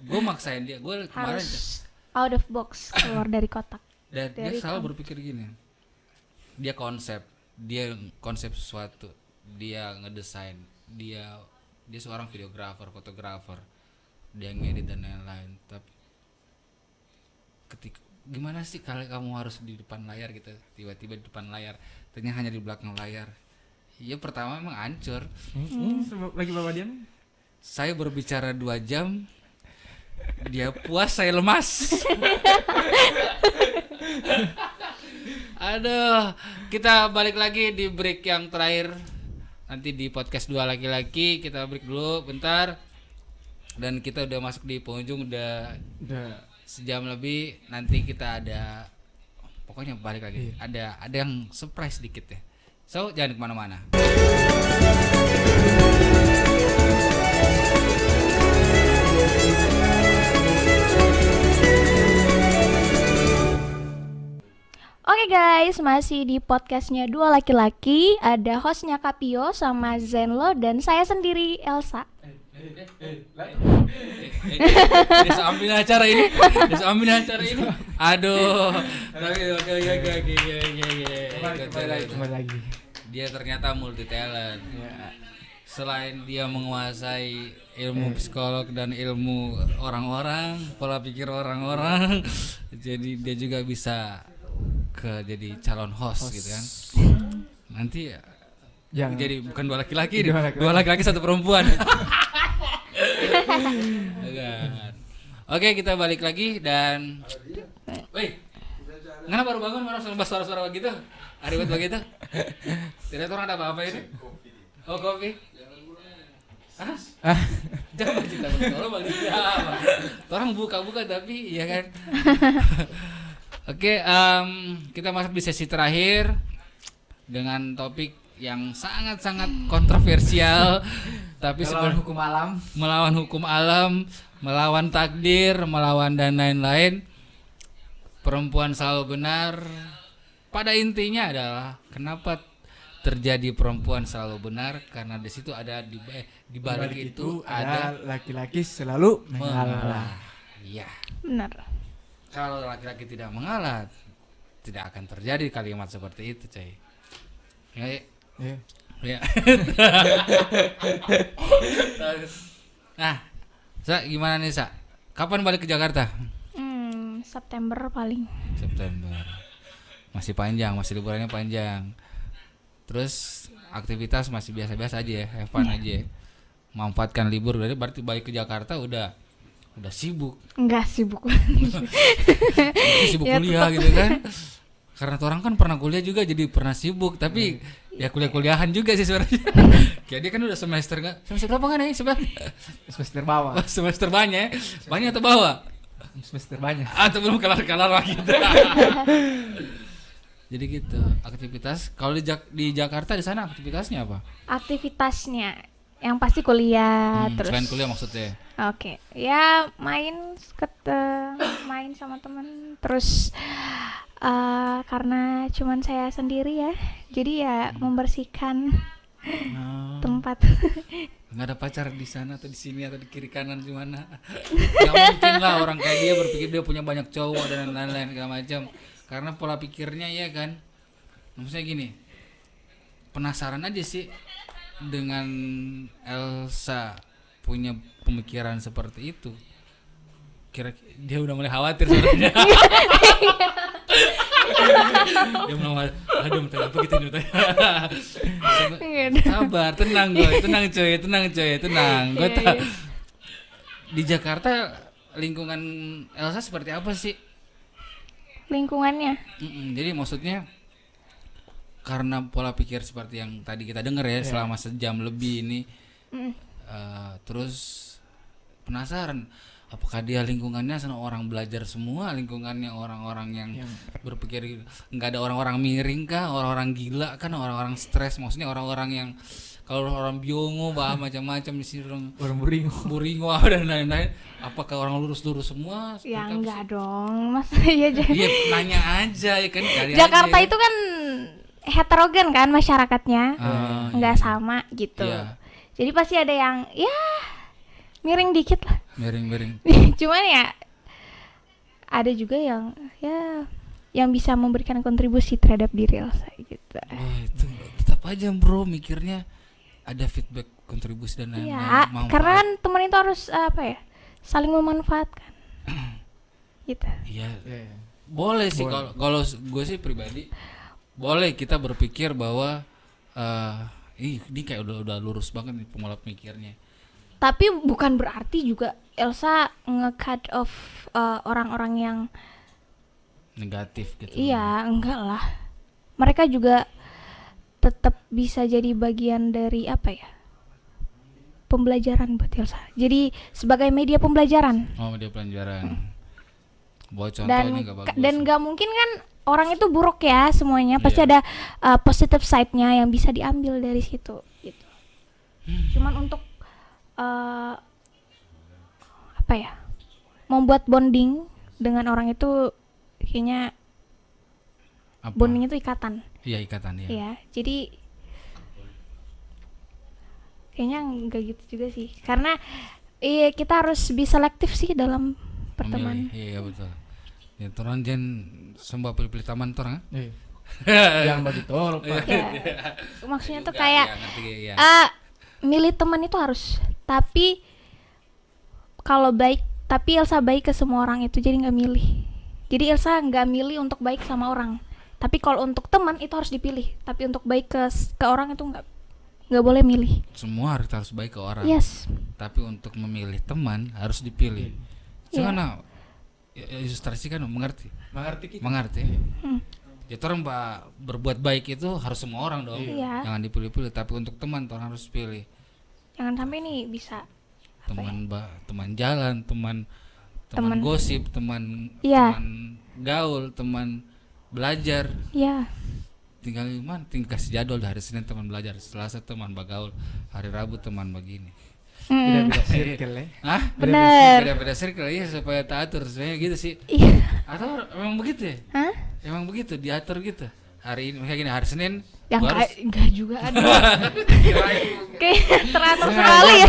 [SPEAKER 1] gue maksain dia. Gue kemarin
[SPEAKER 3] Harus out of box, keluar dari kotak.
[SPEAKER 1] dan dia selalu berpikir gini. Dia konsep sesuatu. Dia ngedesain. Dia seorang videografer, fotografer. Dia ngedit dan lain-lain. Tapi ketika gimana sih kalau kamu harus di depan layar gitu, tiba-tiba di depan layar, ternyata hanya di belakang layar. Ya pertama emang hancur.
[SPEAKER 2] Lagi bawa dia.
[SPEAKER 1] Saya berbicara 2 jam, dia puas, saya lemas. Aduh, kita balik lagi di break yang terakhir. Nanti di podcast 2 laki-laki kita break dulu bentar. Dan kita udah masuk di penghujung, udah sejam lebih. Nanti kita ada, pokoknya balik lagi. Ada yang surprise dikit ya. So jangan kemana-mana.
[SPEAKER 3] Oke guys, masih di podcastnya 2 laki-laki. Ada hostnya Kapio sama Zenlo dan saya sendiri Elsa.
[SPEAKER 1] Bisa ambil acara ini. Aduh.
[SPEAKER 2] Kembali lagi.
[SPEAKER 1] Dia ternyata multi talent. Selain dia menguasai ilmu psikolog dan ilmu orang-orang, pola pikir orang-orang, jadi dia juga bisa jadi calon host gitu kan. Nanti jadi bukan 2 laki-laki, 2 laki-laki 1 perempuan. Oke, kita balik lagi dan kenapa baru bangun malah suara-suara begitu? Ribet begitu? Tidak tahu ada apa-apa ini? Oh, kopi. Jangan cerita orang buka-buka tapi ya kan. Oke, kita masuk di sesi terakhir dengan topik yang sangat-sangat kontroversial, tapi melawan hukum alam, melawan takdir, melawan dan lain-lain. Perempuan selalu benar. Pada intinya adalah kenapa terjadi perempuan selalu benar, karena di situ ada di balik itu ada
[SPEAKER 2] laki-laki selalu mengalah.
[SPEAKER 1] Iya.
[SPEAKER 3] Benar.
[SPEAKER 1] Kalau laki-laki tidak mengalah, tidak akan terjadi kalimat seperti itu, coy. Ya. Nah, Sa, gimana nih, Sa? Kapan balik ke Jakarta?
[SPEAKER 3] September paling.
[SPEAKER 1] September. Masih panjang, masih liburannya panjang. Terus aktivitas masih biasa-biasa aja ya, have fun aja ya. manfaatkan libur, berarti balik ke Jakarta udah sibuk.
[SPEAKER 3] Enggak sibuk.
[SPEAKER 1] Sibuk
[SPEAKER 3] Ya,
[SPEAKER 1] kuliah gitu kan. Karena orang kan pernah kuliah juga jadi pernah sibuk, tapi ya kuliah-kuliahan juga sih sebenarnya. Kayak dia kan udah semester berapa kan ya sebenarnya?
[SPEAKER 2] Semester bawah.
[SPEAKER 1] Semester banyak atau bawah?
[SPEAKER 2] Semester banyak.
[SPEAKER 1] Atau belum kelar lagi gitu. Jadi gitu aktivitas. Kalau di Jakarta di sana aktivitasnya apa?
[SPEAKER 3] Aktivitasnya yang pasti kuliah terus.
[SPEAKER 1] Selain kuliah maksudnya?
[SPEAKER 3] Oke, ya main sama temen. Terus karena cuman saya sendiri ya, jadi ya membersihkan tempat.
[SPEAKER 1] Nggak ada pacar di sana atau di sini atau di kiri kanan di mana? Nggak mungkin lah orang kayak dia berpikir dia punya banyak cowok dan lain-lain segala macam. Karena pola pikirnya ya kan, maksudnya gini, penasaran aja sih dengan Elsa punya pemikiran seperti itu. Kira dia udah mulai khawatir sebenarnya. Dia mulai, aduh apa kita ini sabar, tenang coy. Gue tahu di Jakarta lingkungan Elsa seperti apa sih?
[SPEAKER 3] Lingkungannya.
[SPEAKER 1] Jadi maksudnya karena pola pikir seperti yang tadi kita dengar ya selama sejam lebih ini, terus penasaran apakah dia lingkungannya sana orang belajar semua, lingkungannya orang-orang yang berpikir, nggak ada orang-orang miring kah, orang-orang gila kan, orang-orang stres, maksudnya orang-orang yang kalau orang biongo bah macam-macam di sini orang buringo dan lain-lain, apakah orang lurus-lurus semua?
[SPEAKER 3] Ya enggak dong, mas. Ya
[SPEAKER 1] Iya, nanya aja ya kan.
[SPEAKER 3] Jakarta
[SPEAKER 1] aja,
[SPEAKER 3] itu kan heterogen kan masyarakatnya, nggak sama gitu.
[SPEAKER 1] Iya.
[SPEAKER 3] Jadi pasti ada yang ya miring dikit lah.
[SPEAKER 1] Miring.
[SPEAKER 3] Cuman ya ada juga yang ya yang bisa memberikan kontribusi terhadap diri Elsa gitu.
[SPEAKER 1] Oh, itu tetap aja bro mikirnya ada feedback, kontribusi dan lain-lain.
[SPEAKER 3] Ya, karena kan teman itu harus saling memanfaatkan. Gitu.
[SPEAKER 1] Iya. Boleh sih kalau gue sih pribadi boleh kita berpikir bahwa ini kayak udah lurus banget nih pola mikirnya.
[SPEAKER 3] Tapi bukan berarti juga Elsa nge-cut off orang-orang yang
[SPEAKER 1] negatif gitu.
[SPEAKER 3] Iya, enggak lah. Mereka juga tetap bisa jadi bagian dari pembelajaran buat Elsa. Jadi sebagai media pembelajaran.
[SPEAKER 1] Oh, media pembelajaran. Buat contohnya nggak bagus.
[SPEAKER 3] Dan nggak mungkin kan orang itu buruk ya semuanya. Pasti ada positive side-nya yang bisa diambil dari situ. Gitu. Cuman untuk membuat bonding dengan orang itu kayaknya bonding itu ikatan.
[SPEAKER 1] Iya, ikatan ya.
[SPEAKER 3] Iya, jadi kayaknya enggak gitu juga sih. Karena kita harus bisa selektif sih dalam pertemanan.
[SPEAKER 1] Iya betul. Ya orang jangan sembah pilih-pilih teman orang.
[SPEAKER 2] Yang begitu lupa.
[SPEAKER 3] Ya, maksudnya tuh kayak
[SPEAKER 1] ya.
[SPEAKER 3] milih teman itu harus, tapi kalau baik, tapi Elsa baik ke semua orang itu jadi nggak milih. Jadi Elsa nggak milih untuk baik sama orang, tapi kalau untuk teman itu harus dipilih. Tapi untuk baik ke orang itu nggak boleh milih.
[SPEAKER 1] Semua harus baik ke orang.
[SPEAKER 3] Yes.
[SPEAKER 1] Tapi untuk memilih teman harus dipilih. Gimana? Ilustrasi kan mengerti kita. Ya orang berbuat baik itu harus semua orang dong.
[SPEAKER 3] Iya.
[SPEAKER 1] Jangan dipilih-pilih. Tapi untuk teman orang harus pilih.
[SPEAKER 3] Jangan sampai nih bisa
[SPEAKER 1] teman jalan, teman gosip, teman gaul, teman belajar.
[SPEAKER 3] Iya.
[SPEAKER 1] Tinggal kasih jadwal hari Senin teman belajar, Selasa teman bagaul, hari Rabu teman begini.
[SPEAKER 2] Beda circle ya.
[SPEAKER 3] Hah? Benar.
[SPEAKER 1] Beda circle ya supaya teratur sebenarnya gitu sih.
[SPEAKER 3] Iya.
[SPEAKER 1] Atau emang begitu ya?
[SPEAKER 3] Hah?
[SPEAKER 1] Emang begitu diatur gitu. Hari ini kayak gini, hari Senin
[SPEAKER 3] yang enggak juga ada. Kayak teratur sekali ya.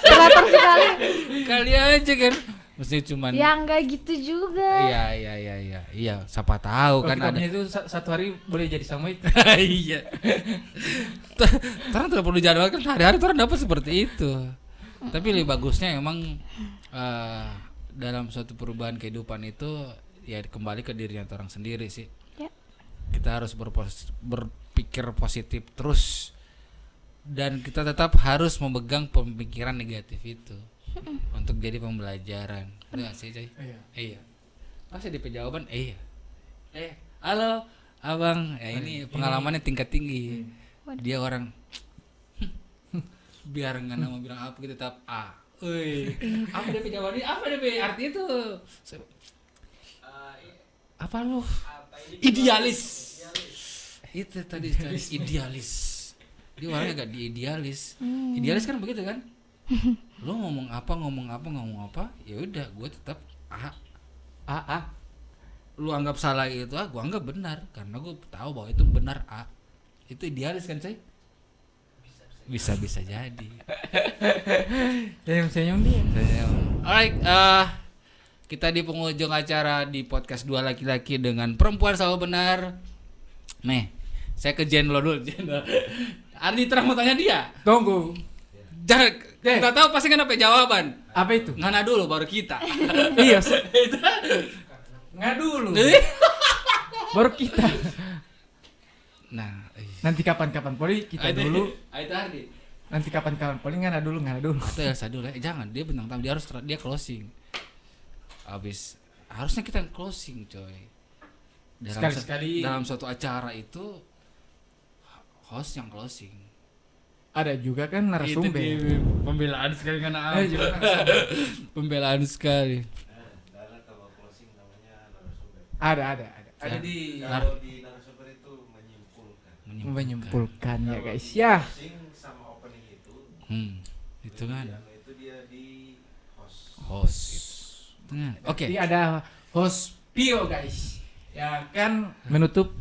[SPEAKER 3] Teratur sekali.
[SPEAKER 1] Kali aja kan. Mesti cuman
[SPEAKER 3] ya enggak gitu juga.
[SPEAKER 1] Iya, siapa tahu kan ada
[SPEAKER 2] itu satu hari boleh jadi sama itu.
[SPEAKER 1] Iya. Karena tidak perlu jadwal kan hari-hari orang dapat seperti itu. Tapi lebih bagusnya emang dalam suatu perubahan kehidupan itu ya kembali ke dirinya orang sendiri sih. Ya. Kita harus berpikir positif terus. Dan kita tetap harus memegang pemikiran negatif itu untuk jadi pembelajaran. Enggak sih, Coy? Iya. Pasti DP jawaban iya. Halo, Abang. Ya ini pengalamannya tingkat tinggi. Dia orang biar nggak nama bilang apa kita tetap A. Apa DP jawabannya? Apa DP arti itu? Apa lu? Idealis. Itu tadi idealis. Dia orangnya gak idealis. Idealis kan begitu kan? Lu ngomong apa, ya udah gue tetap A. Lu anggap salah itu gue anggap benar karena gue tahu bahwa itu benar A. Itu idealis kan, Coy? Bisa jadi.
[SPEAKER 2] Senyum dia.
[SPEAKER 1] Alright, kita di penghujung acara di podcast Dua Laki-Laki dengan Perempuan Selalu Benar. Nih, saya ke Jen dulu. Ardi terang mau tanya dia.
[SPEAKER 2] Tunggu.
[SPEAKER 1] Jangan, kita tahu pasti kan apa jawaban.
[SPEAKER 2] Apa itu?
[SPEAKER 1] Ngana dulu baru kita.
[SPEAKER 2] Iya. Nggak dulu. Baru kita.
[SPEAKER 1] Nah,
[SPEAKER 2] nanti kapan-kapan poli kita dulu.
[SPEAKER 1] Itu Ardi.
[SPEAKER 2] Nanti kapan-kapan poli ngana dulu.
[SPEAKER 1] Atau Elsa dulu ya. Jangan, dia bintang tamu, dia closing. Habis harusnya kita yang closing, coy.
[SPEAKER 2] Sekali-sekali
[SPEAKER 1] dalam suatu acara itu host yang closing.
[SPEAKER 2] Ada juga kan narasumber.
[SPEAKER 1] Pembelaan sekali kan
[SPEAKER 2] juga
[SPEAKER 1] pembelaan sekali.
[SPEAKER 4] Dalam kalau closing namanya narasumber.
[SPEAKER 2] Ada
[SPEAKER 1] Ya.
[SPEAKER 2] di
[SPEAKER 4] Kalau di narasumber itu
[SPEAKER 2] menyimpulkan ya guys ya.
[SPEAKER 4] Closing sama opening itu.
[SPEAKER 1] Itu kan.
[SPEAKER 4] Yang itu dia di
[SPEAKER 1] Host. Oke.
[SPEAKER 2] Jadi ada host Pio guys. Ya kan menutup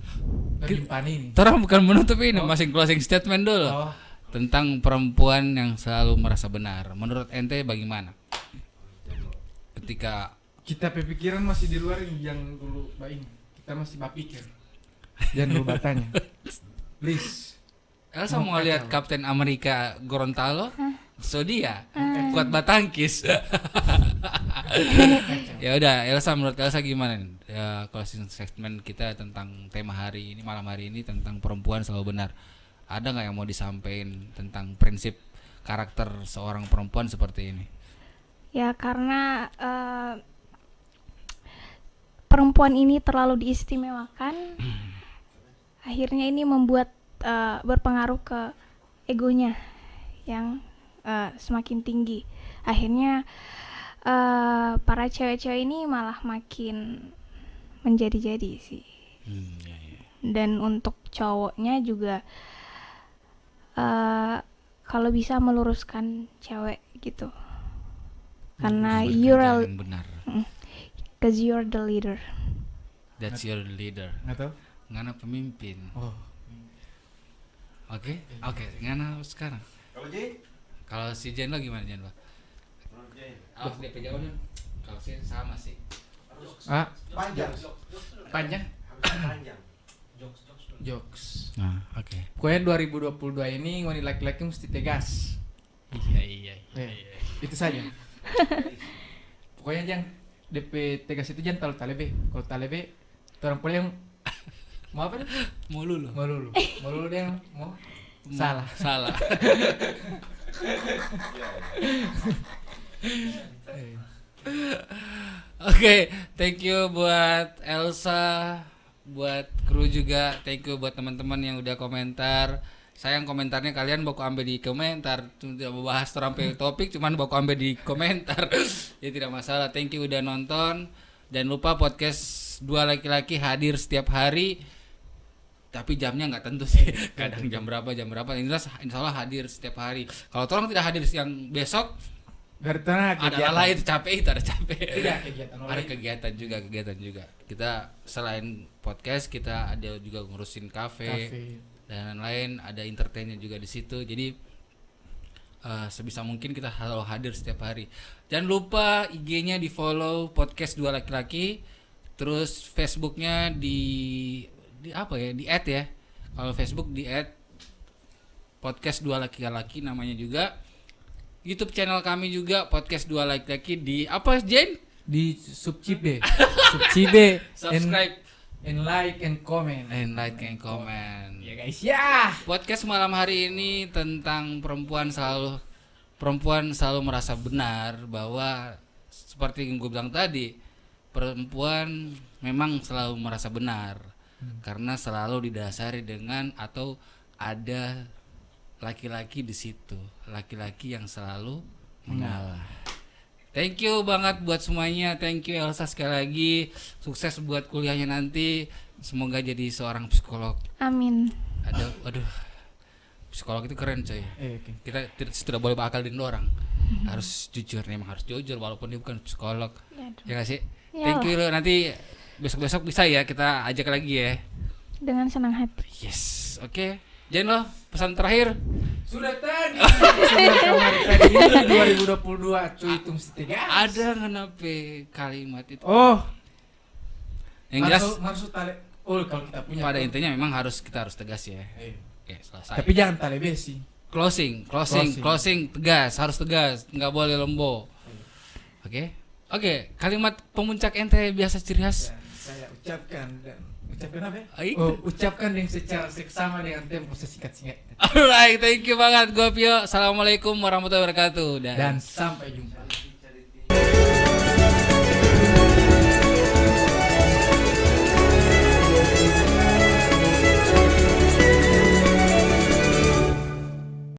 [SPEAKER 2] perjumpaan ini.
[SPEAKER 1] Terang bukan menutup ini, masih closing statement dulu. Tentang perempuan yang selalu merasa benar. Menurut ente bagaimana? Ketika
[SPEAKER 2] kita pikiran masih di luar yang dulu baing. Kita masih berpikir. Jangan lupa tanya. Please.
[SPEAKER 1] Elsa mau lihat Kapten Amerika Gorontalo? So dia kuat batangkis. Ya udah, Elsa, menurut Elsa gimana nih? Ya, closing statement kita tentang tema hari ini, malam hari ini, tentang perempuan selalu benar. Ada nggak yang mau disampaikan tentang prinsip karakter seorang perempuan seperti ini?
[SPEAKER 3] Ya karena perempuan ini terlalu diistimewakan, akhirnya ini membuat berpengaruh ke egonya yang semakin tinggi. Akhirnya para cewek-cewek ini malah makin menjadi-jadi sih. Dan untuk cowoknya juga kalau bisa meluruskan cewek gitu, karena cause you're the leader.
[SPEAKER 1] That's your leader.
[SPEAKER 2] Atau?
[SPEAKER 1] Ngana pemimpin. Oke, Ngana sekarang.
[SPEAKER 4] Kalau J?
[SPEAKER 1] Kalau si Jen lo gimana, Jen lo?
[SPEAKER 4] Menurut J?
[SPEAKER 1] Awas DP jawabannya. Kalau sih sama sih.
[SPEAKER 4] Panjang. Harus panjang.
[SPEAKER 2] Jokes.
[SPEAKER 1] Nah, oke.
[SPEAKER 2] Pokoknya 2022 ini wanita laki-laki mesti tegas.
[SPEAKER 1] Iya.
[SPEAKER 2] Itu saja. Pokoknya jangan DP tegas itu jangan terlalu talebe. Kalau talebe, orang pula yang mau apa nih?
[SPEAKER 1] Mau lulu.
[SPEAKER 2] Mau lulu dia yang mau salah.
[SPEAKER 1] Oke, thank you buat Elsa, buat kru juga, thank you buat teman-teman yang udah komentar. Sayang komentarnya kalian baku ambil di komentar, tidak membahas sampai topik, cuman baku ambil di komentar. Ya tidak masalah, thank you udah nonton. Dan lupa podcast Dua Laki-Laki hadir setiap hari, tapi jamnya nggak tentu sih. Kadang jam berapa. Insya Allah hadir setiap hari. Kalau tolong tidak hadir yang besok, ada lain itu capek, ada kegiatan juga. Kita selain podcast, kita ada juga ngurusin kafe dan lain-lain, ada entertainnya juga di situ. Jadi sebisa mungkin kita selalu hadir setiap hari. Jangan lupa IG-nya di follow podcast Dua Laki-Laki, terus Facebook-nya di apa ya, di add ya. Kalau Facebook di add podcast Dua Laki-Laki namanya juga. YouTube channel kami juga podcast Dua Laki-Laki di apa, Jen?
[SPEAKER 2] Di subscribe.
[SPEAKER 1] Subscribe
[SPEAKER 2] and like and comment.
[SPEAKER 1] Ya
[SPEAKER 2] guys ya.
[SPEAKER 1] Podcast malam hari ini tentang perempuan selalu merasa benar, bahwa seperti yang gue bilang tadi, perempuan memang selalu merasa benar karena selalu didasari dengan atau ada laki-laki di situ, laki-laki yang selalu mengalah. Thank you banget buat semuanya. Thank you Elsa sekali lagi. Sukses buat kuliahnya nanti. Semoga jadi seorang psikolog.
[SPEAKER 3] Amin.
[SPEAKER 1] Aduh. Psikolog itu keren coy.
[SPEAKER 2] Okay.
[SPEAKER 1] Kita tidak boleh bakalin orang. Harus jujur, memang harus jujur walaupun dia bukan psikolog. Ya gak sih?
[SPEAKER 3] Yalah.
[SPEAKER 1] Thank you lo. Nanti besok-besok bisa ya kita ajak lagi ya.
[SPEAKER 3] Dengan senang hati.
[SPEAKER 1] Yes. Oke. Jen lo, pesan terakhir.
[SPEAKER 2] Sudah tadi. Sudah kemarin tadi ini 2022 cuy hitung setegas.
[SPEAKER 1] Ada ngenape kalimat itu.
[SPEAKER 2] Oh.
[SPEAKER 1] Yang jelas
[SPEAKER 2] maksud tali. Oh, kalau kita punya.
[SPEAKER 1] pada intinya memang kita harus tegas ya. Oke, selesai.
[SPEAKER 2] Tapi jangan tali besi.
[SPEAKER 1] Closing, tegas, harus tegas, nggak boleh lembo. Oke, kalimat pemuncak ente biasa ciri khas.
[SPEAKER 2] Saya ucapkan apa ya? Ucapkan yang secara seksama dengan tempo sesingkat-singkat.
[SPEAKER 1] Alright, thank you banget Gopio. Assalamualaikum warahmatullahi wabarakatuh.
[SPEAKER 2] Dan sampai jumpa.